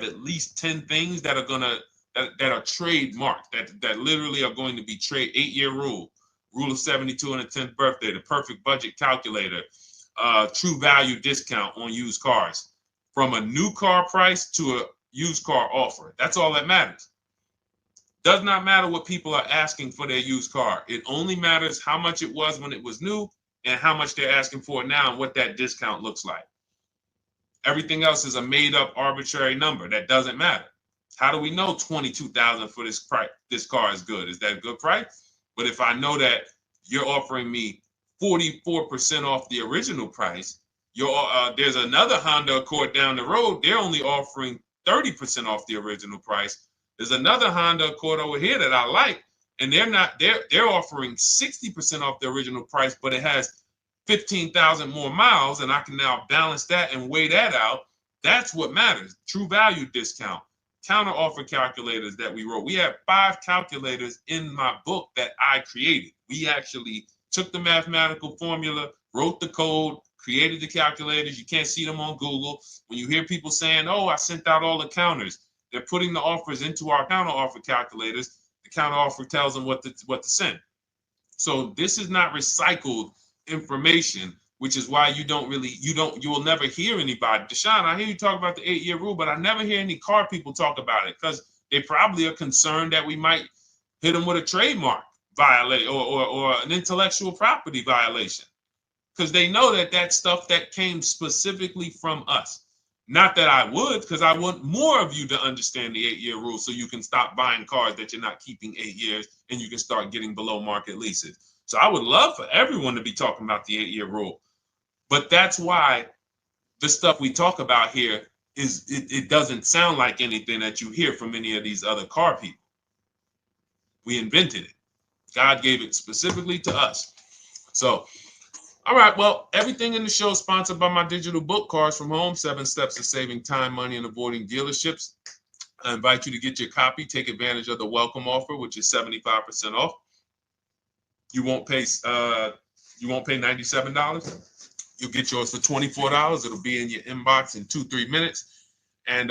at least 10 things that are trademarked, that literally are going to be 8-year rule of 72 on the 10th birthday, the perfect budget calculator, true value discount on used cars, from a new car price to a used car offer. That's all that matters. Does not matter what people are asking for their used car. It only matters how much it was when it was new and how much they're asking for it now and what that discount looks like. Everything else is a made up arbitrary number that doesn't matter. How do we know $22,000 for this price? This car is good. Is that a good price? But if I know that you're offering me 44% off the original price, there's another Honda Accord down the road, they're only offering 30% off the original price. There's another Honda Accord over here that I like, and they're offering 60% off the original price, but it has 15,000 more miles, and I can now balance that and weigh that out. That's what matters. True value discount, counter offer calculators that we wrote. We have 5 calculators in my book that I created. We actually took the mathematical formula, wrote the code, created the calculators. You can't see them on Google. When you hear people saying, oh, I sent out all the counters, they're putting the offers into our counter offer calculators. The counter offer tells them what to send. So this is not recycled information, which is why you will never hear anybody. Deshone, I hear you talk about the 8-year rule, but I never hear any car people talk about it, because they probably are concerned that we might hit them with a trademark violation or an intellectual property violation, because they know that that's stuff that came specifically from us. Not that I would, because I want more of you to understand the 8-year rule, so you can stop buying cars that you're not keeping 8 years, and you can start getting below market leases. So I would love for everyone to be talking about the 8-year rule. But that's why the stuff we talk about here it doesn't sound like anything that you hear from any of these other car people. We invented it. God gave it specifically to us. So, all right, well, everything in the show is sponsored by my digital book, Cars from Home, 7 Steps to Saving Time, Money, and Avoiding Dealerships. I invite you to get your copy. Take advantage of the welcome offer, which is 75% off. You won't pay $97. You'll get yours for $24. It'll be in your inbox in 2-3 minutes. And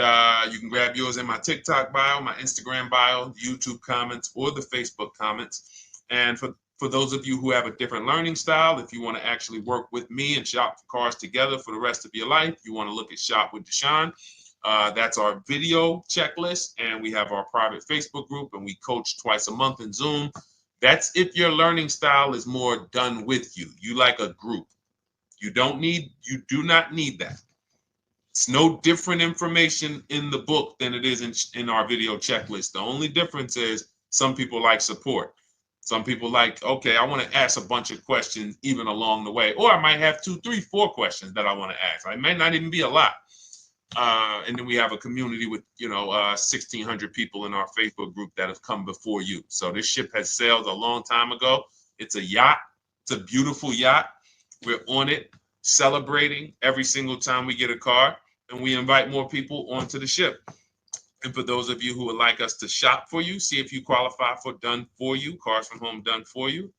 you can grab yours in my TikTok bio, my Instagram bio, YouTube comments, or the Facebook comments. And for those of you who have a different learning style, if you want to actually work with me and shop for cars together for the rest of your life, you want to look at Shop with Deshone. That's our video checklist. And we have our private Facebook group, and we coach twice a month in Zoom. That's if your learning style is more done with you. You like a group. You do not need that. It's no different information in the book than it is in our video checklist. The only difference is some people like support. Some people like, okay, I want to ask a bunch of questions even along the way, or I might have 2, 3, 4 questions that I want to ask. It may not even be a lot. And then we have a community with, 1,600 people in our Facebook group that have come before you. So this ship has sailed a long time ago. It's a yacht. It's a beautiful yacht. We're on it, celebrating every single time we get a car, and we invite more people onto the ship. And for those of you who would like us to shop for you, see if you qualify for Done For You, Cars from Home Done For You.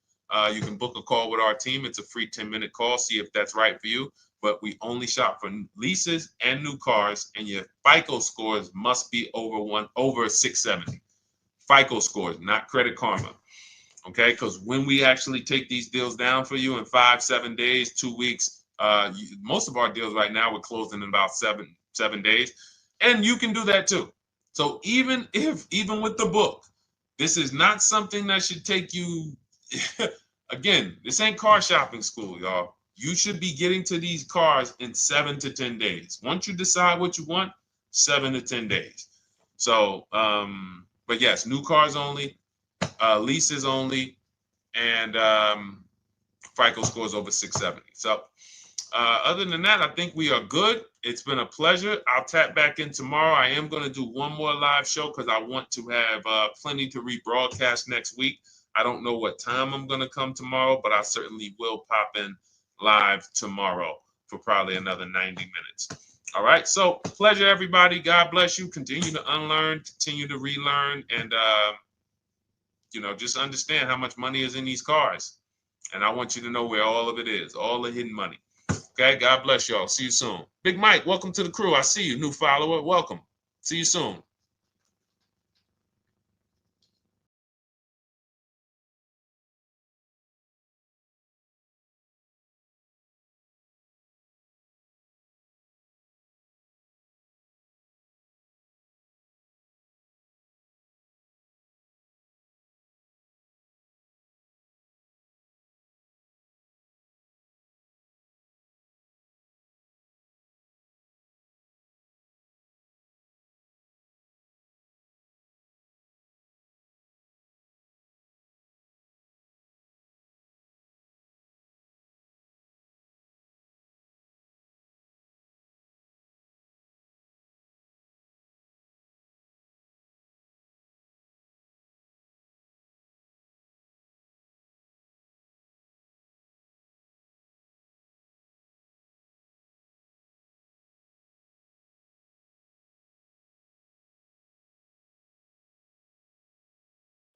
You can book a call with our team. It's a free 10-minute call. See if that's right for you. But we only shop for leases and new cars, and your FICO scores must be over 670. FICO scores, not Credit Karma. Okay, because when we actually take these deals down for you in 5, 7 days, 2 weeks, most of our deals right now we're closing in about seven days, and you can do that too. So even with the book, this is not something that should take you. Again, this ain't car shopping school, y'all. You should be getting to these cars in 7 to 10 days. Once you decide what you want, 7 to 10 days. So, but yes, new cars only, leases only, and FICO scores over 670. So other than that, I think we are good. It's been a pleasure. I'll tap back in tomorrow. I am going to do one more live show because I want to have plenty to rebroadcast next week. I don't know what time I'm going to come tomorrow, but I certainly will pop in live tomorrow for probably another 90 minutes. All right. So pleasure, everybody. God bless you. Continue to unlearn, continue to relearn, and, just understand how much money is in these cars. And I want you to know where all of it is, all the hidden money. Okay, God bless y'all. See you soon. Big Mike, welcome to the crew. I see you, new follower. Welcome. See you soon.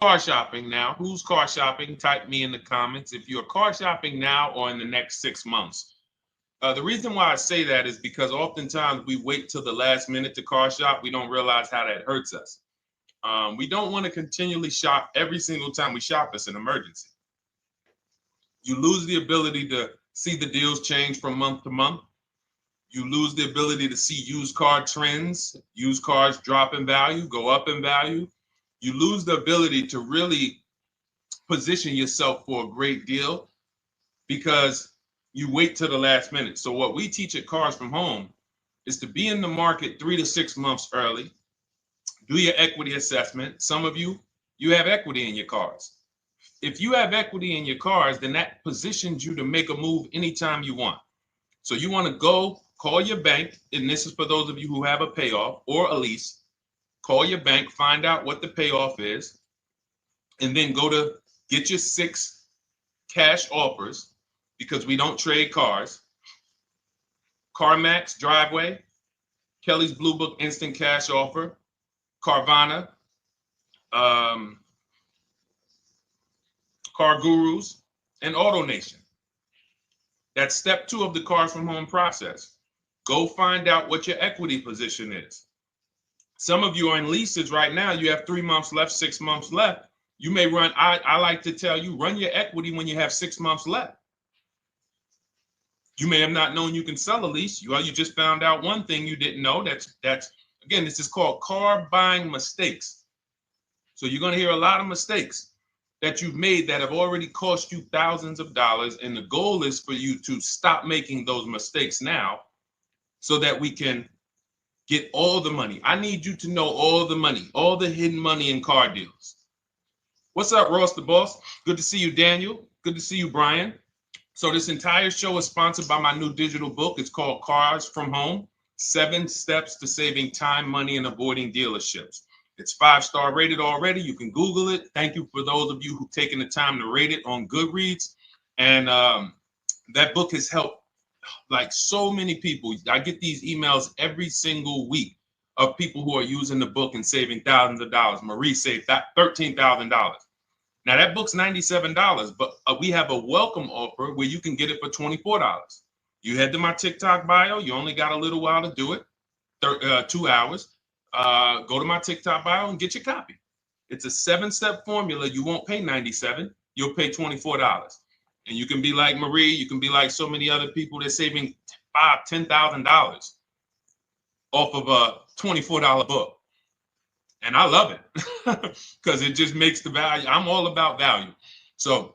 Car shopping now. Who's car shopping? Type me in the comments if you're car shopping now or in the next 6 months. The reason why I say that is because oftentimes we wait till the last minute to car shop. We don't realize how that hurts us. We don't want to continually shop every single time we shop. It's an emergency. You lose the ability to see the deals change from month to month. You lose the ability to see used car trends, used cars drop in value, go up in value. You lose the ability to really position yourself for a great deal because you wait till the last minute. So what we teach at Cars from Home is to be in the market 3 to 6 months early. Do your equity assessment. Some of you have equity in your cars. If you have equity in your cars, then that positions you to make a move anytime you want. So you want to go call your bank, and this is for those of you who have a payoff or a lease. Call your bank, find out what the payoff is, and then go to get your 6 cash offers because we don't trade cars. CarMax, Driveway, Kelly's Blue Book Instant Cash Offer, Carvana, Car Gurus, and AutoNation. That's step 2 of the Cars from Home process. Go find out what your equity position is. Some of you are in leases right now. You have 3 months left, 6 months left. You may run, I like to tell you, run your equity when you have 6 months left. You may have not known you can sell a lease. You just found out one thing you didn't know. That's again, this is called car buying mistakes. So you're going to hear a lot of mistakes that you've made that have already cost you thousands of dollars. And the goal is for you to stop making those mistakes now so that we can get all the money. I need you to know all the money, all the hidden money in car deals. What's up, Ross the Boss? Good to see you, Daniel. Good to see you, Brian. So this entire show is sponsored by my new digital book. It's called Cars from Home, 7 Steps to Saving Time, Money, and Avoiding Dealerships. It's 5-star rated already. You can Google it. Thank you for those of you who've taken the time to rate it on Goodreads. And that book has helped like so many people. I get these emails every single week of people who are using the book and saving thousands of dollars. Marie saved $13,000. Now that book's $97, but we have a welcome offer where you can get it for $24. You head to my TikTok bio. You only got a little while to do it, 2 hours. Go to my TikTok bio and get your copy. It's a 7-step formula. You won't pay $97. You'll pay $24. And you can be like Marie. You can be like so many other people that's saving $5,000, $10,000 off of a $24 book. And I love it because it just makes the value. I'm all about value. So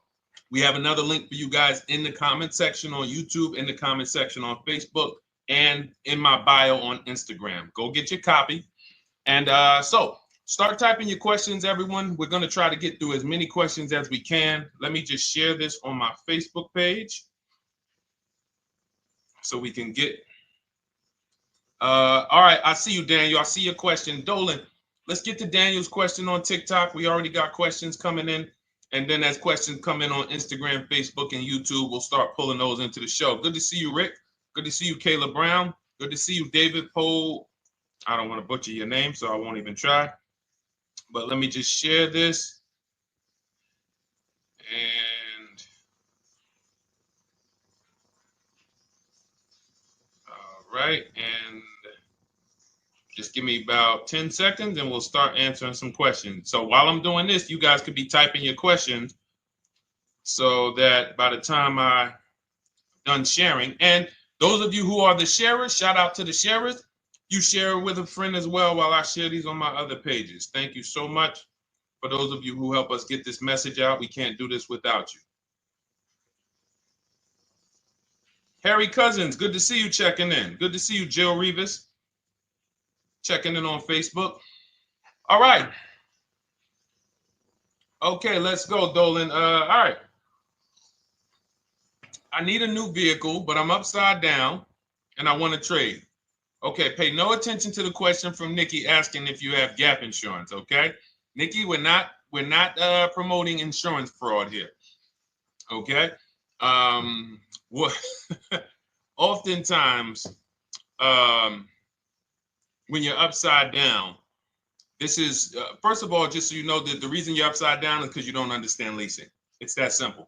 we have another link for you guys in the comment section on YouTube, in the comment section on Facebook, and in my bio on Instagram. Go get your copy. And so start typing your questions, everyone. We're going to try to get through as many questions as we can. Let me just share this on my Facebook page so we can get. All right. I see you, Daniel. I see your question. Dolan, let's get to Daniel's question on TikTok. We already got questions coming in. And then as questions come in on Instagram, Facebook, and YouTube, we'll start pulling those into the show. Good to see you, Rick. Good to see you, Kayla Brown. Good to see you, David Poe. I don't want to butcher your name, so I won't even try. But let me just share this. And all right. And just give me about 10 seconds and we'll start answering some questions. So while I'm doing this, you guys could be typing your questions so that by the time I'm done sharing, and those of you who are the sharers, shout out to the sharers. You share it with a friend as well while I share these on my other pages. Thank you so much for those of you who help us get this message out. We can't do this without you. Harry Cousins, good to see you checking in. Good to see you, Jill Rivas, checking in on Facebook. All right. Okay, let's go, Dolan. All right. I need a new vehicle, but I'm upside down and I want to trade. Okay, pay no attention to the question from Nikki asking if you have gap insurance, okay? Nikki, we're not promoting insurance fraud here, okay? Oftentimes, when you're upside down, this is, first of all, just so you know that the reason you're upside down is because you don't understand leasing. It's that simple.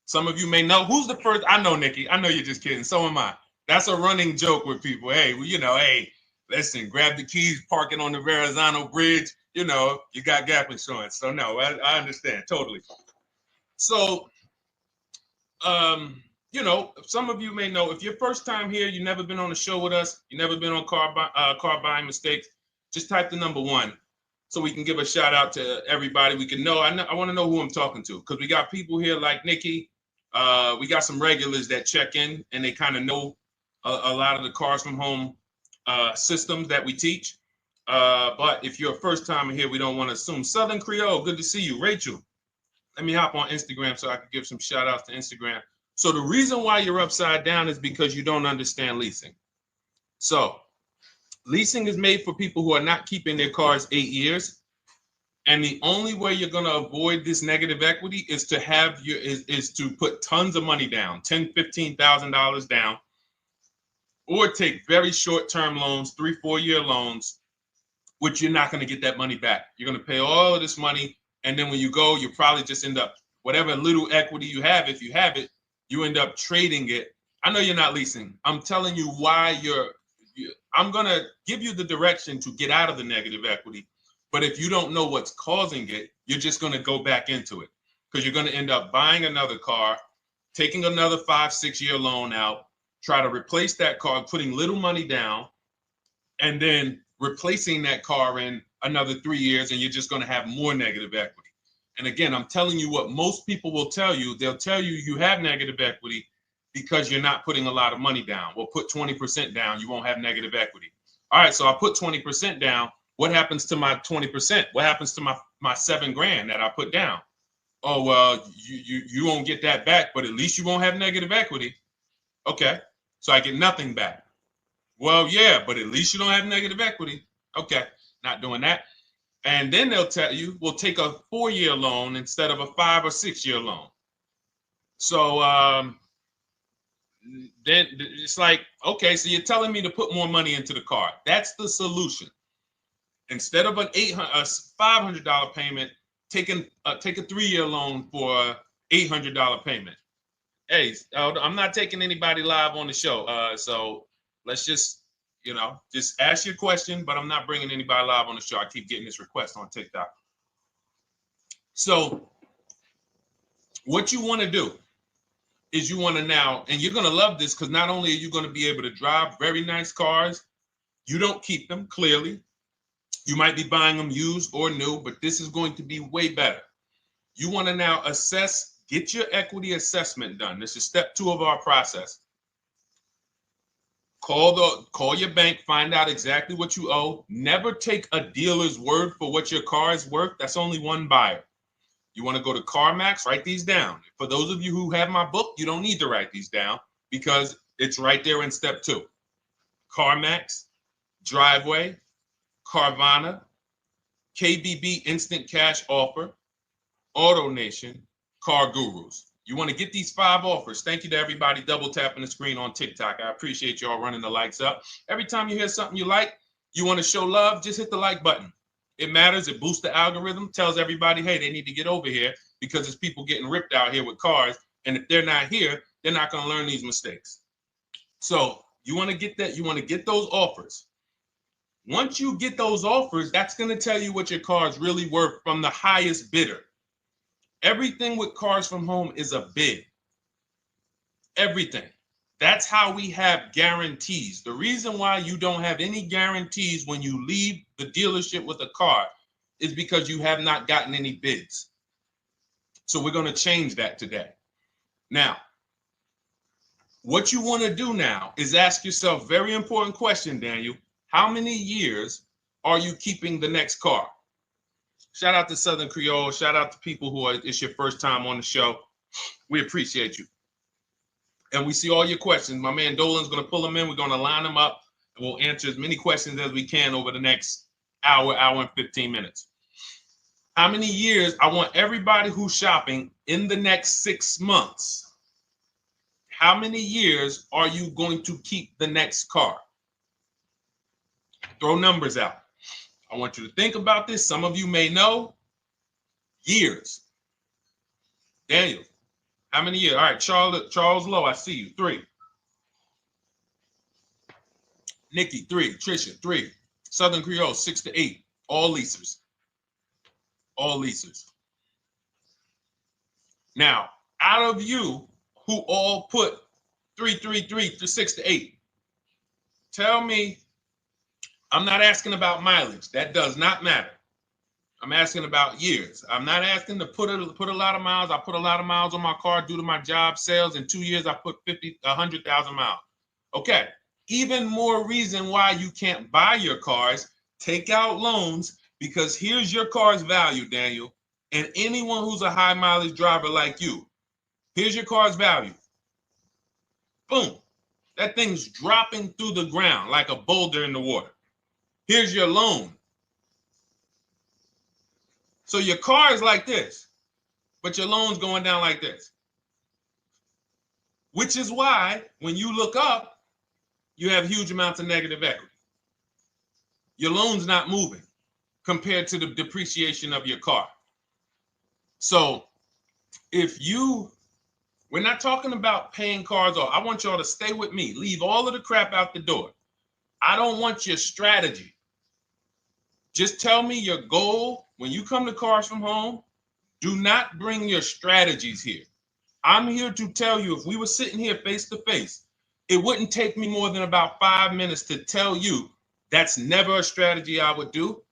Some of you may know, who's the first? I know, Nikki. I know you're just kidding. So am I. That's a running joke with people. Hey, well, you know, hey, listen, grab the keys, parking on the Verrazano Bridge. You know, you got gap insurance. So no, I understand totally. So, you know, some of you may know, if you're first time here, you've never been on the show with us, you've never been on car buying mistakes, just type the number 1 so we can give a shout out to everybody. We can know. I want to know who I'm talking to because we got people here like Nikki. We got some regulars that check in and they kind of know a lot of the Cars from Home systems that we teach. But if you're a first timer here, we don't want to assume. Southern Creole, good to see you. Rachel, let me hop on Instagram so I can give some shout outs to Instagram. So the reason why you're upside down is because you don't understand leasing. So leasing is made for people who are not keeping their cars 8 years. And the only way you're going to avoid this negative equity is to have is to put tons of money down, $10,000, $15,000 down, or take very short-term loans, 3-4 year loans, which you're not going to get that money back. You're going to pay all of this money. And then when you go, you probably just end up, whatever little equity you have, if you have it, you end up trading it. I know you're not leasing. I'm telling you why I'm going to give you the direction to get out of the negative equity. But if you don't know what's causing it, you're just going to go back into it because you're going to end up buying another car, taking another 5-6 year loan out, try to replace that car, putting little money down, and then replacing that car in another 3 years, and you're just going to have more negative equity. And again, I'm telling you what most people will tell you. They'll tell you you have negative equity because you're not putting a lot of money down. Well, put 20% down, you won't have negative equity. All right, so I put 20% down. What happens to my 20%? What happens to my my $7,000 that I put down. Oh, well, you won't get that back, but at least you won't have negative equity. Okay, so I get nothing back. Well, yeah, but at least you don't have negative equity. Okay, not doing that. And then they'll tell you, we'll take a 4-year loan instead of a 5 or 6-year loan. So then it's like, okay, so you're telling me to put more money into the car. That's the solution. Instead of a $500 payment, take a 3-year loan for a $800 payment. Hey, I'm not taking anybody live on the show. So let's just ask your question, but I'm not bringing anybody live on the show. I keep getting this request on TikTok. So what you want to do is you want to now, and you're going to love this because not only are you going to be able to drive very nice cars, you don't keep them, clearly. You might be buying them used or new, but this is going to be way better. You want to now assess, get your equity assessment done. This is step 2 of our process. Call your bank, find out exactly what you owe. Never take a dealer's word for what your car is worth. That's only one buyer. You want to go to CarMax, write these down. For those of you who have my book, you don't need to write these down because it's right there in step 2. CarMax, Driveway, Carvana, KBB Instant Cash Offer, AutoNation, Car Gurus. You want to get these 5 offers. Thank you to everybody double tapping the screen on TikTok. I appreciate y'all running the likes up. Every time you hear something you like, you want to show love, just hit the like button. It matters. It boosts the algorithm, tells everybody, hey, they need to get over here because there's people getting ripped out here with cars. And if they're not here, they're not going to learn these mistakes. So you want to get that. You want to get those offers. Once you get those offers, that's going to tell you what your car is really worth from the highest bidder. Everything with Cars from Home is a bid. Everything. That's how we have guarantees. The reason why you don't have any guarantees when you leave the dealership with a car is because you have not gotten any bids. So we're going to change that today. Now, what you want to do now is ask yourself, very important question, Daniel. How many years are you keeping the next car? Shout out to Southern Creole. Shout out to people who it's your first time on the show. We appreciate you. And we see all your questions. My man Dolan's going to pull them in. We're going to line them up. And we'll answer as many questions as we can over the next hour and 15 minutes. How many years? I want everybody who's shopping in the next 6 months. How many years are you going to keep the next car? Throw numbers out. I want you to think about this. Some of you may know. Years. Daniel, how many years? All right, Charles Lowe, I see you. 3. Nikki, 3. Trisha, 3. Southern Creole, 6 to 8. All leasers. All leasers. Now, out of you who all put 3 to 6 to 8, tell me. I'm not asking about mileage. That does not matter. I'm asking about years. I'm not asking to put a lot of miles. I put a lot of miles on my car due to my job sales. In 2 years, I put 100,000 miles. Okay. Even more reason why you can't buy your cars. Take out loans because here's your car's value, Daniel. And anyone who's a high mileage driver like you, here's your car's value. Boom. That thing's dropping through the ground like a boulder in the water. Here's your loan. So your car is like this, but your loan's going down like this. Which is why when you look up, you have huge amounts of negative equity. Your loan's not moving compared to the depreciation of your car. So we're not talking about paying cars off. I want y'all to stay with me. Leave all of the crap out the door. I don't want your strategy. Just tell me your goal. When you come to Cars from Home, do not bring your strategies here. I'm here to tell you, if we were sitting here face to face, it wouldn't take me more than about 5 minutes to tell you that's never a strategy I would do.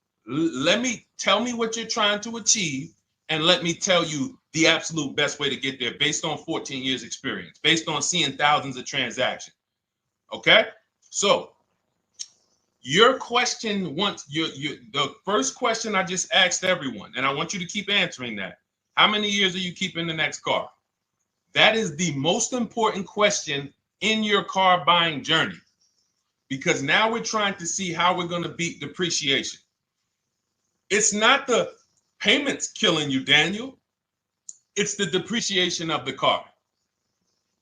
Tell me what you're trying to achieve, and let me tell you the absolute best way to get there based on 14 years experience, based on seeing thousands of transactions. Okay? So Your question the first question I just asked everyone, and I want you to keep answering that. How many years are you keeping the next car? That is the most important question in your car buying journey, because now we're trying to see how we're going to beat depreciation. It's not the payments killing you, Daniel. It's the depreciation of the car.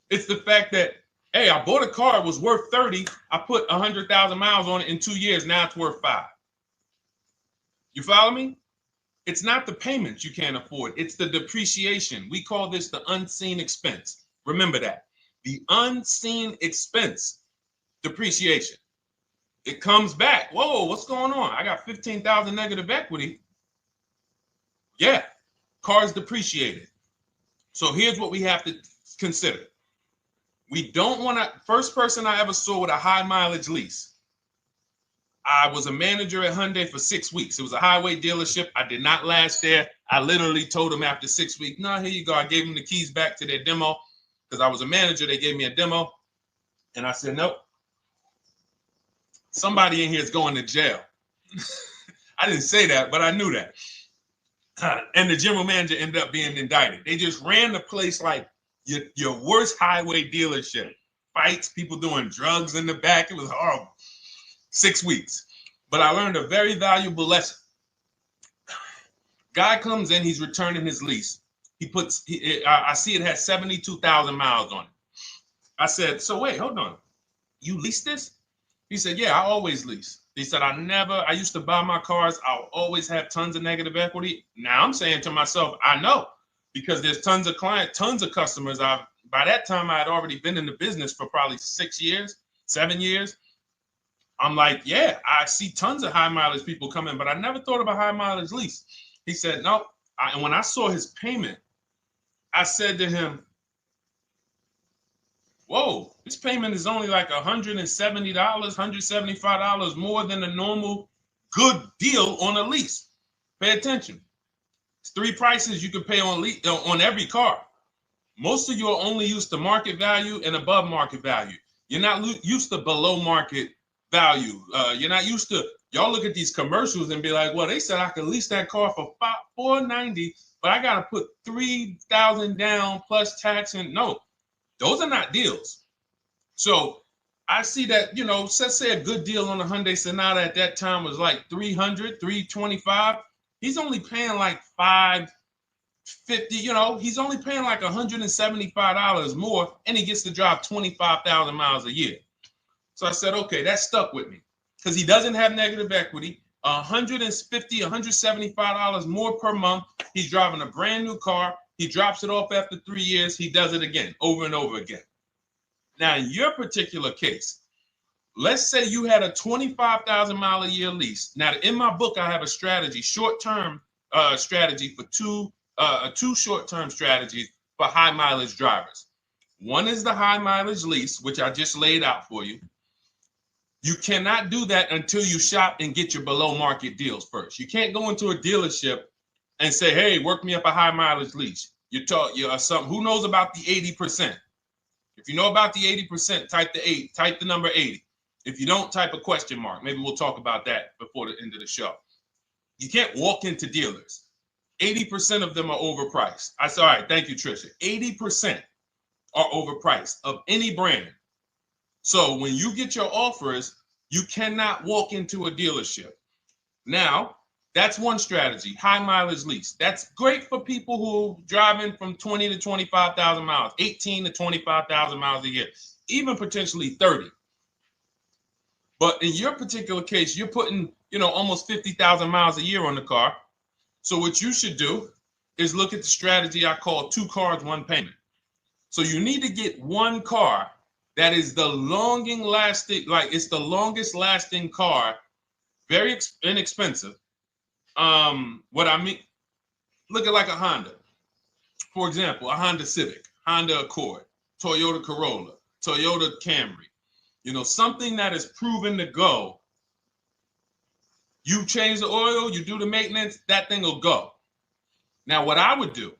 It's the fact that, hey, I bought a car, it was worth 30. I put 100,000 miles on it in 2 years. Now it's worth 5. You follow me? It's not the payments you can't afford. It's the depreciation. We call this the unseen expense. Remember that. The unseen expense, depreciation. It comes back. Whoa, what's going on? I got 15,000 negative equity. Yeah, car's depreciated. So here's what we have to consider. We don't want to, first person I ever saw with a high mileage lease. I was a manager at Hyundai for 6 weeks. It was a highway dealership. I did not last there. I literally told them after 6 weeks, no, here you go. I gave them the keys back to their demo because I was a manager. They gave me a demo. And I said, nope. Somebody in here is going to jail. I didn't say that, but I knew that. And the general manager ended up being indicted. They just ran the place like your worst highway dealership. Fights, people doing drugs in the back. It was horrible. 6 weeks. But I learned a very valuable lesson. Guy comes in, he's returning his lease. I see it has 72,000 miles on it. I said, so wait, hold on. You leased this? He said, yeah, I always lease. He said, I used to buy my cars. I'll always have tons of negative equity. Now I'm saying to myself, I know, because there's tons of clients, tons of customers. By that time, I had already been in the business for probably 6 years, 7 years. I'm like, yeah, I see tons of high mileage people coming, but I never thought of a high mileage lease. He said, no. And when I saw his payment, I said to him, whoa, this payment is only like $170, $175 more than a normal good deal on a lease. Pay attention. It's 3 prices you can pay on every car. Most of you are only used to market value and above market value. You're not used to below market value. You're not used to, y'all look at these commercials and be like, well, they said I could lease that car for $490, but I got to put $3,000 down plus tax. And no, those are not deals. So I see that, let's say a good deal on a Hyundai Sonata at that time was like $300, $325. He's only paying like $550, he's only paying like $175 more, and he gets to drive 25,000 miles a year. So I said, okay, that stuck with me because he doesn't have negative equity. $150, $175 more per month. He's driving a brand new car. He drops it off after 3 years. He does it again, over and over again. Now, in your particular case, let's say you had a 25,000 mile a year lease. Now, in my book, I have a strategy, short-term strategy for two short-term strategies for high mileage drivers. One is the high mileage lease, which I just laid out for you. You cannot do that until you shop and get your below market deals first. You can't go into a dealership and say, hey, work me up a high mileage lease. You're something. Who knows about the 80%? If you know about the 80%, type the number 80. If you don't, type a question mark. Maybe we'll talk about that before the end of the show. You can't walk into dealers. 80% of them are overpriced. I said, all right, thank you, Trisha. 80% are overpriced of any brand. So when you get your offers, you cannot walk into a dealership. Now, that's one strategy, high mileage lease. That's great for people who are driving from 20 to 25,000 miles, 18 to 25,000 miles a year, even potentially 30. But in your particular case, you're putting, almost 50,000 miles a year on the car. So what you should do is look at the strategy I call 2 cars, 1 payment. So you need to get one car that is the longest lasting car, very inexpensive. What I mean, look at like a Honda. For example, a Honda Civic, Honda Accord, Toyota Corolla, Toyota Camry. Something that is proven to go. You change the oil, you do the maintenance, that thing will go. Now, what I would do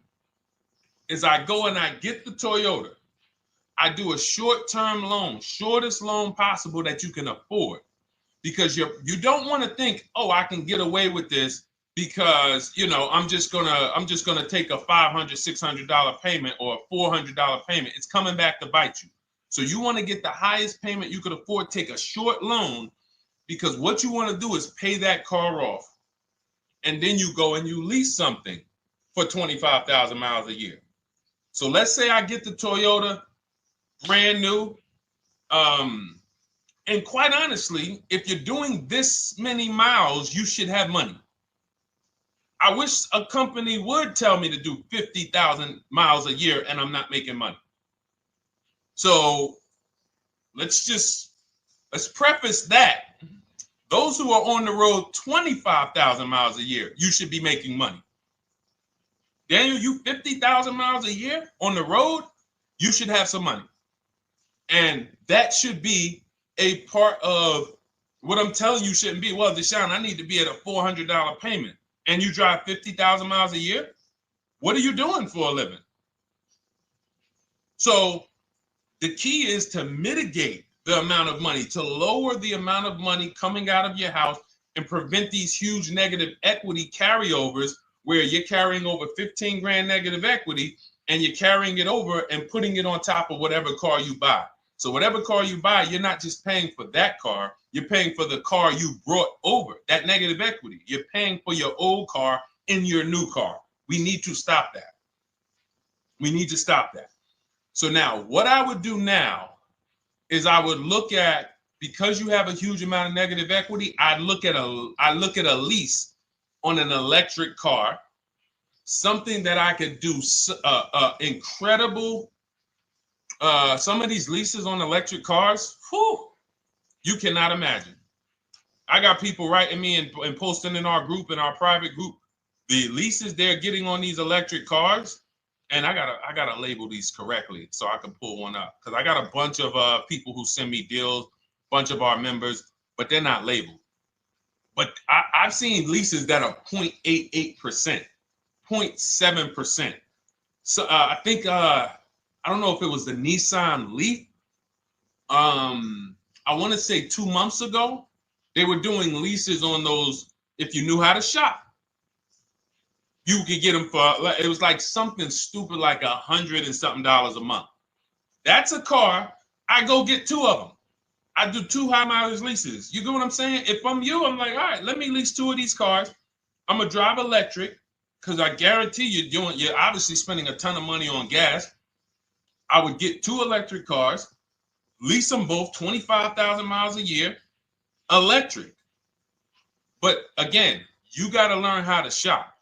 is I go and I get the Toyota. I do a short-term loan, shortest loan possible that you can afford. because you don't want to think, oh, I can get away with this because, you know, I'm just gonna take a $500, $600 payment or a $400 payment. It's coming back to bite you. So you want to get the highest payment you could afford, take a short loan, because what you want to do is pay that car off. And then you go and you lease something for 25,000 miles a year. So let's say I get the Toyota brand new. And quite honestly, if you're doing this many miles, you should have money. I wish a company would tell me to do 50,000 miles a year and I'm not making money. So let's preface that. Those who are on the road 25,000 miles a year, you should be making money. Daniel, you 50,000 miles a year on the road, you should have some money. And that should be a part of what I'm telling you shouldn't be. Well, Deshone, I need to be at a $400 payment. And you drive 50,000 miles a year? What are you doing for a living? So the key is to mitigate the amount of money, to lower the amount of money coming out of your house and prevent these huge negative equity carryovers where you're carrying over 15 grand negative equity and you're carrying it over and putting it on top of whatever car you buy. So whatever car you buy, you're not just paying for that car, you're paying for the car you brought over, that negative equity. You're paying for your old car in your new car. We need to stop that. We need to stop that. So now what I would do now is I would look at, because you have a huge amount of negative equity, I look at a lease on an electric car, something that I could do incredible. Some of these leases on electric cars, whew, you cannot imagine. I got people writing me and posting in our group, in our private group, the leases they're getting on these electric cars. And I gotta label these correctly so I can pull one up, because I got a bunch of people who send me deals, bunch of our members, but they're not labeled. But I've seen leases that are 0.88%, 0.7%. So I think I don't know if it was the Nissan Leaf. I want to say 2 months ago, they were doing leases on those. If you knew how to shop, you could get them for, it was like something stupid like $100 and something a month. That's a car. I go get 2 of them. I do 2 high mileage leases. You get what I'm saying? If I'm you, I'm like, all right, let me lease 2 of these cars. I'm gonna drive electric, because I guarantee you're obviously spending a ton of money on gas. I would get 2 electric cars, lease them both 25,000 miles a year, electric. But again, you got to learn how to shop,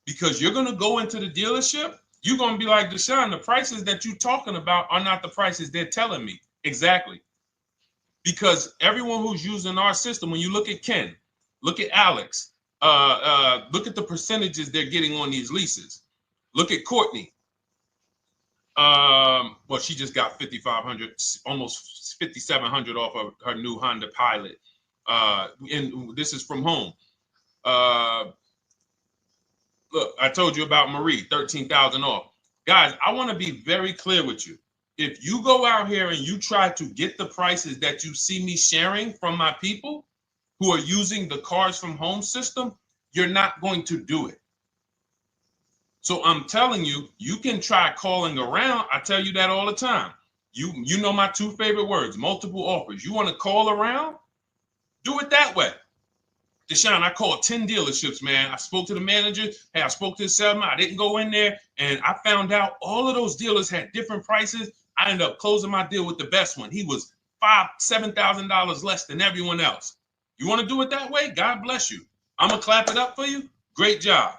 because you're going to go into the dealership. You're going to be like, Deshone, the prices that you're talking about are not the prices they're telling me. Exactly. Because everyone who's using our system, when you look at Ken, look at Alex, look at the percentages they're getting on these leases. Look at Courtney. Well, she just got 5,500, almost 5,700 off of her new Honda Pilot. And this is from home. Look, I told you about Marie, 13,000 off. Guys, I want to be very clear with you. If you go out here and you try to get the prices that you see me sharing from my people who are using the Cars from Home system, you're not going to do it. So I'm telling you, you can try calling around. I tell you that all the time. You know my 2 favorite words, multiple offers. You want to call around? Do it that way. Deshone, I called 10 dealerships, man. I spoke to the manager. Hey, I spoke to the salesman. I didn't go in there, and I found out all of those dealers had different prices. I ended up closing my deal with the best one. He was $5,000, $7,000 less than everyone else. You want to do it that way? God bless you. I'm going to clap it up for you. Great job.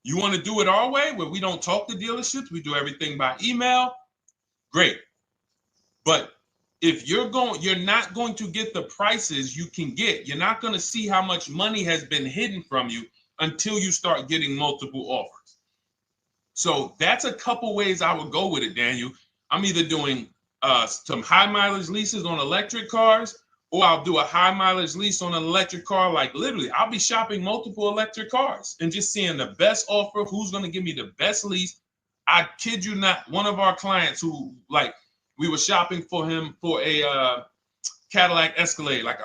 You want to do it our way, where we don't talk to dealerships, we do everything by email? Great. But if you're not going to get the prices you can get. You're not going to see how much money has been hidden from you until you start getting multiple offers. So that's a couple ways I would go with it, Daniel. I'm either doing some high mileage leases on electric cars, or I'll do a high mileage lease on an electric car. Like literally, I'll be shopping multiple electric cars and just seeing the best offer, who's going to give me the best lease. I kid you not, one of our clients who, like, we were shopping for him for a Cadillac Escalade, like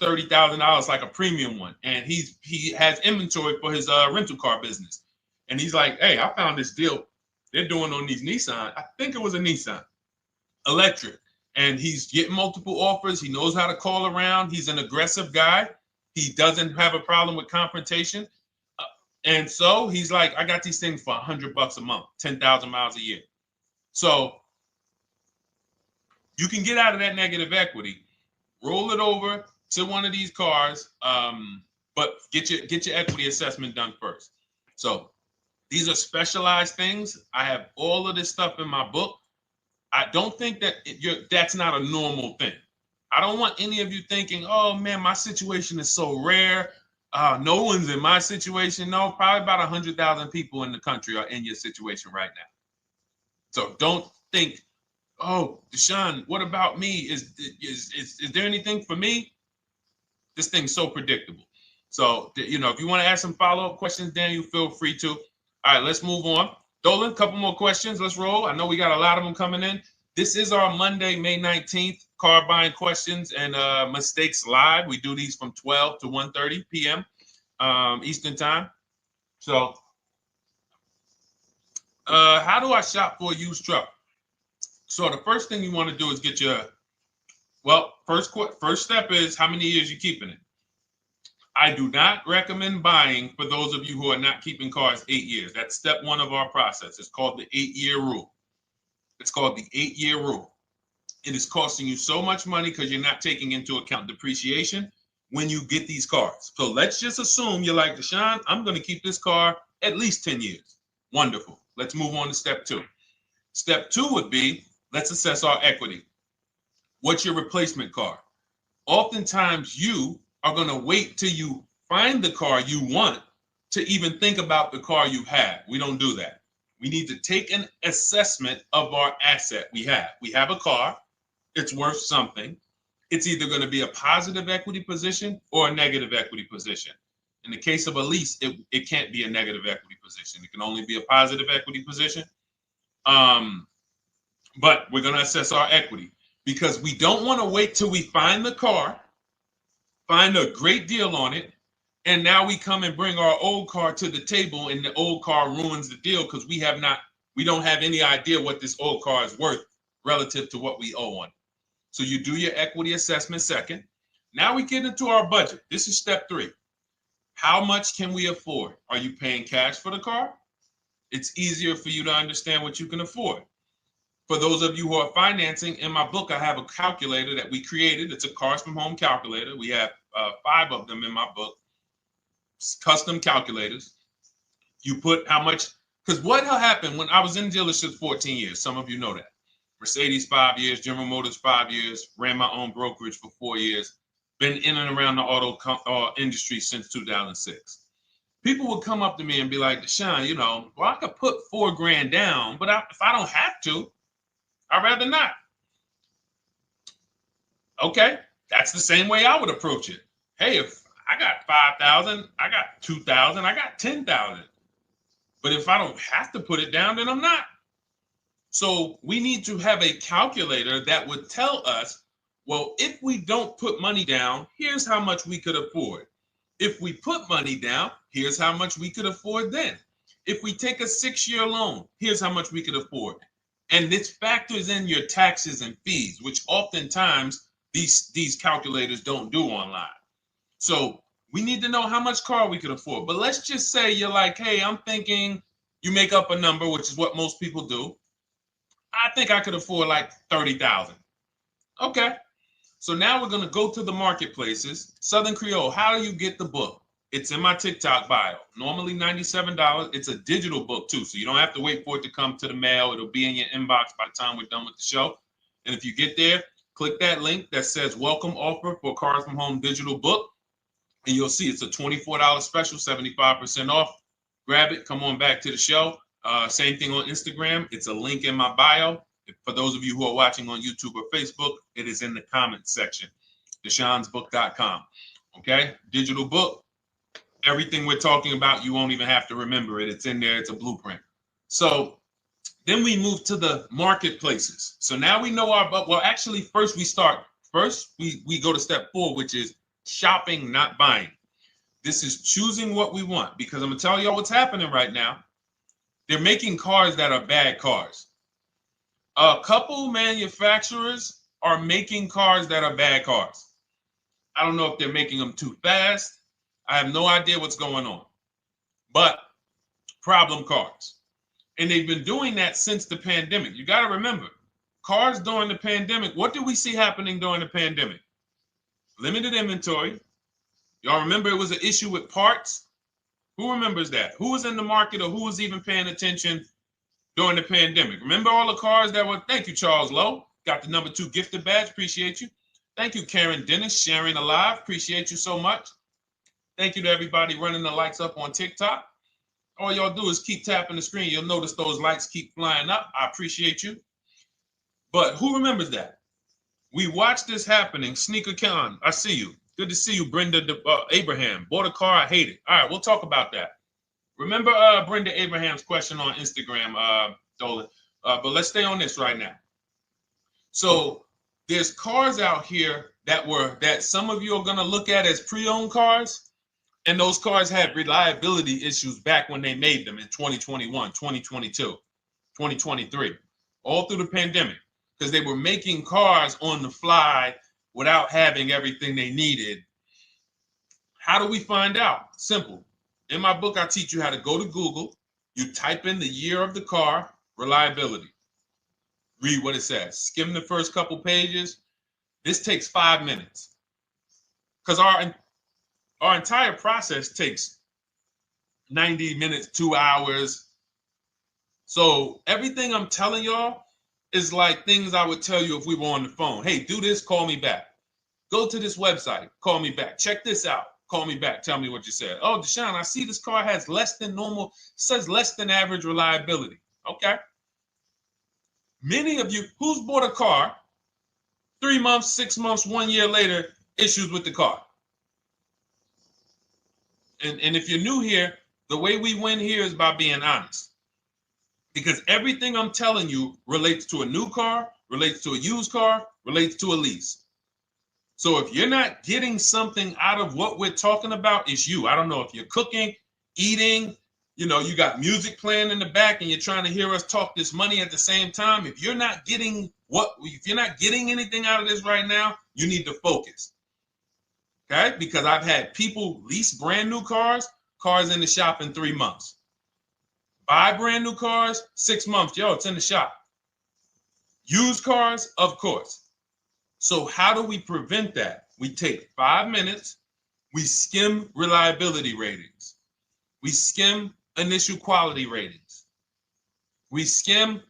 $30,000, like a premium one, and he has inventory for his rental car business. And he's like, hey, I found this deal they're doing on these Nissan. I think it was a Nissan electric. And he's getting multiple offers. He knows how to call around. He's an aggressive guy. He doesn't have a problem with confrontation. And so he's like, I got these things for $100 a month, 10,000 miles a year. So you can get out of that negative equity, roll it over to one of these cars, but get your equity assessment done first. So these are specialized things. I have all of this stuff in my book. I don't think that that's not a normal thing. I don't want any of you thinking, oh man, my situation is so rare. No one's in my situation. No, probably about 100,000 people in the country are in your situation right now. So don't think, oh, Deshone, what about me? Is there anything for me? This thing's so predictable. So, if you want to ask some follow-up questions, Daniel, feel free to. All right, let's move on. Dolan, a couple more questions. Let's roll. I know we got a lot of them coming in. This is our Monday, May 19th, car buying questions and mistakes live. We do these from 12 to 1:30 p.m. Eastern time. So how do I shop for a used truck? So the first thing you want to do is get your, first step is how many years you keeping it. I do not recommend buying for those of you who are not keeping cars 8 years. That's step one of our process. It's called the 8-year rule. It's called the 8-year rule. It is costing you so much money because you're not taking into account depreciation when you get these cars. So let's just assume you're like, Deshone, I'm going to keep this car at least 10 years. Wonderful. Let's move on to step two. Step two would be, let's assess our equity. What's your replacement car? Oftentimes you are going to wait till you find the car you want to even think about the car you have. We don't do that. We need to take an assessment of our asset we have. We have a car. It's worth something. It's either going to be a positive equity position or a negative equity position. In the case of a lease, it can't be a negative equity position. It can only be a positive equity position. But we're going to assess our equity because we don't want to wait till we find the car, find a great deal on it, and now we come and bring our old car to the table and the old car ruins the deal because we don't have any idea what this old car is worth relative to what we owe on it. So you do your equity assessment second. Now we get into our budget. This is step three. How much can we afford? Are you paying cash for the car? It's easier for you to understand what you can afford. For those of you who are financing, in my book, I have a calculator that we created. It's a Cars from Home calculator. We have 5 of them in my book, custom calculators. You put how much, because what happened when I was in dealerships 14 years, some of you know that. Mercedes 5 years, General Motors 5 years, ran my own brokerage for 4 years, been in and around the auto industry since 2006. People would come up to me and be like, Deshone, I could put $4,000 down, but if I don't have to, I'd rather not. Okay, that's the same way I would approach it. Hey, if I got 5,000, I got 2,000, I got 10,000. But if I don't have to put it down, then I'm not. So we need to have a calculator that would tell us, well, if we don't put money down, here's how much we could afford. If we put money down, here's how much we could afford then. If we take a 6-year loan, here's how much we could afford. And this factors in your taxes and fees, which oftentimes these calculators don't do online. So we need to know how much car we could afford. But let's just say you're like, hey, I'm thinking, you make up a number, which is what most people do. I think I could afford like 30,000. Okay. So now we're going to go to the marketplaces. Southern Creole, how do you get the book? It's in my TikTok bio. Normally $97. It's a digital book too, so you don't have to wait for it to come to the mail. It'll be in your inbox by the time we're done with the show. And if you get there, click that link that says welcome offer for Cars from Home digital book. And you'll see it's a $24 special, 75% off. Grab it. Come on back to the show. Same thing on Instagram. It's a link in my bio. For those of you who are watching on YouTube or Facebook, it is in the comments section. DeshonesBook.com. Okay? Digital book. Everything we're talking about, you won't even have to remember it. It's in there. It's a blueprint. So then we move to the marketplaces. So now we know our, well, actually, first we go to step 4, which is shopping, not buying. This is choosing what we want, because I'm gonna tell y'all what's happening right now. They're making cars that are bad cars. A couple manufacturers are making cars that are bad cars. I don't know if they're making them too fast. I have no idea what's going on, but problem cars. And they've been doing that since the pandemic. You got to remember, cars during the pandemic, what did we see happening during the pandemic? Limited inventory. Y'all remember it was an issue with parts? Who remembers that? Who was in the market, or who was even paying attention during the pandemic? Remember all the cars that were, thank you, Charles Lowe. Got the #2 gifted badge, appreciate you. Thank you, Karen Dennis, sharing alive, appreciate you so much. Thank you to everybody running the likes up on TikTok. All y'all do is keep tapping the screen. You'll notice those likes keep flying up. I appreciate you. But who remembers that? We watched this happening. Sneaker Con, I see you. Good to see you, Brenda Abraham. Bought a car, I hate it. All right, we'll talk about that. Remember Brenda Abraham's question on Instagram, Dolan. But let's stay on this right now. So there's cars out here that some of you are going to look at as pre-owned cars, and those cars had reliability issues back when they made them in 2021, 2022, 2023, all through the pandemic, because they were making cars on the fly without having everything they needed. How do we find out? Simple. In my book, I teach you how to go to Google. You type in the year of the car, reliability. Read what it says. Skim the first couple pages. This takes 5 minutes, because our entire process takes 90 minutes, 2 hours. So everything I'm telling y'all is like things I would tell you if we were on the phone. Hey, do this, call me back. Go to this website, call me back. Check this out, call me back. Tell me what you said. Oh, Deshone, I see this car has less than normal, says less than average reliability. Okay. Many of you, who's bought a car 3 months, 6 months, 1 year later, issues with the car? And if you're new here, the way we win here is by being honest. Because everything I'm telling you relates to a new car, relates to a used car, relates to a lease. So if you're not getting something out of what we're talking about, it's you. I don't know if you're cooking, eating, you got music playing in the back and you're trying to hear us talk this money at the same time. If you're not getting anything out of this right now, you need to focus. Okay? Because I've had people lease brand new cars in the shop in 3 months. Buy brand new cars, 6 months. Yo, it's in the shop. Used cars, of course. So how do we prevent that? We take 5 minutes. We skim reliability ratings. We skim initial quality ratings. We skim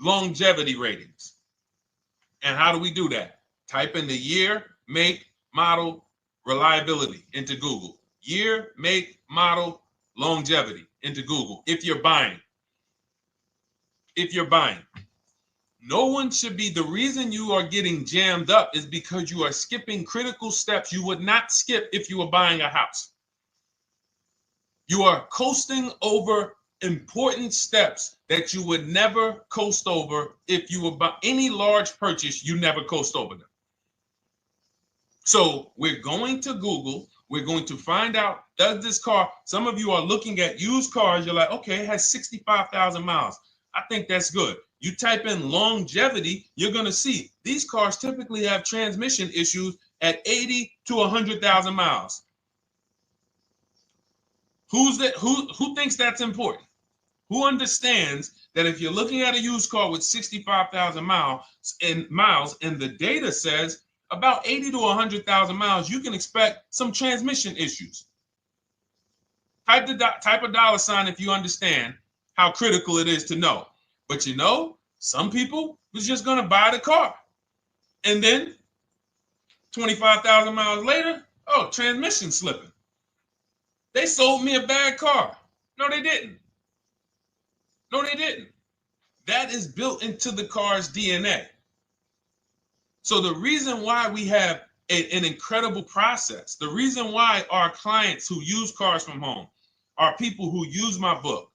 longevity ratings. And how do we do that? Type in the year, make, model, reliability into Google. Year, make, model, longevity into Google. If you're buying. No one should be, the reason you are getting jammed up is because you are skipping critical steps you would not skip if you were buying a house. You are coasting over important steps that you would never coast over if you were buying any large purchase. You never coast over them. So we're going to Google. We're going to find out, does this car, some of you are looking at used cars. You're like, okay, it has 65,000 miles. I think that's good. You type in longevity, you're going to see these cars typically have transmission issues at 80 to 100,000 miles. Who thinks that's important? Who understands that if you're looking at a used car with 65,000 miles and the data says about 80 to 100,000 miles, you can expect some transmission issues. Type a dollar sign if you understand how critical it is to know. But some people was just going to buy the car. And then 25,000 miles later, transmission slipping. They sold me a bad car. No, they didn't. That is built into the car's DNA. So the reason why we have an incredible process, the reason why our clients who use cars from home are people who use my book,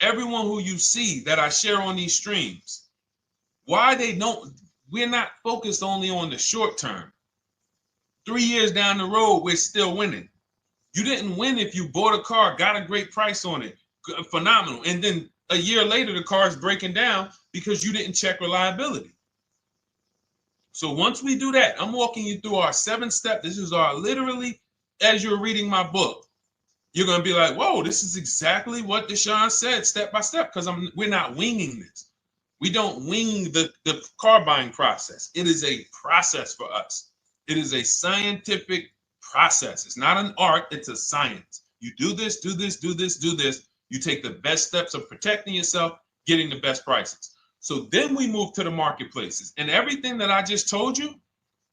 everyone who you see that I share on these streams, we're not focused only on the short term. 3 years down the road, we're still winning. You didn't win if you bought a car, got a great price on it, phenomenal, and then a year later the car is breaking down because you didn't check reliability. So once we do that, I'm walking you through our 7-step. This is our literally, as you're reading my book, you're going to be like, whoa, this is exactly what Deshone said, step by step, because we're not winging this. We don't wing the car buying process. It is a process for us. It is a scientific process. It's not an art, it's a science. You do this, do this, do this, do this. You take the best steps of protecting yourself, getting the best prices. So then we move to the marketplaces. And everything that I just told you,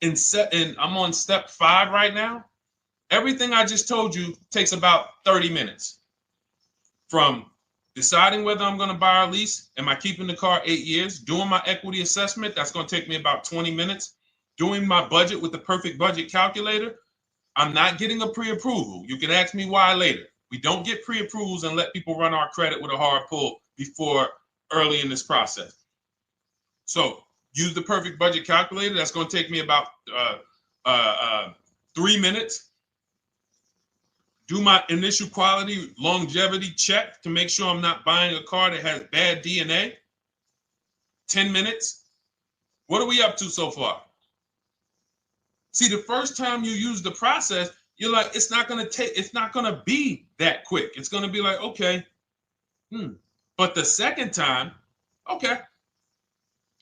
and I'm on step 5 right now, everything I just told you takes about 30 minutes. From deciding whether I'm going to buy or lease, am I keeping the car 8 years, doing my equity assessment, that's going to take me about 20 minutes, doing my budget with the perfect budget calculator. I'm not getting a pre-approval. You can ask me why later. We don't get pre-approvals and let people run our credit with a hard pull before early in this process. So use the perfect budget calculator. That's going to take me about 3 minutes. Do my initial quality longevity check to make sure I'm not buying a car that has bad DNA. 10 minutes. What are we up to so far? See, the first time you use the process, you're like, it's not going to be that quick. It's going to be like, okay. But the second time, okay.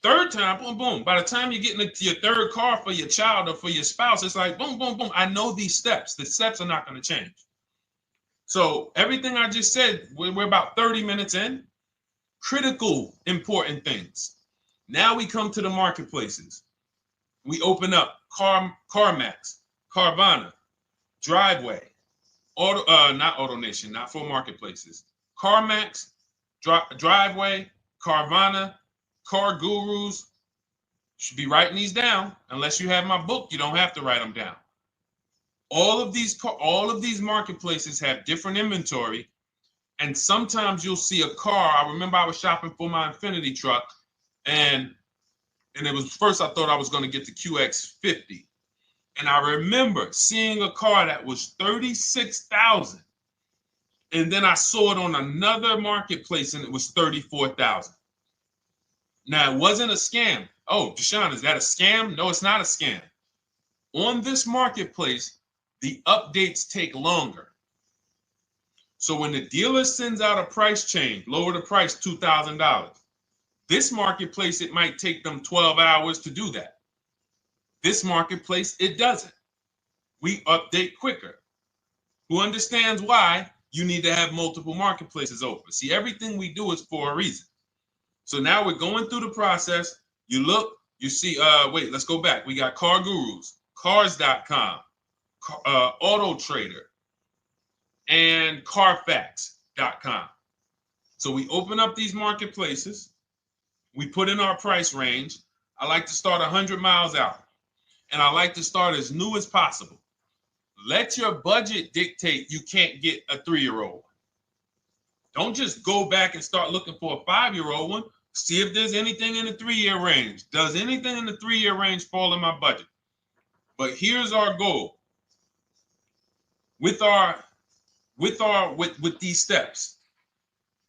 Third time, boom, boom. By the time you're getting into your third car for your child or for your spouse, it's like, boom, boom, boom. I know these steps. The steps are not going to change. So everything I just said, we're about 30 minutes in. Critical, important things. Now we come to the marketplaces. We open up CarMax, Carvana, Driveway, not AutoNation, not for marketplaces. CarMax, Driveway, Carvana, Car Gurus. Should be writing these down. Unless you have my book, you don't have to write them down. All of these marketplaces have different inventory, and sometimes you'll see a car. I remember I was shopping for my Infinity truck, and it was first I thought I was going to get the QX50, and I remember seeing a car that was $36,000, and then I saw it on another marketplace, and it was $34,000. Now it wasn't a scam. Oh, Deshone, is that a scam? No, it's not a scam. On this marketplace, the updates take longer. So when the dealer sends out a price change, lower the price $2,000. This marketplace, it might take them 12 hours to do that. This marketplace, it doesn't. We update quicker. Who understands why you need to have multiple marketplaces open? See, everything we do is for a reason. So now we're going through the process. You look, you see, wait, let's go back. We got Car Gurus, Cars.com, Auto Trader, and Carfax.com. So we open up these marketplaces. We put in our price range. I like to start 100 miles out, and I like to start as new as possible. Let your budget dictate you can't get a 3-year-old. Don't just go back and start looking for a 5-year-old one. See if there's anything in the 3-year range. Does anything in the 3-year range fall in my budget? But here's our goal. With these steps,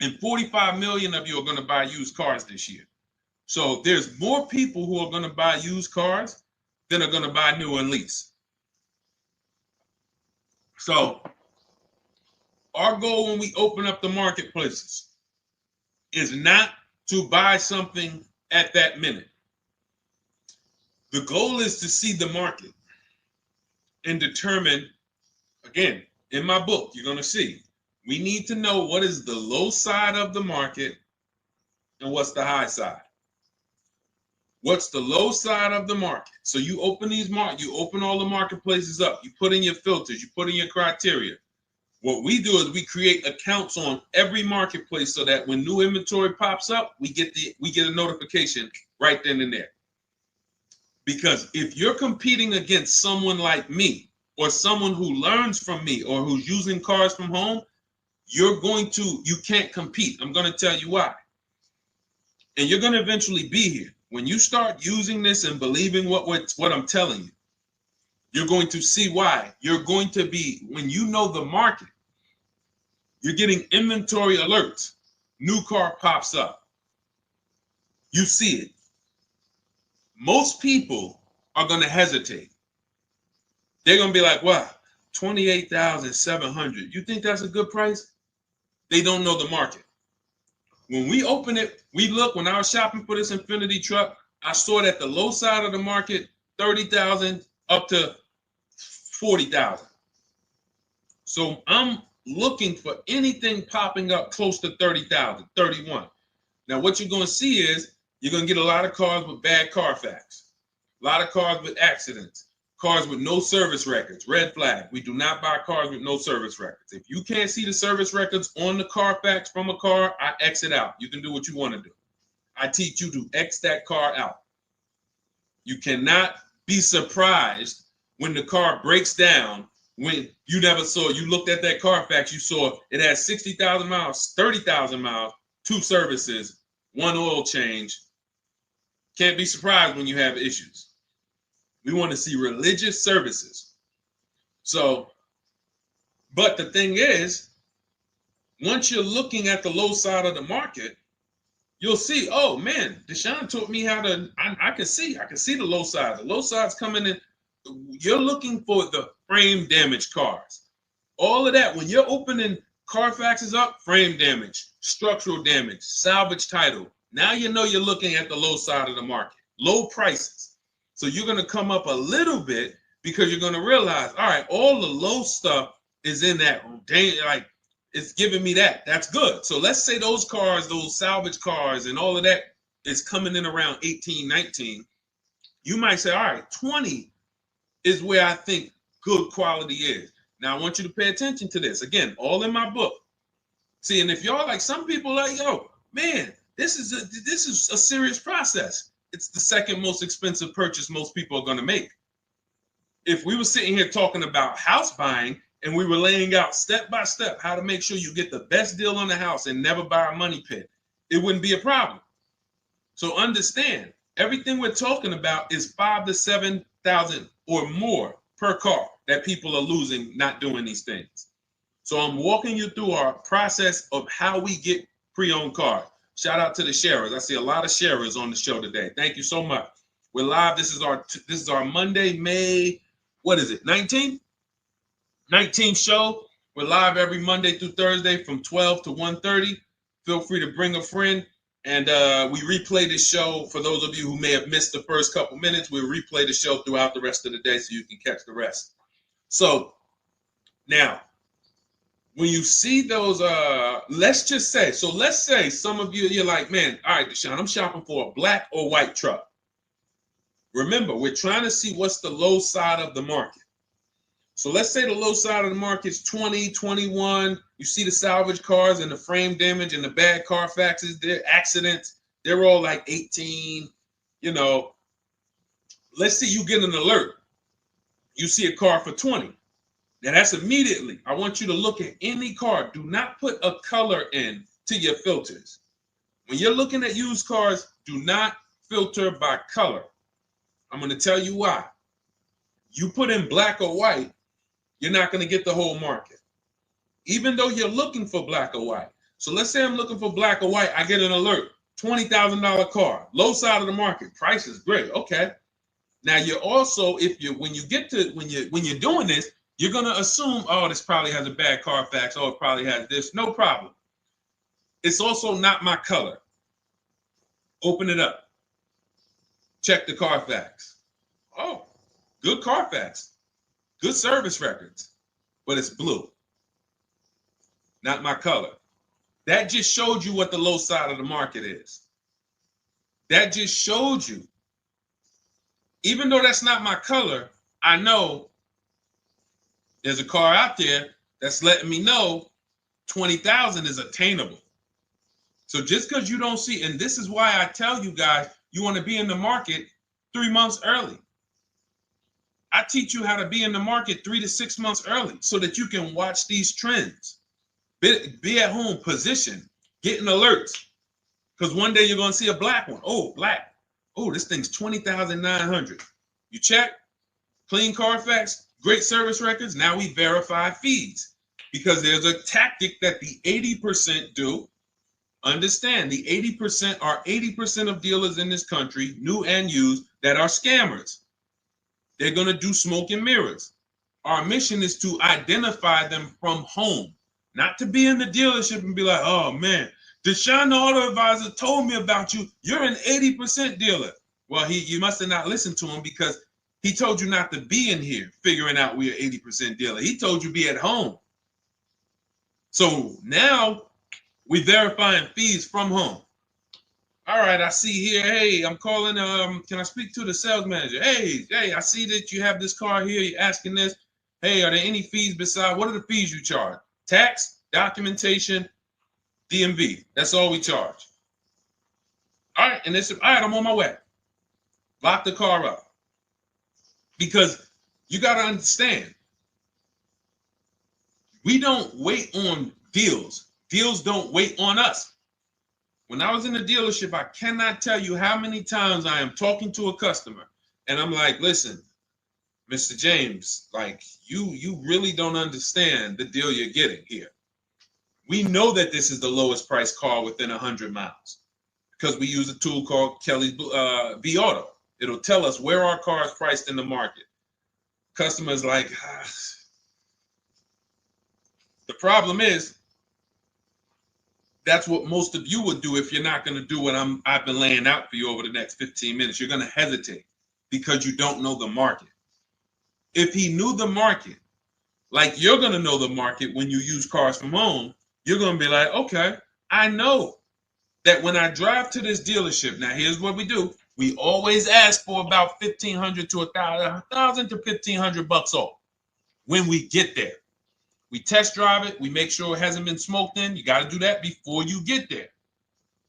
and 45 million of you are going to buy used cars this year. So there's more people who are going to buy used cars than are going to buy new and lease. So our goal when we open up the marketplaces is not to buy something at that minute. The goal is to see the market and determine, again, in my book, you're going to see, we need to know what is the low side of the market and what's the high side. What's the low side of the market? So you open you open all the marketplaces up. You put in your filters. You put in your criteria. What we do is we create accounts on every marketplace so that when new inventory pops up, we get a notification right then and there. Because if you're competing against someone like me or someone who learns from me or who's using cars from home, you can't compete. I'm going to tell you why. And you're going to eventually be here. When you start using this and believing what I'm telling you, You're going to see why. You're going to be, when you know the market, you're getting inventory alerts. New car pops up. You see it. Most people are going to hesitate. They're going to be like, wow, 28,700. You think that's a good price? They don't know the market. When we open it, we look, when I was shopping for this Infiniti truck, I saw it at the low side of the market, 30,000 up to 40,000. So I'm looking for anything popping up close to 30,000, 31. Now, what you're going to see is you're going to get a lot of cars with bad Carfax, a lot of cars with accidents, cars with no service records, red flag. We do not buy cars with no service records. If you can't see the service records on the Carfax from a car, I exit out. You can do what you want to do. I teach you to X that car out. You cannot be surprised when the car breaks down, when you never saw, you looked at that Carfax, you saw it has 60,000 miles, 30,000 miles, 2 services, 1 oil change. Can't be surprised when you have issues. We want to see religious services. So, but the thing is, once you're looking at the low side of the market, you'll see, oh man, Deshone taught me how to, I can see the low side. The low side's coming in. You're looking for the frame damage cars. All of that, when you're opening Carfaxes up, frame damage, structural damage, salvage title. Now you know you're looking at the low side of the market, low prices. So you're going to come up a little bit because you're going to realize, all right, all the low stuff is in that, like, it's giving me that. That's good. So let's say those cars, those salvage cars and all of that is coming in around 18, 19. You might say, all right, 20 is where I think good quality is. Now I want you to pay attention to this. Again, all in my book. See, and if y'all like, some people like, yo, man, this is a serious process. It's the second most expensive purchase most people are going to make. If we were sitting here talking about house buying and we were laying out step by step how to make sure you get the best deal on the house and never buy a money pit, it wouldn't be a problem. So understand, everything we're talking about is 5,000 to 7,000 or more per car that people are losing not doing these things. So I'm walking you through our process of how we get pre-owned cars. Shout out to the sharers. I see a lot of sharers on the show today. Thank you so much. We're live. This is our Monday, May, what is it, 19th? 19th show. We're live every Monday through Thursday from 12 to 1:30. Feel free to bring a friend. And we replay the show. For those of you who may have missed the first couple minutes, we'll replay the show throughout the rest of the day so you can catch the rest. So now, when you see those, let's say some of you, you're like, man, all right, Deshone, I'm shopping for a black or white truck. Remember, we're trying to see what's the low side of the market. So let's say the low side of the market is 20, 21. You see the salvage cars and the frame damage and the bad Carfaxes, their accidents, they're all like 18, you know. Let's say you get an alert. You see a car for 20. Now that's immediately, I want you to look at any car. Do not put a color in to your filters. When you're looking at used cars, do not filter by color. I'm going to tell you why. You put in black or white, you're not going to get the whole market, even though you're looking for black or white. So let's say I'm looking for black or white. I get an alert, $20,000 car, low side of the market. Price is great. Okay. Now you're also, when you're doing this, you're going to assume, oh, this probably has a bad Carfax. Oh, it probably has this. No problem. It's also not my color. Open it up. Check the Carfax. Oh, good Carfax. Good service records. But it's blue. Not my color. That just showed you what the low side of the market is. That just showed you. Even though that's not my color, I know there's a car out there that's letting me know 20,000 is attainable. So just because you don't see, and this is why I tell you guys, you want to be in the market 3 months early. I teach you how to be in the market 3 to 6 months early so that you can watch these trends. Be at home, position, getting alerts. Because one day you're going to see a black one. Oh, black. Oh, this thing's 20,900. You check. clean Carfax, great service records. Now we verify fees because there's a tactic that the 80% do. Understand, the 80% are 80% of dealers in this country, new and used, that are scammers. They're going to do smoke and mirrors. Our mission is to identify them from home, not to be in the dealership and be like, oh man, Deshone the Auto Advisor told me about you. You're an 80% dealer. Well, you must have not listened to him because he told you not to be in here figuring out we're 80% dealer. He told you be at home. So now we verifying fees from home. All right, I see here. Hey, I'm calling. Can I speak to the sales manager? Hey, I see that you have this car here. You're asking this. Hey, are there any fees besides? What are the fees you charge? Tax, documentation, DMV. That's all we charge. All right, and this. All right, I'm on my way. Lock the car up because you got to understand. We don't wait on deals. Deals don't wait on us. When I was in the dealership, I cannot tell you how many times I am talking to a customer and I'm like, listen, Mr. James, like you really don't understand the deal you're getting here. We know that this is the lowest price car within 100 miles because we use a tool called Kelly's V Auto. It'll tell us where our car is priced in the market. Customers like, the problem is, that's what most of you would do if you're not going to do what I've been laying out for you over the next 15 minutes. You're going to hesitate because you don't know the market. If he knew the market, like you're going to know the market when you use cars from home, you're going to be like, okay, I know that when I drive to this dealership, now here's what we do. We always ask for about $1,500 to $1,000 to $1,500 off when we get there. We test drive it. We make sure it hasn't been smoked in. You got to do that before you get there.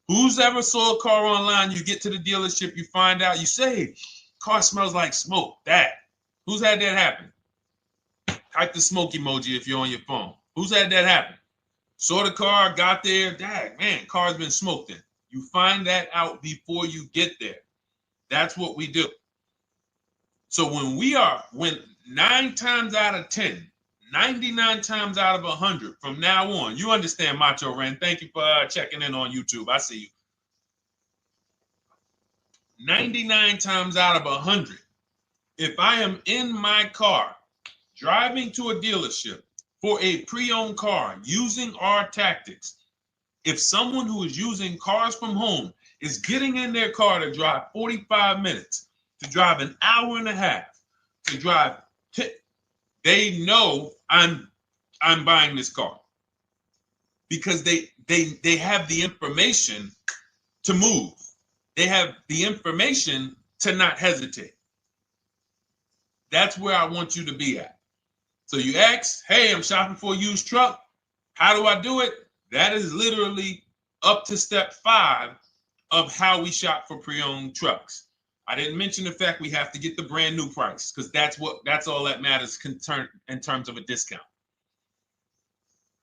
Who's ever saw a car online? You get to the dealership, you find out, you say, car smells like smoke. That. Who's had that happen? Type the smoke emoji if you're on your phone. Who's had that happen? Saw the car, got there, dang, man, car's been smoked in. You find that out before you get there. That's what we do. So when 9 times out of 10, 99 times out of 100 from now on, you understand, Macho Ren. Thank you for checking in on YouTube. I see you. 99 times out of 100, if I am in my car driving to a dealership for a pre-owned car using our tactics, if someone who is using cars from home is getting in their car to drive 45 minutes, to drive an hour and a half, to drive, they know I'm buying this car because they have the information to move. They have the information to not hesitate. That's where I want you to be at. So you ask, hey, I'm shopping for a used truck. How do I do it? That is literally up to step 5 of how we shop for pre-owned trucks. I didn't mention the fact we have to get the brand new price because that's all that matters in terms of a discount.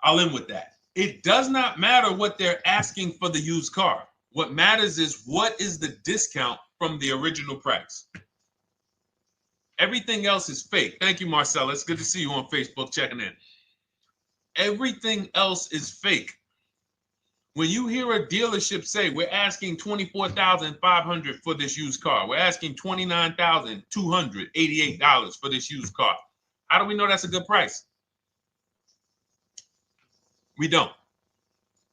I'll end with that. It does not matter what they're asking for the used car. What matters is what is the discount from the original price. Everything else is fake. Thank you, Marcella. It's good to see you on Facebook checking in. Everything else is fake. When you hear a dealership say, we're asking $24,500 for this used car, we're asking $29,288 for this used car, how do we know that's a good price? We don't.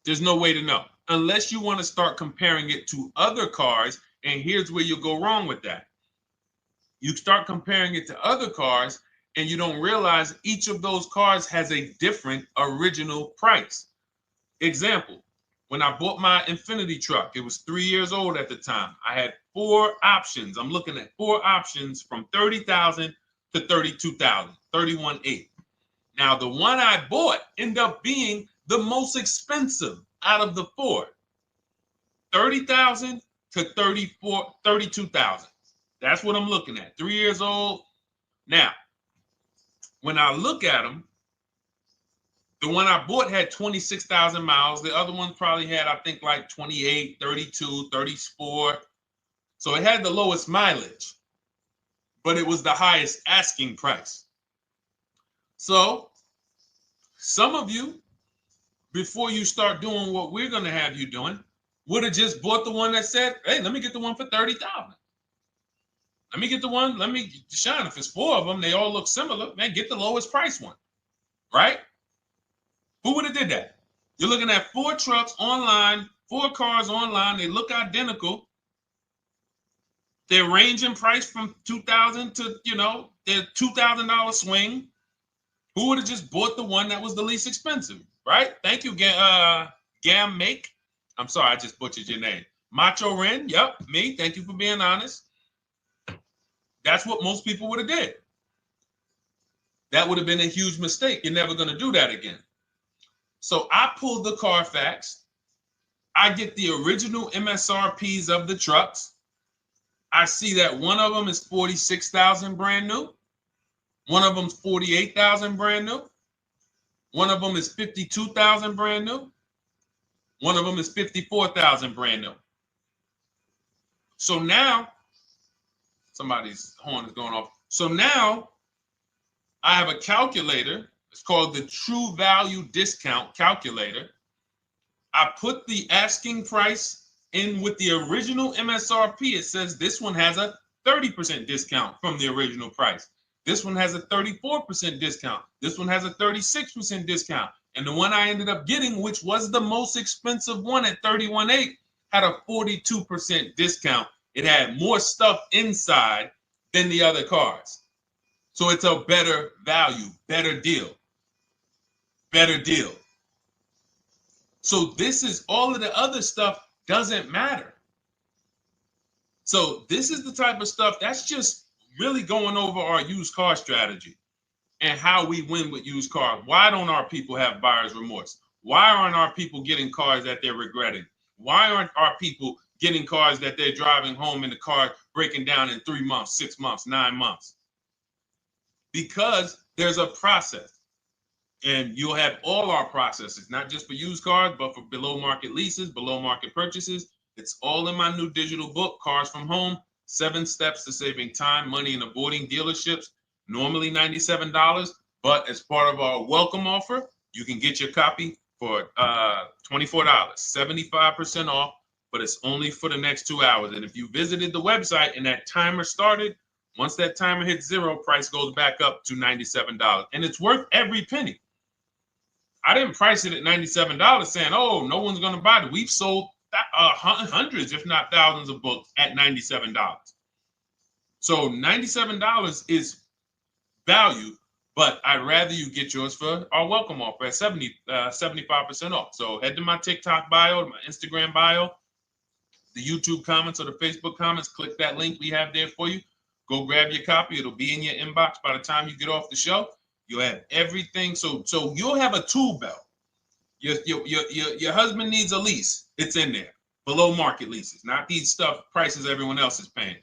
There's no way to know unless you want to start comparing it to other cars. And here's where you'll go wrong with that. You start comparing it to other cars and you don't realize each of those cars has a different original price. Example, when I bought my Infinity truck, it was 3 years old at the time. I had 4 options. I'm looking at 4 options from $30,000 to $32,000, $31,800. Now, the one I bought ended up being the most expensive out of the 4. $30,000 to $32,000. That's what I'm looking at. 3 years old. Now, when I look at them, the one I bought had 26,000 miles. The other one probably had, I think, like 28, 32, 34. So it had the lowest mileage. but it was the highest asking price. So some of you, before you start doing what we're going to have you doing, would have just bought the one that said, hey, let me get the one for $30,000. Let me get the one, Deshone, if it's 4 of them, they all look similar, man, get the lowest price one, right? Who would have did that? You're looking at 4 trucks online, 4 cars online, they look identical. They're ranging price from $2,000 to, their $2,000 swing. Who would have just bought the one that was the least expensive, right? Thank you, Gam Make. I'm sorry, I just butchered your name. Macho Ren, yep, me. Thank you for being honest. That's what most people would have did. That would have been a huge mistake. You're never going to do that again. So I pulled the Carfax. I get the original MSRPs of the trucks. I see that one of them is $46,000 brand new. One of them's $48,000 brand new. One of them is $52,000 brand new. One of them is $54,000 brand new. So now, somebody's horn is going off. So now I have a calculator. It's called the True Value Discount Calculator. I put the asking price in with the original MSRP. It says this one has a 30% discount from the original price. This one has a 34% discount. This one has a 36% discount. And the one I ended up getting, which was the most expensive one at $31,800, had a 42% discount. It had more stuff inside than the other cars. So it's a better value, better deal. Better deal. So this is all of the other stuff doesn't matter. So this is the type of stuff that's just really going over our used car strategy and how we win with used cars. Why don't our people have buyer's remorse? Why aren't our people getting cars that they're regretting? Why aren't our people getting cars that they're driving home and the car breaking down in 3 months, 6 months, 9 months? Because there's a process. And you'll have all our processes, not just for used cars, but for below market leases, below market purchases. It's all in my new digital book, Cars from Home, 7 Steps to Saving Time, Money, and Avoiding Dealerships. Normally $97, but as part of our welcome offer, you can get your copy for $24, 75% off, but it's only for the next 2 hours. And if you visited the website and that timer started, once that timer hits 0, price goes back up to $97. And it's worth every penny. I didn't price it at $97 saying, oh, no one's going to buy it. We've sold hundreds, if not thousands of books at $97. So $97 is value, but I'd rather you get yours for our welcome offer at 75% off. So head to my TikTok bio, my Instagram bio, the YouTube comments or the Facebook comments. Click that link we have there for you. Go grab your copy. It'll be in your inbox by the time you get off the show. You'll have everything. So you'll have a tool belt. Your husband needs a lease. It's in there. Below market leases, not these stuff prices everyone else is paying.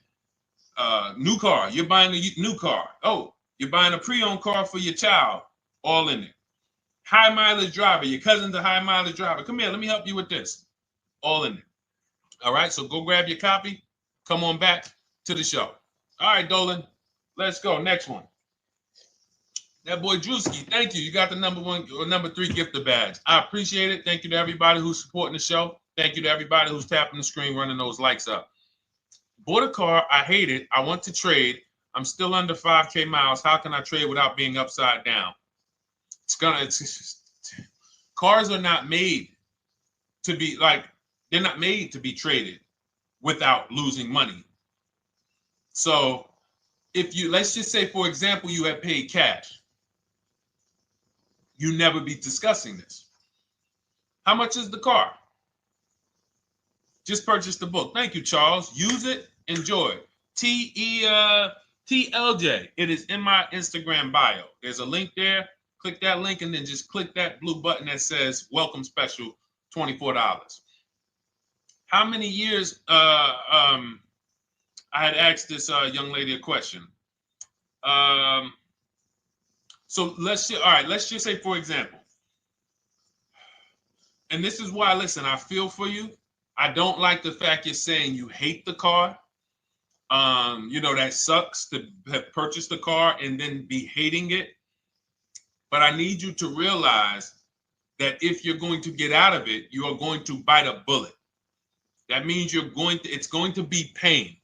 New car. You're buying a new car. Oh, you're buying a pre-owned car for your child. All in there. High mileage driver. Your cousin's a high mileage driver. Come here. Let me help you with this. All in there. All right. So go grab your copy. Come on back to the show. All right, Dolan. Let's go. Next one. That boy Drewski, thank you. You got the number 3 gifter badge. I appreciate it. Thank you to everybody who's supporting the show. Thank you to everybody who's tapping the screen, running those likes up. Bought a car. I hate it. I want to trade. I'm still under 5K miles. How can I trade without being upside down? Cars are not made to be they're not made to be traded without losing money. So if let's just say, for example, you have paid cash. You never be discussing this. How much is the car? Just purchase the book. Thank you, Charles. Use it. Enjoy it. TLJ. It is in my Instagram bio. There's a link there. Click that link and then just click that blue button that says welcome special, $24. How many years? I had asked this young lady a question. So let's just say, for example, and this is why, listen, I feel for you. I don't like the fact you're saying you hate the car. That sucks to have purchased a car and then be hating it. But I need you to realize that if you're going to get out of it, you are going to bite a bullet. That means it's going to be pain.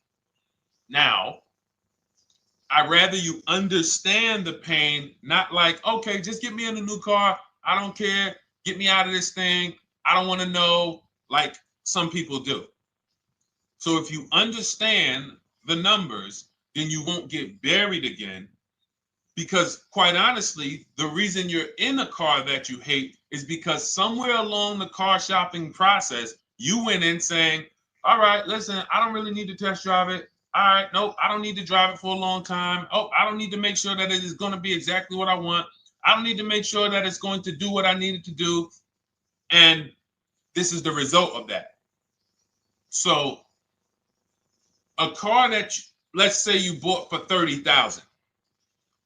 Now, I'd rather you understand the pain, not like, okay, just get me in a new car. I don't care. Get me out of this thing. I don't want to know, like some people do. So if you understand the numbers, then you won't get buried again. Because quite honestly, the reason you're in a car that you hate is because somewhere along the car shopping process, you went in saying, all right, listen, I don't really need to test drive it. All right, nope, I don't need to drive it for a long time. Oh, I don't need to make sure that it is going to be exactly what I want. I don't need to make sure that it's going to do what I need it to do. And this is the result of that. So a car that, let's say you bought for $30,000.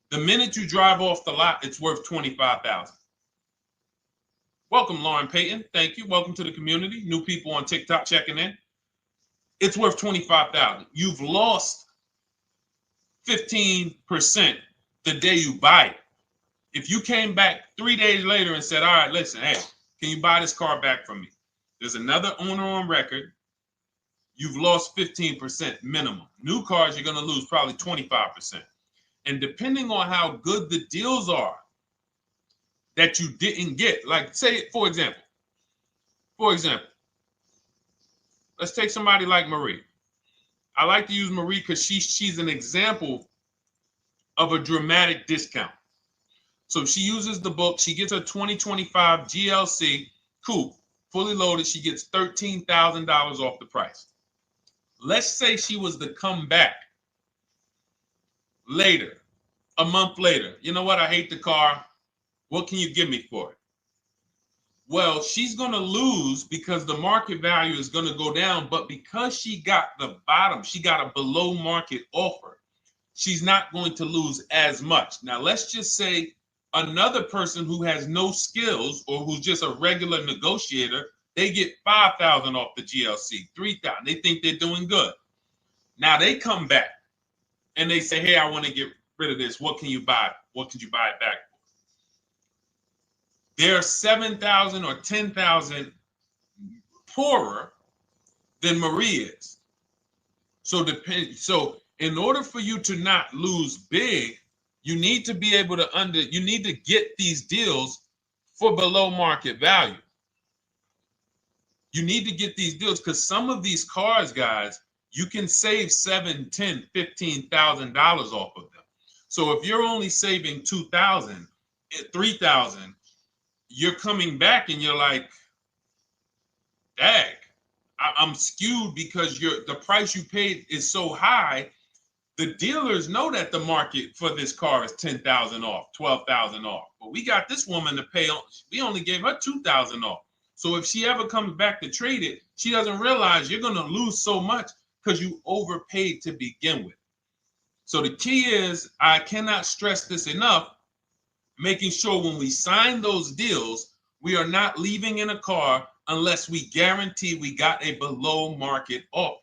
The minute you drive off the lot, it's worth $25,000. Welcome, Lauren Payton. Thank you. Welcome to the community. New people on TikTok checking in. It's worth $25,000. You've lost 15% the day you buy it. If you came back 3 days later and said, all right, listen, hey, can you buy this car back from me? There's another owner on record. You've lost 15% minimum. New cars, you're going to lose probably 25%. And depending on how good the deals are that you didn't get, like say, for example, let's take somebody like Marie. I like to use Marie because she's an example of a dramatic discount. So she uses the book. She gets her 2025 GLC coupe, fully loaded. She gets $13,000 off the price. Let's say she was to come back later, a month later. You know what? I hate the car. What can you give me for it? Well, she's going to lose because the market value is going to go down. But because she got the bottom, she got a below market offer, she's not going to lose as much. Now, let's just say another person who has no skills or who's just a regular negotiator, they get $5,000 off the GLC, $3,000. They think they're doing good. Now they come back and they say, hey, I want to get rid of this. What can you buy? What could you buy it back for? They're 7,000 or 10,000 poorer than Marie is. So in order for you to not lose big, you need to be able to you need to get these deals for below market value. You need to get these deals because some of these cars, guys, you can save $7,000, $10,000, $15,000 off of them. So if you're only saving $2,000, $3,000, you're coming back and you're like, dag, I'm skewed because the price you paid is so high. The dealers know that the market for this car is $10,000 off, $12,000 off. But we got this woman to pay. We only gave her $2,000 off. So if she ever comes back to trade it, she doesn't realize you're going to lose so much because you overpaid to begin with. So the key is, I cannot stress this enough, making sure when we sign those deals, we are not leaving in a car unless we guarantee we got a below market offer.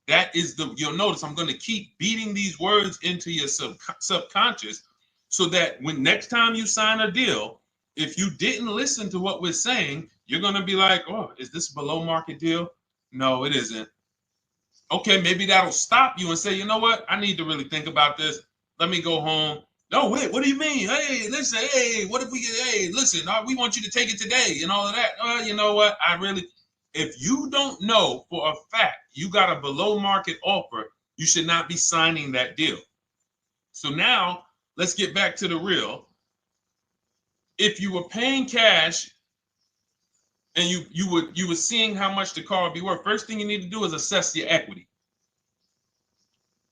That is you'll notice I'm going to keep beating these words into your subconscious so that when next time you sign a deal, if you didn't listen to what we're saying, you're going to be like, oh, is this a below market deal? No, it isn't. Okay, maybe that'll stop you and say, you know what? I need to really think about this. Let me go home. No, wait, what do you mean? Hey, listen, hey, what if we get, hey, listen, we want you to take it today and all of that. You know what? If you don't know for a fact you got a below market offer, you should not be signing that deal. So now let's get back to the real. If you were paying cash and you were seeing how much the car would be worth, first thing you need to do is assess your equity.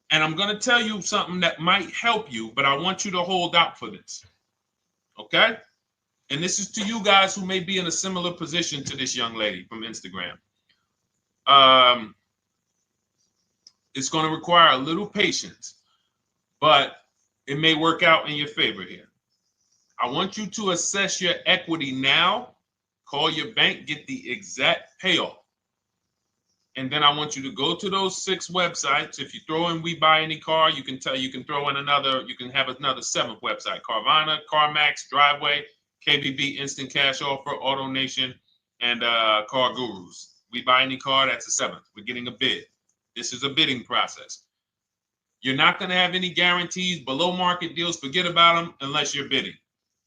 And I'm going to tell you something that might help you, but I want you to hold out for this. Okay? And this is to you guys who may be in a similar position to this young lady from Instagram. It's going to require a little patience, but it may work out in your favor here. I want you to assess your equity now. Call your bank, get the exact payoff. And then I want you to go to those 6 websites. If you throw in We Buy Any Car, you can throw in another, you can have another 7th website: Carvana, CarMax, Driveway, KBB, Instant Cash Offer, AutoNation, and Car Gurus. We Buy Any Car, that's the 7th. We're getting a bid. This is a bidding process. You're not going to have any guarantees, below market deals. Forget about them unless you're bidding.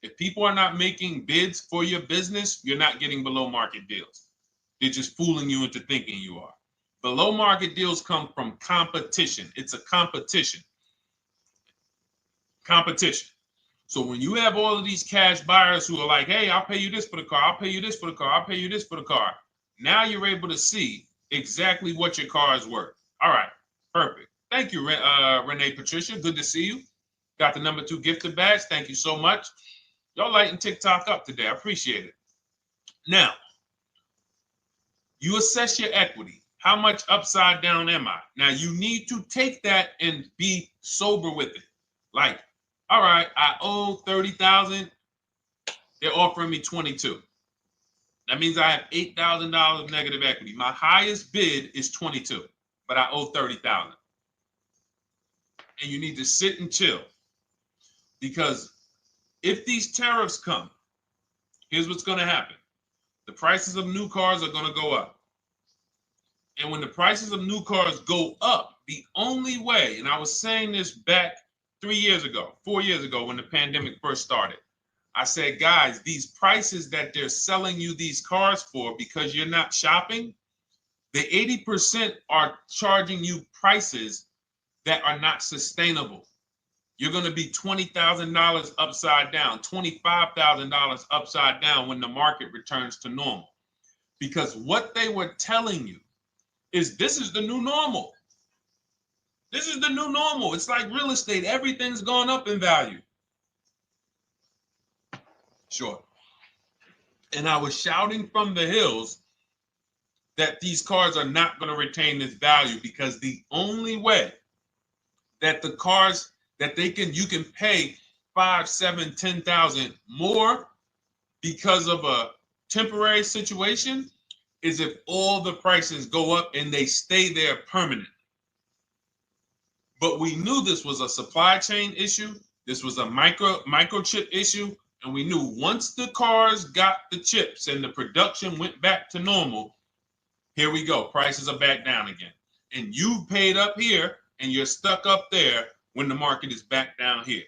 If people are not making bids for your business, you're not getting below market deals. They're just fooling you into thinking you are. Below market deals come from competition. It's a competition. Competition. So when you have all of these cash buyers who are like, hey, I'll pay you this for the car, I'll pay you this for the car, I'll pay you this for the car. Now you're able to see exactly what your car is worth. All right, perfect. Thank you, Renee Patricia. Good to see you. Got the number 2 gifted badge. Thank you so much. Y'all lighting TikTok up today. I appreciate it. Now, you assess your equity. How much upside down am I? Now, you need to take that and be sober with it. Like, all right, I owe $30,000. They're offering me 22. That means I have $8,000 negative equity. My highest bid is 22, but I owe 30,000. And you need to sit and chill, because if these tariffs come, here's what's going to happen. The prices of new cars are going to go up. And when the prices of new cars go up, the only way, and I was saying this back 4 years ago, when the pandemic first started, I said, guys, these prices that they're selling you these cars for because you're not shopping, the 80% are charging you prices that are not sustainable. You're going to be $20,000 upside down, $25,000 upside down when the market returns to normal. Because what they were telling you is this is the new normal. This is the new normal. It's like real estate. Everything's gone up in value. Sure. And I was shouting from the hills that these cars are not going to retain this value, because the only way that the cars that you can pay 5, 7, 10,000 more because of a temporary situation is if all the prices go up and they stay there permanently. But we knew this was a supply chain issue. This was a microchip issue. And we knew once the cars got the chips and the production went back to normal, here we go. Prices are back down again. And you paid up here and you're stuck up there when the market is back down here.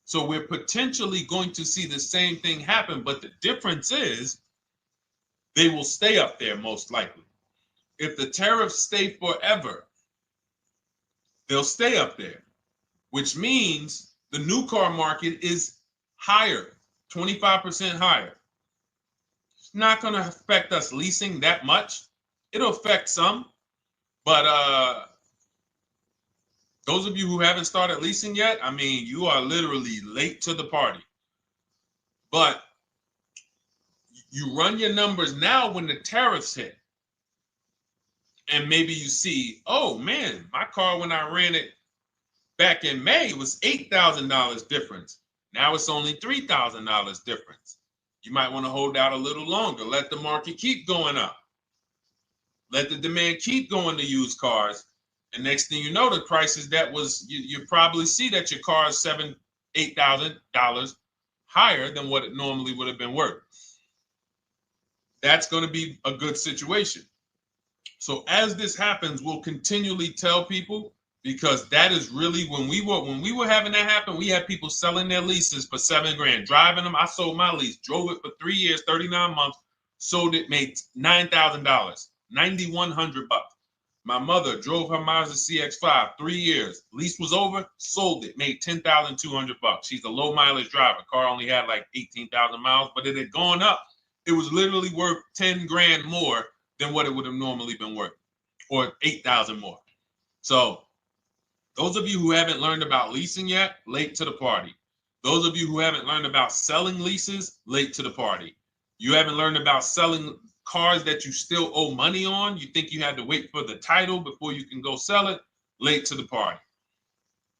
So we're potentially going to see the same thing happen. But the difference is they will stay up there most likely. If the tariffs stay forever, they'll stay up there, which means the new car market is higher, 25% higher. It's not going to affect us leasing that much. It'll affect some, but those of you who haven't started leasing yet, I mean, you are literally late to the party. But you run your numbers now when the tariffs hit. And maybe you see, oh man, my car when I ran it back in May was $8,000 difference. Now it's only $3,000 difference. You might want to hold out a little longer. Let the market keep going up. Let the demand keep going to used cars. And next thing you know, the prices that was, you probably see that your car is $7,000, $8,000 higher than what it normally would have been worth. That's going to be a good situation. So as this happens, we'll continually tell people, because that is really when we were having that happen, we had people selling their leases for $7,000, driving them. I sold my lease, drove it for 3 years, 39 months, sold it, made $9,000, $9,100. My mother drove her Mazda CX-5, 3 years, lease was over, sold it, made $10,200. She's a low mileage driver. Car only had like 18,000 miles, but it had gone up. It was literally worth $10,000 more than what it would have normally been worth, or 8,000 more. So those of you who haven't learned about leasing yet, late to the party. Those of you who haven't learned about selling leases, late to the party. You haven't learned about selling cars that you still owe money on. You think you had to wait for the title before you can go sell it, late to the party.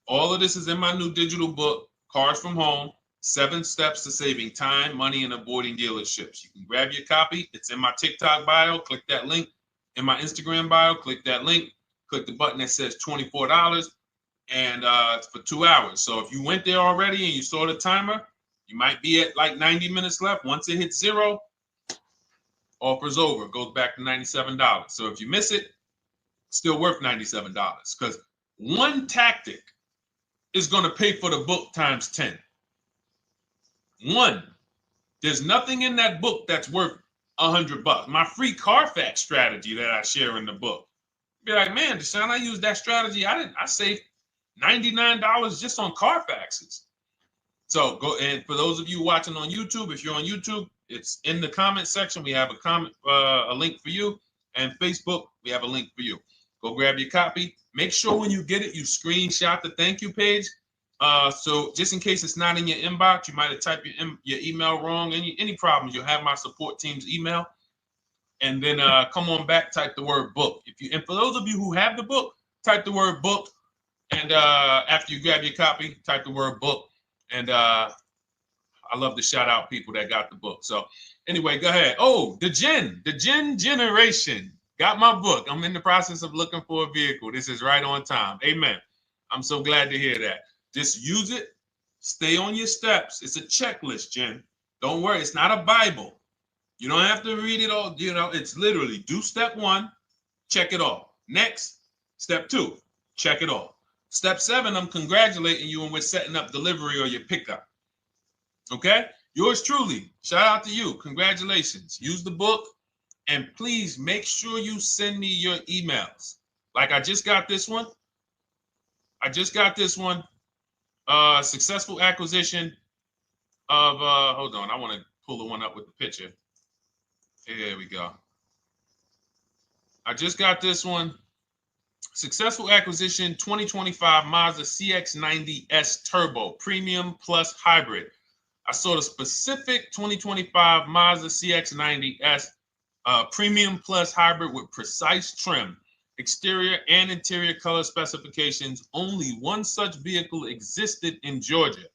All of this is in my new digital book, Cars from Home, 7 Steps to Saving Time, Money, and Avoiding Dealerships. You can grab your copy. It's in my TikTok bio. Click that link in my Instagram bio. Click that link. Click the button that says $24, and it's for 2 hours. So if you went there already and you saw the timer, you might be at like 90 minutes left. Once it hits 0, offer's over. It goes back to $97. So if you miss it, still worth $97, because one tactic is going to pay for the book times 10. One. There's nothing in that book that's worth $100. My free Carfax strategy that I share in the book. Be like, man, Deshone, I used that strategy. I saved $99 just on Carfaxes. So go, and for those of you watching on YouTube, if you're on YouTube, it's in the comment section. We have a link for you, and Facebook, we have a link for you. Go grab your copy. Make sure when you get it, you screenshot the thank you page. So just in case it's not in your inbox, you might have typed your email wrong. Any problems, you'll have my support team's email. And then come on back, type the word book. And for those of you who have the book, type the word book. And after you grab your copy, type the word book. And I love to shout out people that got the book. So anyway, go ahead. Oh, the Gen Generation got my book. I'm in the process of looking for a vehicle. This is right on time. Amen. I'm so glad to hear that. Just use it. Stay on your steps. It's a checklist, Jen. Don't worry. It's not a Bible. You don't have to read it all. You know, it's literally do step 1, check it off. Next, step 2, check it off. Step 7, I'm congratulating you and we're setting up delivery or your pickup. Okay? Yours truly. Shout out to you. Congratulations. Use the book, and please make sure you send me your emails. Like I just got this one. Successful acquisition of, hold on, I want to pull the one up with the picture. There we go. I just got this one. Successful acquisition 2025 Mazda CX-90S Turbo Premium Plus Hybrid. I saw the specific 2025 Mazda CX-90S Premium Plus Hybrid with precise trim, exterior and interior color specifications. Only one such vehicle existed in Georgia.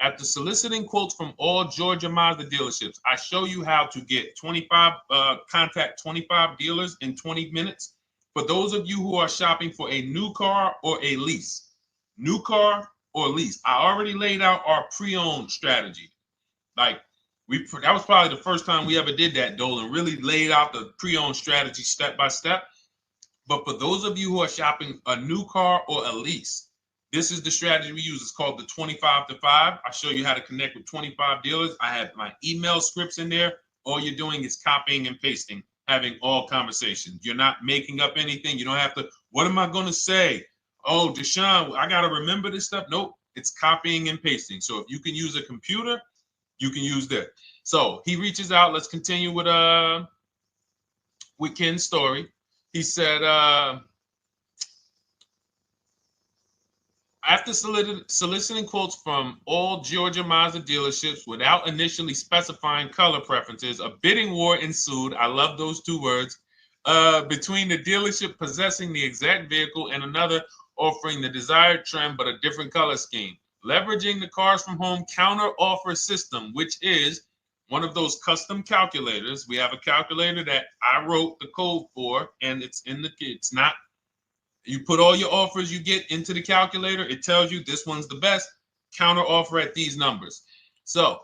After soliciting quotes from all Georgia Mazda dealerships, I show you how to get contact 25 dealers in 20 minutes. For those of you who are shopping for a new car or a lease, new car or lease, I already laid out our pre-owned strategy. Like that was probably the first time we ever did that, Dolan, really laid out the pre-owned strategy step by step. But for those of you who are shopping a new car or a lease, this is the strategy we use. It's called the 25 to 5. I show you how to connect with 25 dealers. I have my email scripts in there. All you're doing is copying and pasting, having all conversations. You're not making up anything. You don't have to, what am I going to say? Oh, Deshone, I got to remember this stuff. Nope, it's copying and pasting. So if you can use a computer, you can use that. So he reaches out. Let's continue with Ken's story. He said, after soliciting quotes from all Georgia Mazda dealerships without initially specifying color preferences, a bidding war ensued. I love those 2 words. Between the dealership possessing the exact vehicle and another offering the desired trim but a different color scheme. Leveraging the Cars from Home counter offer system, which is one of those custom calculators. We have a calculator that I wrote the code for, and it's not. You put all your offers you get into the calculator. It tells you this one's the best. Counter offer at these numbers. So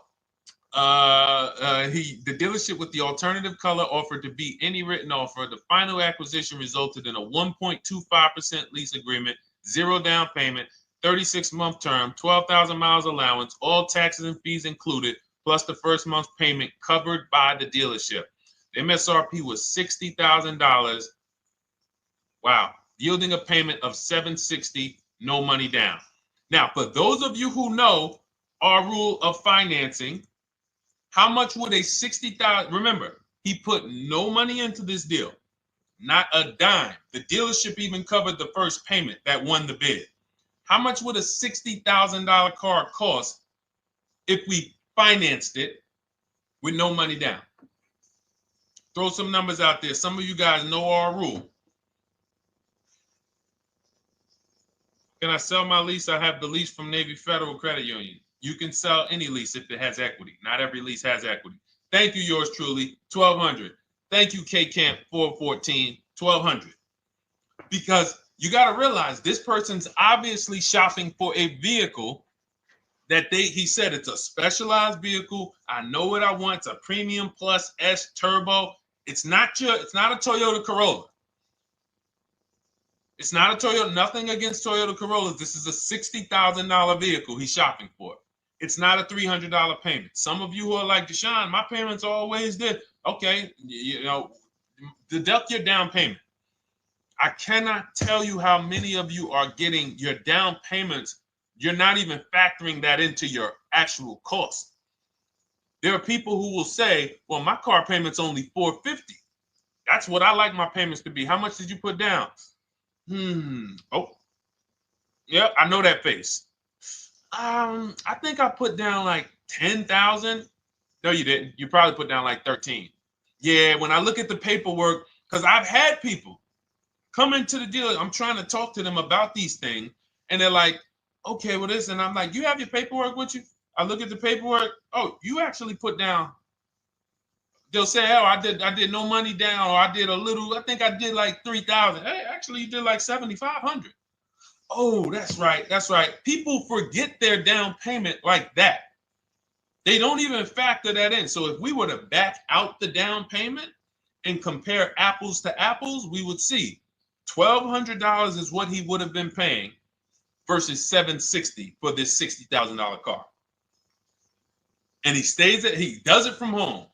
the dealership with the alternative color offered to beat any written offer. The final acquisition resulted in a 1.25% lease agreement, 0 down payment, 36-month term, 12,000 miles allowance, all taxes and fees included, plus the first month's payment covered by the dealership. The MSRP was $60,000. Wow. Yielding a payment of $760, no money down. Now, for those of you who know our rule of financing, how much would a $60,000? Remember, he put no money into this deal, not a dime. The dealership even covered the first payment that won the bid. How much would a $60,000 car cost if we financed it with no money down? Throw some numbers out there. Some of you guys know our rule. Can I sell my lease? I have the lease from Navy Federal Credit Union. You can sell any lease if it has equity. Not every lease has equity. Thank you, yours truly, 1200. Thank you, K Camp 414. $1,200. Because you got to realize this person's obviously shopping for a vehicle that he said it's a specialized vehicle. I know what I want. It's a premium plus S turbo. It's not a Toyota Corolla. It's not a Toyota, nothing against Toyota Corollas. This is a $60,000 vehicle he's shopping for. It's not a $300 payment. Some of you who are like, Deshone, my payments always did. Okay, deduct your down payment. I cannot tell you how many of you are getting your down payments. You're not even factoring that into your actual cost. There are people who will say, well, my car payment's only $450. That's what I like my payments to be. How much did you put down? Oh, yeah, I know that face. I think I put down like 10,000. No, you didn't. You probably put down like 13. Yeah, when I look at the paperwork, because I've had people come into the dealer, I'm trying to talk to them about these things, and they're like, okay, well, this, and I'm like, you have your paperwork with you? I look at the paperwork. Oh, you actually put down. They'll say, oh, I did no money down, or I did a little. I think I did like 3,000. Hey, actually, you did like 7,500. Oh, that's right. That's right. People forget their down payment like that. They don't even factor that in. So if we were to back out the down payment and compare apples to apples, we would see $1,200 is what he would have been paying versus $760 for this $60,000 car. And he does it from home.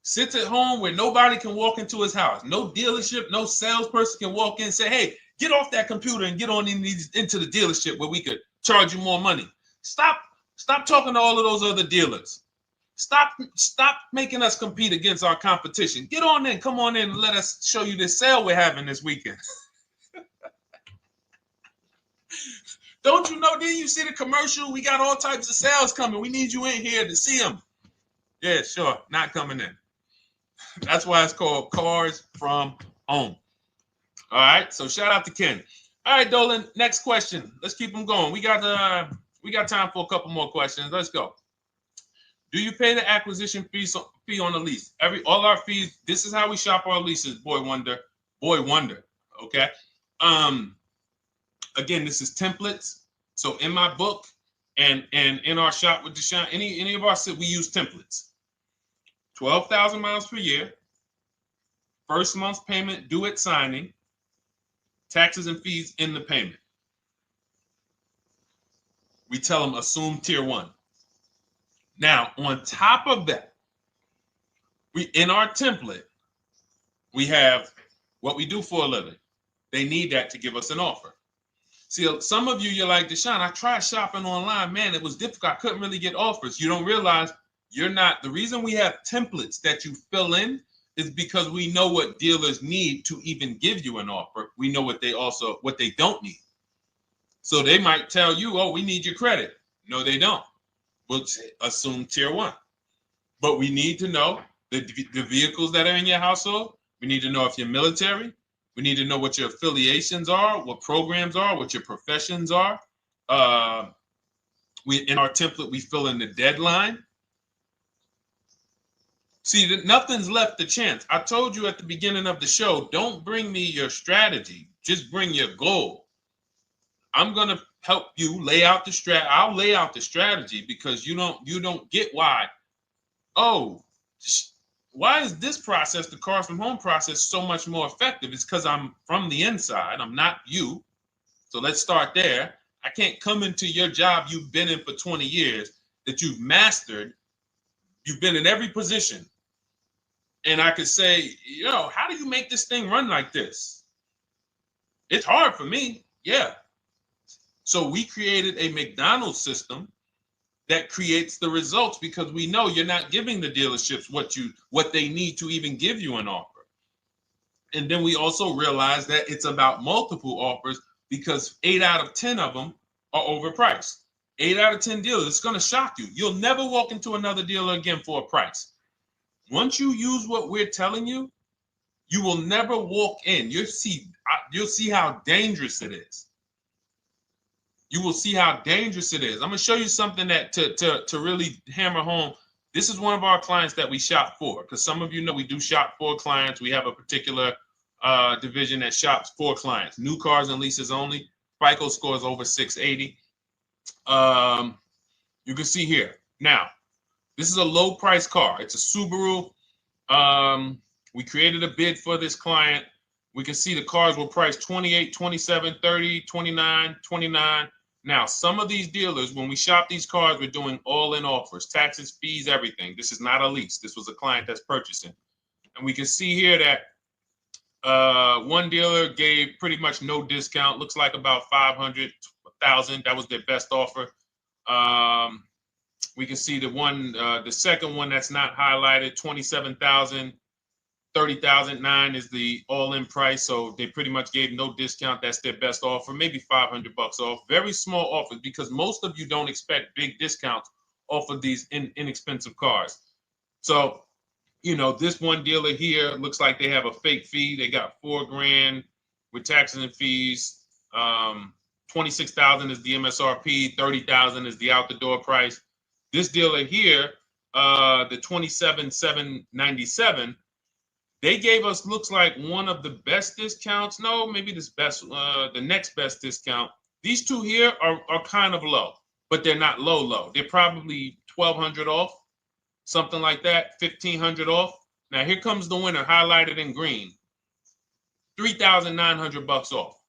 Sits at home where nobody can walk into his house. No dealership, no salesperson can walk in and say, hey, get off that computer and get on into the dealership where we could charge you more money. Stop talking to all of those other dealers. Stop making us compete against our competition. Get on in, come on in and let us show you this sale we're having this weekend. Don't you know, didn't you see the commercial? We got all types of sales coming. We need you in here to see them. Yeah, sure, not coming in. That's why it's called Cars from Home. All right, so shout out to Ken. All right, Dolan, next question. Let's keep them going. We got time for a couple more questions. Let's go. Do you pay the acquisition fee on the lease? All our fees, this is how we shop our leases, Boy Wonder. Okay. Again, this is templates. So in my book and in our shop with Deshone, any of our we use templates. 12,000 miles per year. First month's payment due at signing. Taxes and fees in the payment. We tell them assume tier 1. Now, on top of that, in our template, we have what we do for a living. They need that to give us an offer. See, some of you, you're like, Deshone, I tried shopping online. Man, it was difficult. I couldn't really get offers. You don't realize you're not. The reason we have templates that you fill in is because we know what dealers need to even give you an offer. We know what they don't need. So they might tell you, oh, we need your credit. No, they don't. We'll assume tier 1. But we need to know the vehicles that are in your household. We need to know if you're military. We need to know what your affiliations are, what programs are, what your professions are. In our template, we fill in the deadline. See, nothing's left to chance. I told you at the beginning of the show, don't bring me your strategy. Just bring your goal. I'm going to help you lay out the strat. I'll lay out the strategy because you don't get why. Oh, why is this process, the Cars from Home process, so much more effective? It's because I'm from the inside. I'm not you. So let's start there. I can't come into your job you've been in for 20 years that you've mastered. You've been in every position. And I could say, how do you make this thing run like this? It's hard for me. Yeah. So we created a McDonald's system that creates the results because we know you're not giving the dealerships what they need to even give you an offer. And then we also realize that it's about multiple offers because 8 out of 10 of them are overpriced. 8 out of 10 dealers, it's going to shock you. You'll never walk into another dealer again for a price. Once you use what we're telling you, you will never walk in. You'll see how dangerous it is. You will see how dangerous it is. I'm going to show you something that to really hammer home. This is one of our clients that we shop for because some of you know we do shop for clients. We have a particular division that shops for clients. New cars and leases only. FICO scores over 680. You can see here. Now, this is a low price car. It's a Subaru. We created a bid for this client. We can see the cars were priced 28, 27, 30, 29, 29. Now, some of these dealers, when we shop these cars, we're doing all-in offers, taxes, fees, everything. This is not a lease. This was a client that's purchasing. And we can see here that one dealer gave pretty much no discount. Looks like about 500,000. That was their best offer. We can see the second one that's not highlighted, 27,000. 30,009 is the all-in price, so they pretty much gave no discount. That's their best offer, maybe $500 off. Very small offers, because most of you don't expect big discounts off of these inexpensive cars. So, you know, this one dealer here looks like they have a fake fee. They got $4,000 with taxes and fees. 26,000 is the MSRP. 30,000 is the out the door price. This dealer here, the 27,797. They gave us, looks like, one of the best discounts. No, maybe the next best discount. These two here are kind of low, but they're not low. They're probably 1,200 off, something like that, 1,500 off. Now here comes the winner, highlighted in green, 3,900 off.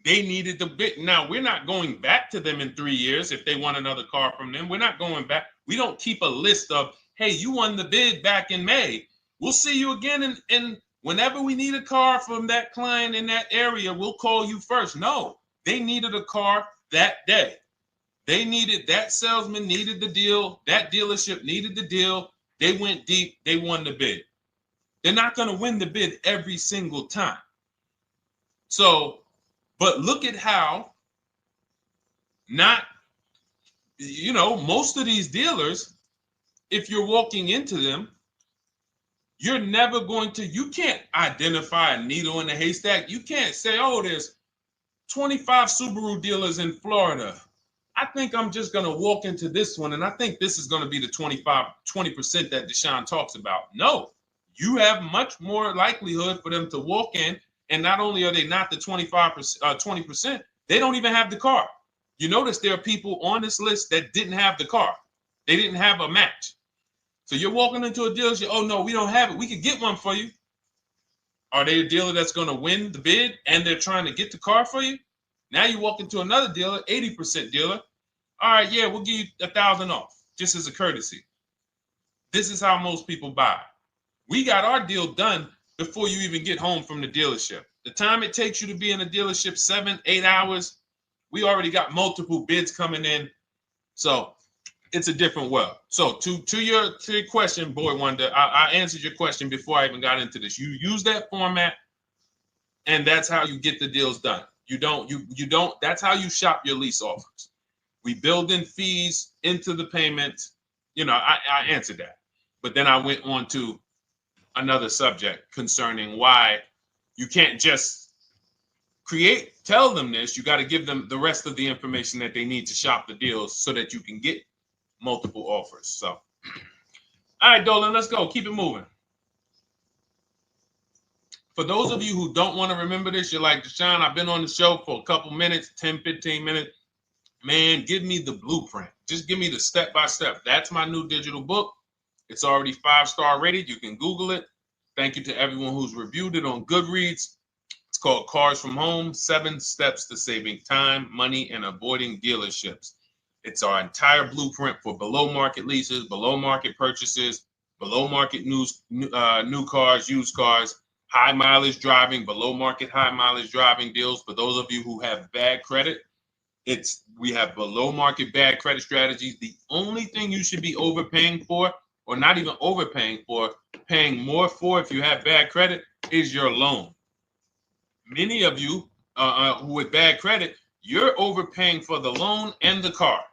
They needed the bid. Now we're not going back to them in 3 years if they want another car from them. We're not going back. We don't keep a list of, hey, you won the bid back in May. We'll see you again. And whenever we need a car from that client in that area, we'll call you first. No, they needed a car that day. That salesman needed the deal. That dealership needed the deal. They went deep. They won the bid. They're not going to win the bid every single time. So, but look at how most of these dealers, if you're walking into them, you're never going to, you can't identify a needle in a haystack. You can't say, oh, there's 25 Subaru dealers in Florida. I think I'm just going to walk into this one, and I think this is going to be the 20% that Deshone talks about. No, you have much more likelihood for them to walk in, and not only are they not the 20%, they don't even have the car. You notice there are people on this list that didn't have the car. They didn't have a match. So you're walking into a dealership, oh no, we don't have it. We could get one for you. Are they a dealer that's going to win the bid and they're trying to get the car for you? Now you walk into another dealer, 80% dealer. All right, yeah, we'll give you 1,000 off, just as a courtesy. This is how most people buy. We got our deal done before you even get home from the dealership. The time it takes you to be in a dealership, 7-8 hours, we already got multiple bids coming in. So it's a different world. So to your question, Boy Wonder, I answered your question before I even got into this. You use that format, and that's how you get the deals done. You don't, that's how you shop your lease offers. We build in fees into the payments. I answered that. But then I went on to another subject concerning why you can't just tell them this. You got to give them the rest of the information that they need to shop the deals so that you can get multiple offers. So, all right, Dolan, let's go. Keep it moving. For those of you who don't want to remember this, you're like, Deshone, I've been on the show for a couple minutes, 10, 15 minutes. Man, give me the blueprint. Just give me the step-by-step. That's my new digital book. It's already 5-star rated. You can Google it. Thank you to everyone who's reviewed it on Goodreads. It's called Cars from Home, 7 Steps to Saving Time, Money, and Avoiding Dealerships. It's our entire blueprint for below market leases, below market purchases, below market new cars, used cars, high mileage driving, below market high mileage driving deals. For those of you who have bad credit, we have below market bad credit strategies. The only thing you should be overpaying for, or not even overpaying for, paying more for if you have bad credit, is your loan. Many of you with bad credit, you're overpaying for the loan and the car.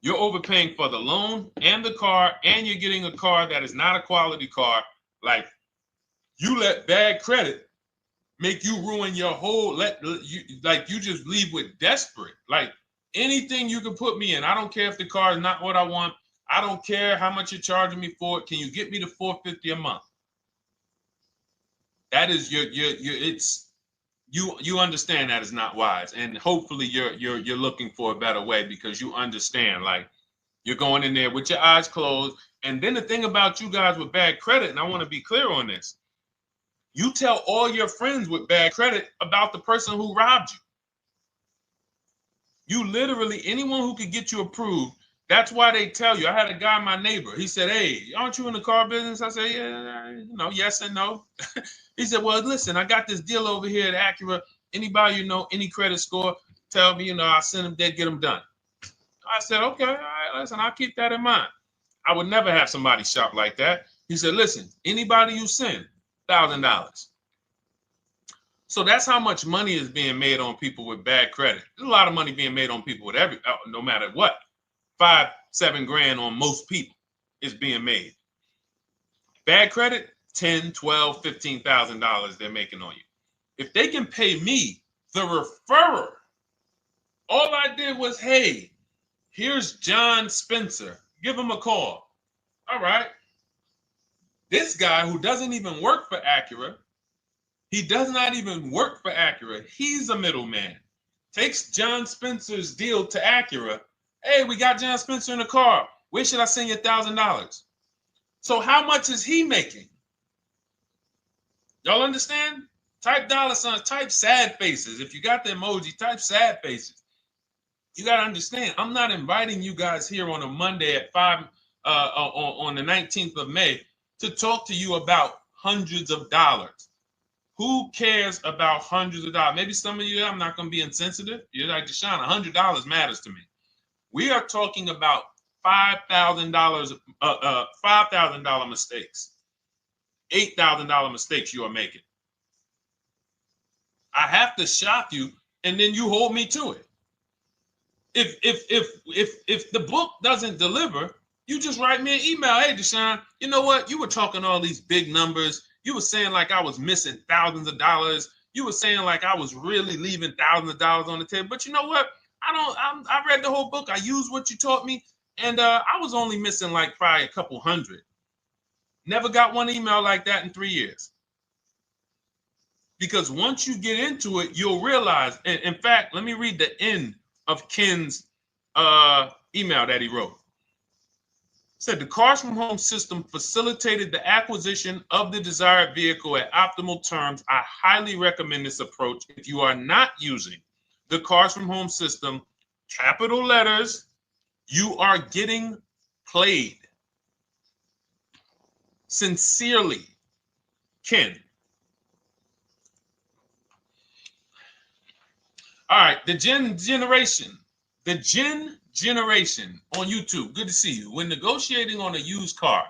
You're overpaying for the loan and the car, and you're getting a car that is not a quality car. Like, you let bad credit make you ruin your whole, you just leave with desperate. Like, anything you can put me in. I don't care if the car is not what I want. I don't care how much you're charging me for it. Can you get me to $450 a month? That is you understand that is not wise, and hopefully you're looking for a better way, because you understand, like, you're going in there with your eyes closed. And then the thing about you guys with bad credit, and I want to be clear on this, you tell all your friends with bad credit about the person who robbed you. You literally, anyone who could get you approved, that's why they tell you. I had a guy, my neighbor, he said, "Hey, aren't you in the car business?" I said, "Yeah, yes and no." He said, "Well, listen, I got this deal over here at Acura. Anybody any credit score, tell me, I'll send them there, get them done." I said, "Okay, all right, listen, I'll keep that in mind." I would never have somebody shop like that. He said, "Listen, anybody you send, $1,000. So that's how much money is being made on people with bad credit. There's a lot of money being made on people with no matter what. 5-7 grand on most people is being made. Bad credit, $10, $12, $15,000 they're making on you. If they can pay me, the referrer, all I did was, hey, here's John Spencer. Give him a call. All right. This guy who doesn't even work for Acura, he does not even work for Acura. He's a middleman. Takes John Spencer's deal to Acura. Hey, we got John Spencer in the car. Where should I send you $1,000? So how much is he making? Y'all understand? Type dollar signs, type sad faces. If you got the emoji, type sad faces. You got to understand, I'm not inviting you guys here on a Monday at 5 on the 19th of May to talk to you about hundreds of dollars. Who cares about hundreds of dollars? Maybe some of you, I'm not going to be insensitive. You're like, Deshone, $100 matters to me. We are talking about $5,000 mistakes, $8,000 mistakes you are making. I have to shock you, and then you hold me to it. If the book doesn't deliver, you just write me an email. Hey, Deshone, you know what? You were talking all these big numbers. You were saying like I was missing thousands of dollars. You were saying like I was really leaving thousands of dollars on the table. But you know what? I read the whole book. I used what you taught me. And I was only missing like probably a couple hundred. Never got one email like that in 3 years. Because once you get into it, you'll realize. And in fact, let me read the end of Ken's email that he wrote. Said the Cars from Home system facilitated the acquisition of the desired vehicle at optimal terms. I highly recommend this approach. If you are not using the Cars from Home system, capital letters, you are getting played. Sincerely, Ken. All right, the Gen Generation on YouTube. Good to see you. When negotiating on a used car,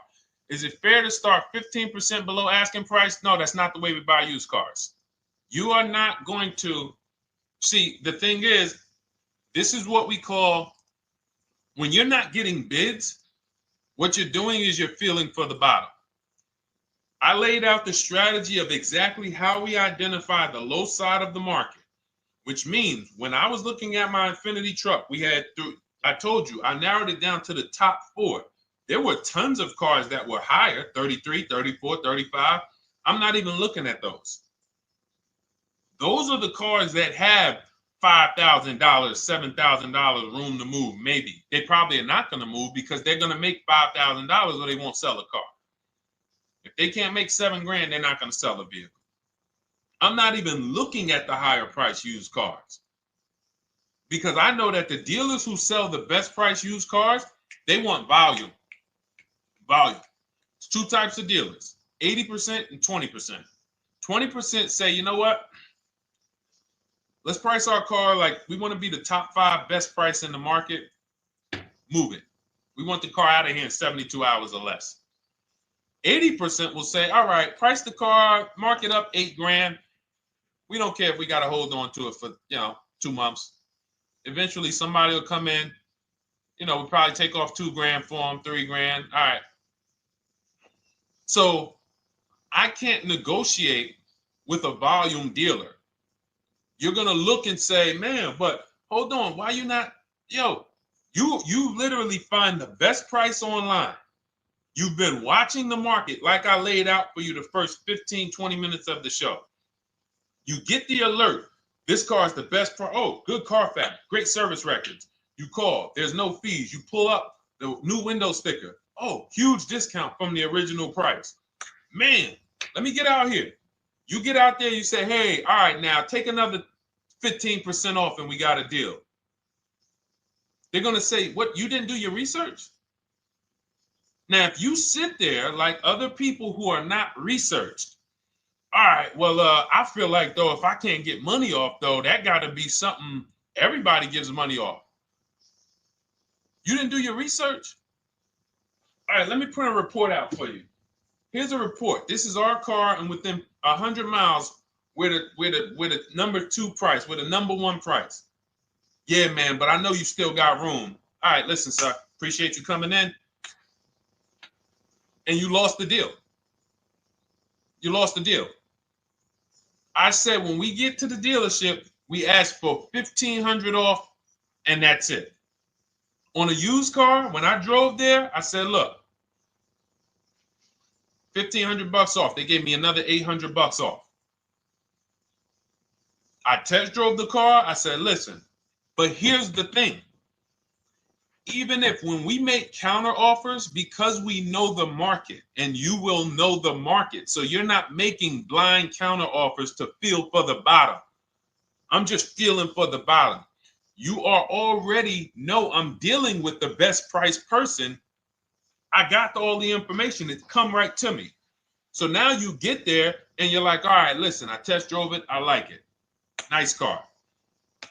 is it fair to start 15% below asking price? No, that's not the way we buy used cars. You are not going to see. The thing is, this is what we call, when you're not getting bids, what you're doing is you're feeling for the bottom. I laid out the strategy of exactly how we identify the low side of the market, which means when I was looking at my Infiniti truck, I told you, I narrowed it down to the top 4. There were tons of cars that were higher, 33, 34, 35. I'm not even looking at those. Those are the cars that have $5,000, $7,000 room to move, maybe. They probably are not going to move because they're going to make $5,000 or they won't sell a car. If they can't make $7 grand, they're not going to sell a vehicle. I'm not even looking at the higher price used cars, because I know that the dealers who sell the best price used cars, they want volume. Volume. It's 2 types of dealers, 80% and 20%. 20% say, you know what? Let's price our car like we want to be the top 5 best price in the market. Move it. We want the car out of here in 72 hours or less. 80% will say, all right, price the car, mark it up 8 grand. We don't care if we got to hold on to it for, 2 months. Eventually, somebody will come in. We'll probably take off 2 grand for them, 3 grand. All right. So I can't negotiate with a volume dealer. You're going to look and say, man, but hold on. Why you not? You literally find the best price online. You've been watching the market like I laid out for you the first 15, 20 minutes of the show. You get the alert. This car is the best price. Oh, good Carfax, great service records. You call, there's no fees. You pull up the new window sticker. Oh, huge discount from the original price. Man, let me get out here. You get out there, you say, hey, all right, now take another 15% off and we got a deal. They're going to say, what, you didn't do your research? Now, if you sit there like other people who are not researched, all right, well, I feel like, though, if I can't get money off, though, that got to be something everybody gives money off. You didn't do your research? All right, let me print a report out for you. Here's a report. This is our car, and within 100 miles, we're the number 2 price, we're the number 1 price. Yeah, man, but I know you still got room. All right, listen, sir, appreciate you coming in. And you lost the deal. You lost the deal. I said when we get to the dealership, we ask for $1,500 off, and that's it. On a used car, when I drove there, I said, look, $1,500 off. They gave me another $800 off. I test drove the car. I said, listen, but here's the thing. Even if when we make counter offers, because we know the market, and you will know the market, so you're not making blind counter offers to feel for the bottom. I'm just feeling for the bottom. You are already know I'm dealing with the best price person. I got all the information. It come right to me. So now you get there and you're like, all right, listen, I test drove it. I like it. Nice car.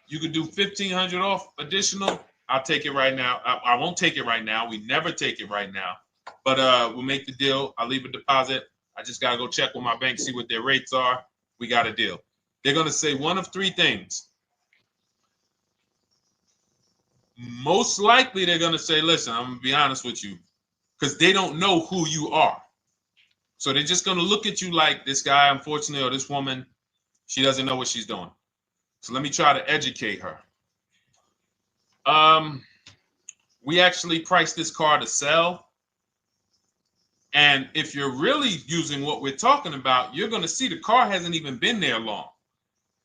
You could do $1,500 off additional. I'll take it right now. I won't take it right now. We never take it right now. But we'll make the deal. I'll leave a deposit. I just got to go check with my bank, see what their rates are. We got a deal. They're going to say one of 3 things. Most likely they're going to say, listen, I'm going to be honest with you, because they don't know who you are. So they're just going to look at you like this guy, unfortunately, or this woman, she doesn't know what she's doing. So let me try to educate her. We actually priced this car to sell. And if you're really using what we're talking about, you're going to see the car hasn't even been there long.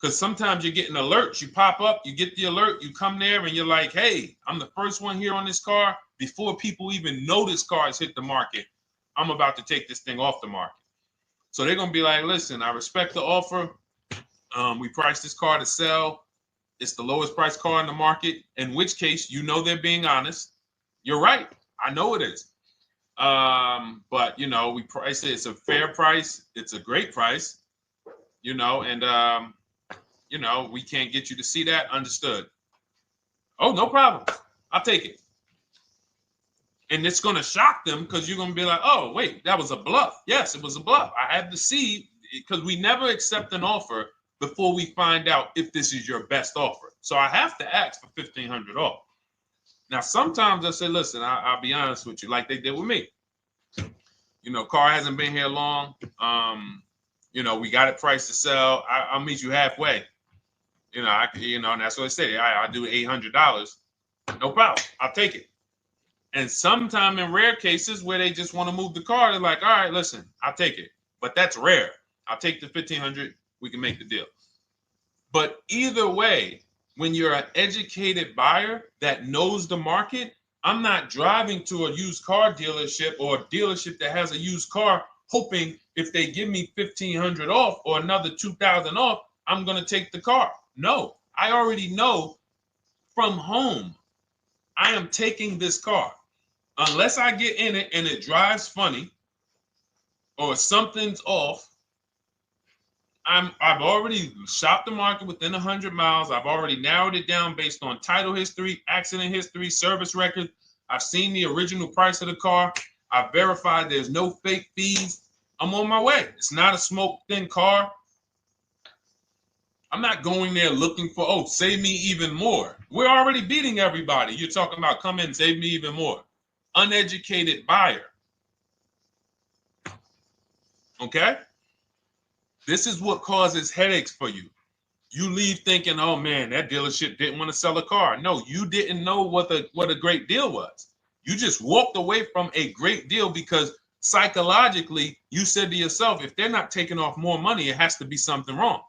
Because sometimes you're getting alerts. You pop up, you get the alert, you come there, and you're like, hey, I'm the first one here on this car. Before people even know this car has hit the market, I'm about to take this thing off the market. So they're going to be like, listen, I respect the offer. We priced this car to sell. It's the lowest price car in the market, in which case, you know, they're being honest. You're right. I know it is. But, you know, we price it. It's a fair price. It's a great price, you know, and, you know, we can't get you to see that. Understood. Oh, no problem. I'll take it. And it's going to shock them because you're going to be like, oh, wait, that was a bluff. Yes, it was a bluff. I had to see, because we never accept an offer before we find out if this is your best offer. So I have to ask for $1,500 off. Now, sometimes I say, listen, I'll be honest with you, like they did with me. You know, car hasn't been here long. You know, we got it priced to sell. I'll meet you halfway. You know, and that's what I say. I do $800. No problem. I'll take it. And sometime in rare cases where they just want to move the car, they're like, all right, listen, I'll take it. But that's rare. I'll take the $1,500. We can make the deal. But either way, when you're an educated buyer that knows the market, I'm not driving to a used car dealership or a dealership that has a used car hoping if they give me $1,500 off or another $2,000 off, I'm going to take the car. No, I already know from home I am taking this car. Unless I get in it and it drives funny or something's off, I've already shopped the market within 100 miles. I've already narrowed it down based on title history, accident history, service record. I've seen the original price of the car. I've verified there's no fake fees. I'm on my way. It's not a smoke thin car. I'm not going there looking for, oh, save me even more. We're already beating everybody. You're talking about come in, save me even more. Uneducated buyer. Okay? This is what causes headaches for you. You leave thinking, oh man, that dealership didn't want to sell a car. No, you didn't know what a great deal was. You just walked away from a great deal because psychologically you said to yourself, if they're not taking off more money, it has to be something wrong.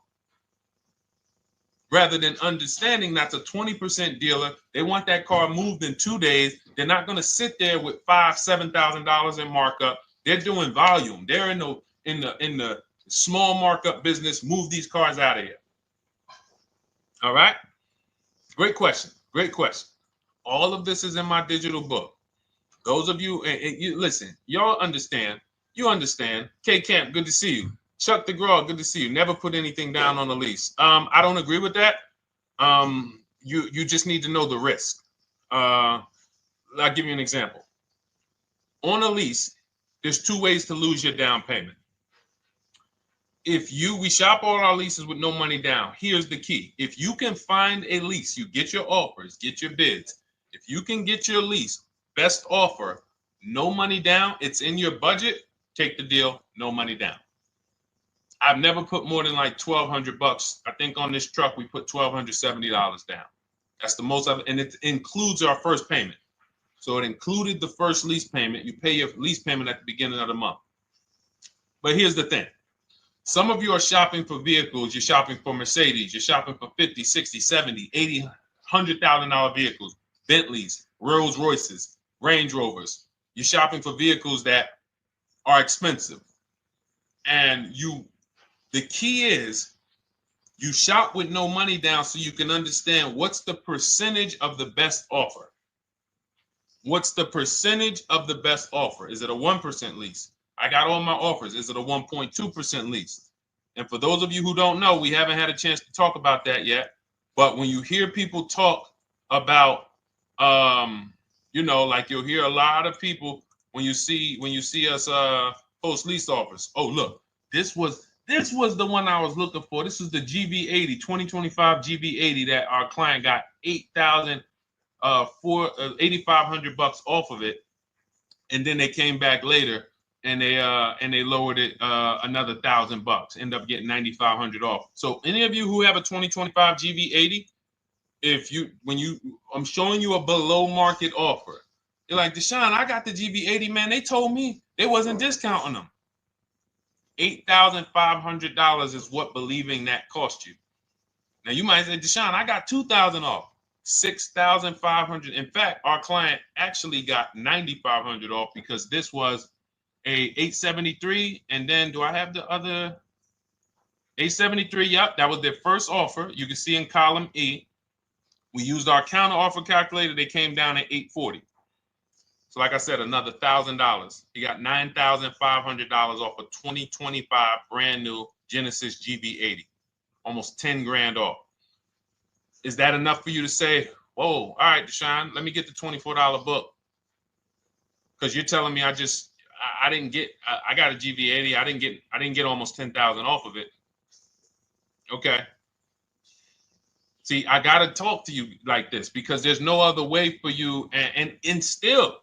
Rather than understanding that's a 20% dealer, they want that car moved in 2 days. They're not going to sit there with $5,000-$7,000 in markup. They're doing volume. They're in the small markup business. Move these cars out of here. All right. Great question. Great question. All of this is in my digital book. Those of you, and you listen, y'all understand. You understand. K Camp, good to see you. Chuck DeGraw, good to see you. Never put anything down on a lease. I don't agree with that. You just need to know the risk. I'll give you an example. On a lease, there's 2 ways to lose your down payment. We shop all our leases with no money down. Here's the key. If you can find a lease, you get your offers, get your bids. If you can get your lease, best offer, no money down, it's in your budget, take the deal, no money down. I've never put more than like $1,200. I think on this truck, we put $1,270 down. That's the most of it. And it includes our first payment. So it included the first lease payment. You pay your lease payment at the beginning of the month. But here's the thing. Some of you are shopping for vehicles. You're shopping for Mercedes. You're shopping for 50, 60, 70, 80, $100,000 vehicles, Bentleys, Rolls Royces, Range Rovers. You're shopping for vehicles that are expensive. And the key is you shop with no money down so you can understand what's the percentage of the best offer. What's the percentage of the best offer? Is it a 1% lease? I got all my offers. Is it a 1.2% lease? And for those of you who don't know, we haven't had a chance to talk about that yet. But when you hear people talk about, like you'll hear a lot of people when you see us post lease offers. Oh, look, this was the one I was looking for. This is the GV80, 2025 GV80 that our client got $8,500 off of it, and then they came back later and they lowered it another $1,000. End up getting $9,500 off. So any of you who have a 2025 GV80, I'm showing you a below market offer. You're like, Deshone, I got the GV80, man. They told me they wasn't discounting them. $8,500 is what believing that cost you. Now you might say, Deshone, I got $2,000 off. $6,500. In fact, our client actually got $9,500 off because this was a 873. And then do I have the other 873? Yep, that was their first offer. You can see in column E. We used our counter offer calculator. They came down at 840. So like I said, another $1,000. He got $9,500 off a 2025 brand new Genesis GV80. Almost 10 grand off. Is that enough for you to say, whoa, all right, Deshone, let me get the $24 book? Because you're telling me I got a GV80. I didn't get almost 10,000 off of it. Okay. See, I got to talk to you like this because there's no other way for you. And still,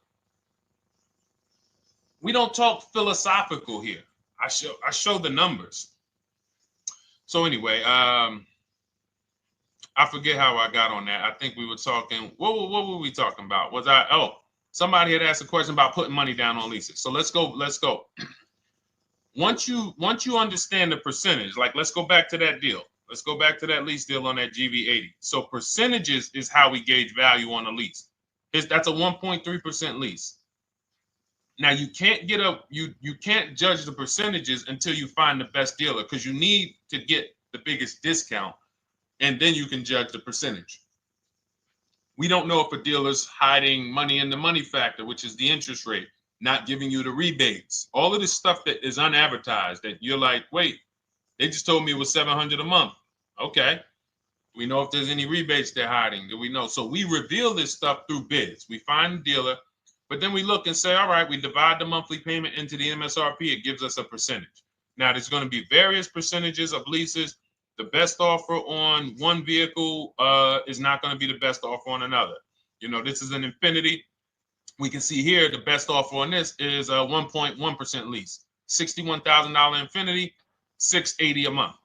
we don't talk philosophical here. I show the numbers. So anyway, I forget how I got on that. I think we were talking. What were we talking about? Somebody had asked a question about putting money down on leases. So let's go. Once you understand the percentage, like let's go back to that deal. Let's go back to that lease deal on that GV80. So percentages is how we gauge value on a lease. That's a 1.3% lease. Now you can't you can't judge the percentages until you find the best dealer because you need to get the biggest discount, and then you can judge the percentage. We don't know if a dealer's hiding money in the money factor, which is the interest rate, not giving you the rebates, all of this stuff that is unadvertised that you're like, wait, they just told me it was $700 a month. Okay. We know if there's any rebates they're hiding. Do we know? So we reveal this stuff through bids. We find the dealer, but then we look and say, all right, we divide the monthly payment into the MSRP. It gives us a percentage. Now, there's going to be various percentages of leases. The best offer on one vehicle is not going to be the best offer on another. This is an Infinity. We can see here the best offer on this is a 1.1% lease. $61,000 Infinity, $680 a month.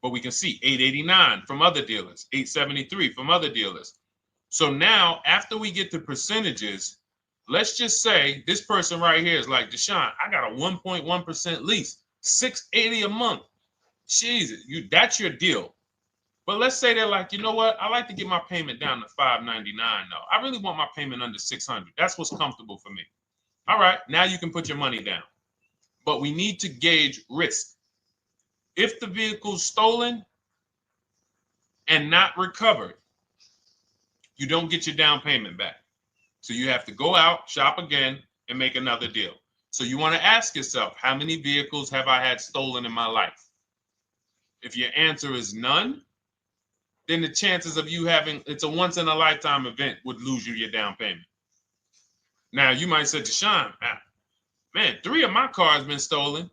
But we can see $889 from other dealers, $873 from other dealers. So now, after we get the percentages, let's just say this person right here is like, Deshone, I got a 1.1% lease, $680 a month. Jesus, that's your deal. But let's say they're like, you know what? I like to get my payment down to $599 though. I really want my payment under $600. That's what's comfortable for me. All right, now you can put your money down. But we need to gauge risk. If the vehicle's stolen and not recovered, you don't get your down payment back. So you have to go out, shop again, and make another deal. So you want to ask yourself, how many vehicles have I had stolen in my life? If your answer is none, then the chances of you having, it's a once in a lifetime event, would lose you your down payment. Now you might say, Deshone, man, 3 of my cars been stolen.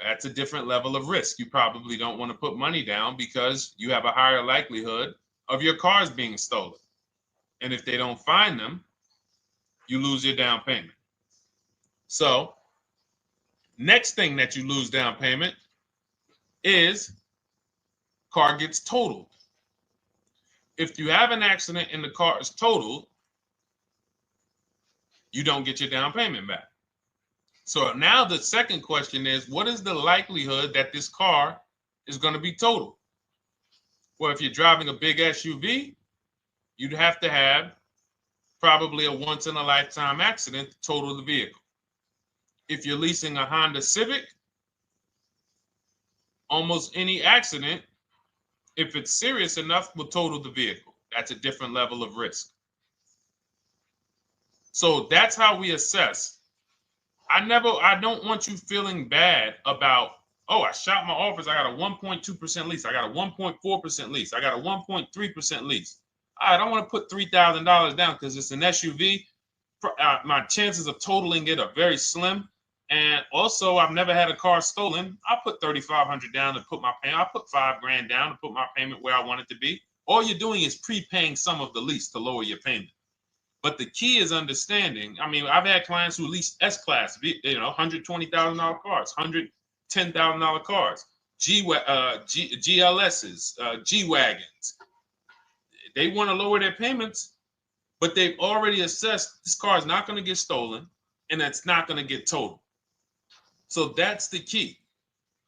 That's a different level of risk. You probably don't want to put money down because you have a higher likelihood of your cars being stolen. And if they don't find them, you lose your down payment. So next thing that you lose down payment is car gets totaled. If you have an accident and the car is totaled, you don't get your down payment back. So now the second question is, what is the likelihood that this car is going to be totaled? Well, if you're driving a big SUV, you'd have to have probably a once in a lifetime accident to total the vehicle. If you're leasing a Honda Civic, almost any accident, if it's serious enough, will total the vehicle. That's a different level of risk. So that's how we assess. I don't want you feeling bad about, oh, I shot my office, I got a 1.2% lease, I got a 1.4% lease, I got a 1.3% lease. I don't want to put $3,000 down because it's an SUV. My chances of totaling it are very slim. And also, I've never had a car stolen. I put $3,500 down to put my payment. I put $5,000 down to put my payment where I want it to be. All you're doing is prepaying some of the lease to lower your payment. But the key is understanding. I mean, I've had clients who lease S-Class, $120,000 cars, $110,000 cars, GLSs, G-Wagons. They want to lower their payments, but they've already assessed this car is not going to get stolen and it's not going to get totaled. So that's the key.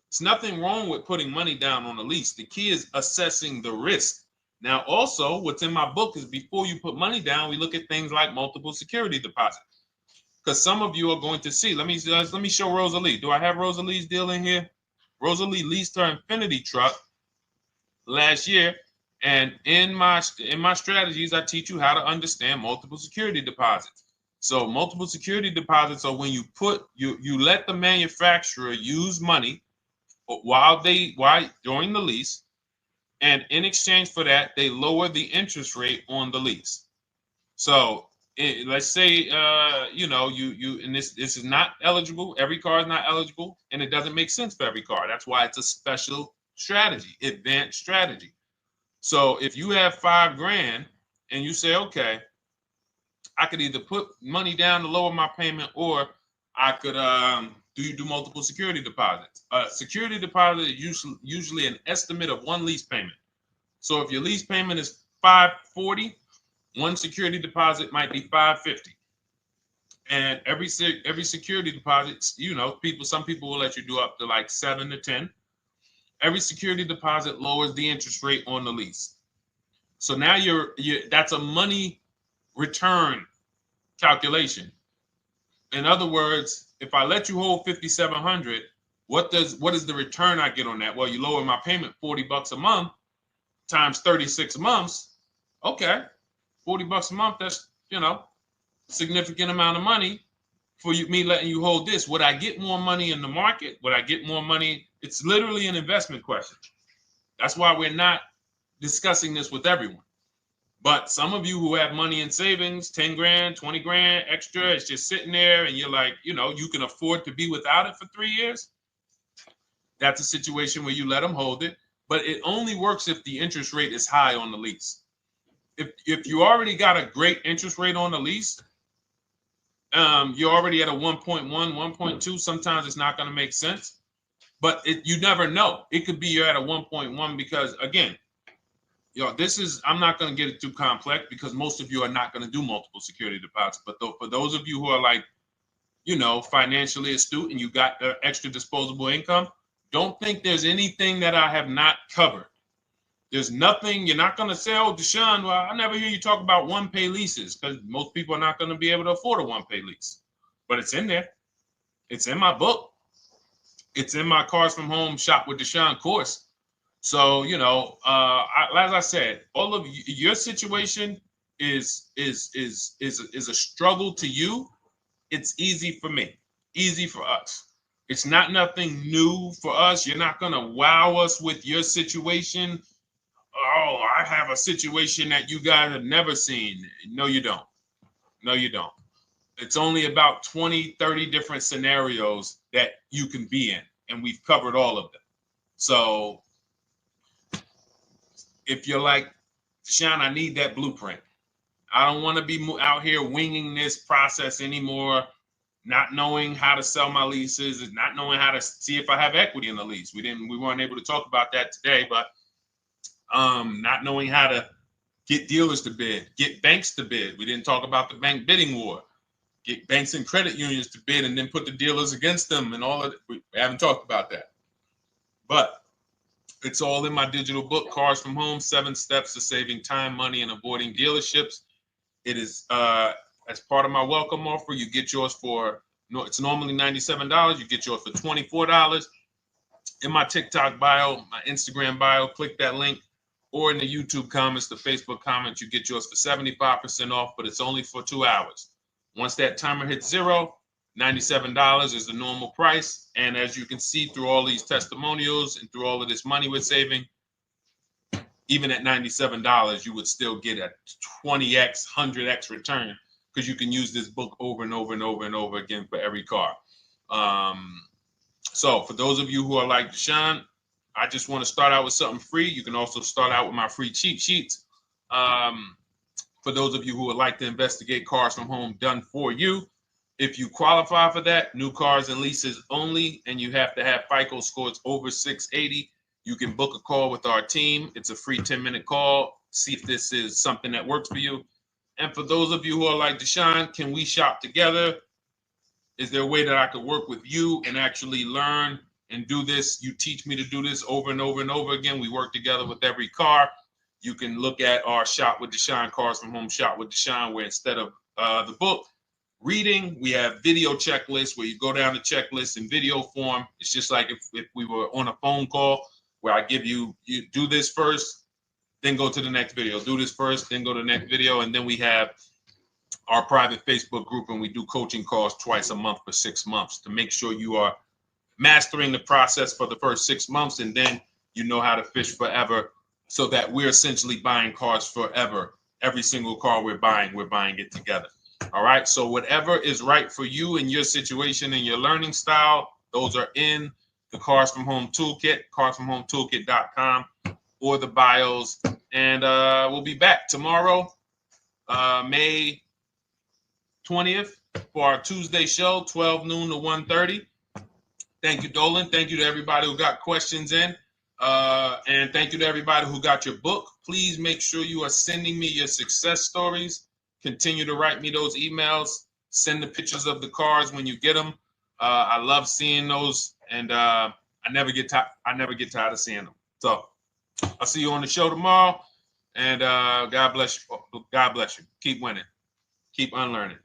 There's nothing wrong with putting money down on a lease. The key is assessing the risk. Now, also, what's in my book is before you put money down, we look at things like multiple security deposits. Because some of you are going to see, let me show Rosalie. Do I have Rosalie's deal in here? Rosalie leased her Infinity truck last year. And in my strategies, I teach you how to understand multiple security deposits. So multiple security deposits are when you let the manufacturer use money during the lease, and in exchange for that, they lower the interest rate on the lease. So let's say and this is not eligible. Every car is not eligible, and it doesn't make sense for every car. That's why it's a special strategy, advanced strategy. So if you have $5,000 and you say, okay, I could either put money down to lower my payment, or I could do multiple security deposits. Security deposit is usually an estimate of one lease payment. So if your lease payment is $540, one security deposit might be $550. And every security deposit, some people will let you do up to like 7 to 10. Every security deposit lowers the interest rate on the lease. So now that's a money return calculation. In other words, if I let you hold $5,700, what is the return I get on that? Well, you lower my payment $40 a month times 36 months. Okay, $40 a month. That's significant amount of money for me letting you hold this. Would I get more money in the market? Would I get more money? It's literally an investment question. That's why we're not discussing this with everyone. But some of you who have money in savings, 10 grand, 20 grand extra, it's just sitting there and you're like, you can afford to be without it for 3 years. That's a situation where you let them hold it, but it only works if the interest rate is high on the lease. If you already got a great interest rate on the lease, you're already at a 1.1, 1.2. Sometimes it's not going to make sense, but you never know. It could be you're at a 1.1 because, again, I'm not going to get it too complex because most of you are not going to do multiple security deposits. But for those of you who are like, financially astute and you got the extra disposable income, don't think there's anything that I have not covered. There's nothing. You're not going to say, oh, Deshone, well, I never hear you talk about one-pay leases, because most people are not going to be able to afford a one-pay lease. But it's in there. It's in my book. It's in my Cars from Home Shop with Deshone course. So, as I said, all of your situation is a struggle to you. It's easy for me, easy for us. It's not nothing new for us. You're not going to wow us with your situation. Oh, I have a situation that you guys have never seen. No, you don't. No, you don't. It's only about 20, 30 different scenarios that you can be in, and we've covered all of them. So if you're like, Deshone, I need that blueprint. I don't want to be out here winging this process anymore, not knowing how to sell my leases and not knowing how to see if I have equity in the lease. We weren't able to talk about that today, but not knowing how to get dealers to bid, get banks to bid. We didn't talk about the bank bidding war. Get banks and credit unions to bid and then put the dealers against them and all of it. We haven't talked about that. But it's all in my digital book, Cars from Home, 7 Steps to Saving Time, Money, and Avoiding Dealerships. It is as part of my welcome offer. You get yours it's normally $97. You get yours for $24. In my TikTok bio, my Instagram bio, click that link, or in the YouTube comments, the Facebook comments, you get yours for 75% off, but it's only for 2 hours. Once that timer hits 0, $97 is the normal price. And as you can see through all these testimonials and through all of this money we're saving, even at $97, you would still get a 20x, 100x return, because you can use this book over and over and over and over again for every car. So for those of you who are like, Deshone, I just want to start out with something free. You can also start out with my free cheat sheets. For those of you who would like to investigate Cars from Home done for you, if you qualify for that, new cars and leases only, and you have to have FICO scores over 680, you can book a call with our team. It's a free 10-minute call. See if this is something that works for you. And for those of you who are like, Deshone, can we shop together? Is there a way that I could work with you and actually learn and do this? You teach me to do this over and over and over again. We work together with every car. You can look at our Shop with Deshone, Cars from Home Shop with Deshone, where instead of the book reading, we have video checklists where you go down the checklist in video form. It's just like if we were on a phone call, where I give you do this first, then go to the next video. Do this first, then go to the next video. And then we have our private Facebook group, and we do coaching calls twice a month for 6 months to make sure you are mastering the process for the first 6 months, and then you know how to fish forever, so that we're essentially buying cars forever. Every single car we're buying it together. All right. So whatever is right for you in your situation and your learning style, those are in the Cars from Home Toolkit, carsfromhometoolkit.com, or the bios. And we'll be back tomorrow, May 20th, for our Tuesday show, 12 noon to 1:30. Thank you, Dolan. Thank you to everybody who got questions in. And thank you to everybody who got your book. Please make sure you are sending me your success stories. Continue to write me those emails. Send the pictures of the cars when you get them. I love seeing those, and I never get tired of seeing them. So I'll see you on the show tomorrow, and God bless you. God bless you. Keep winning. Keep unlearning.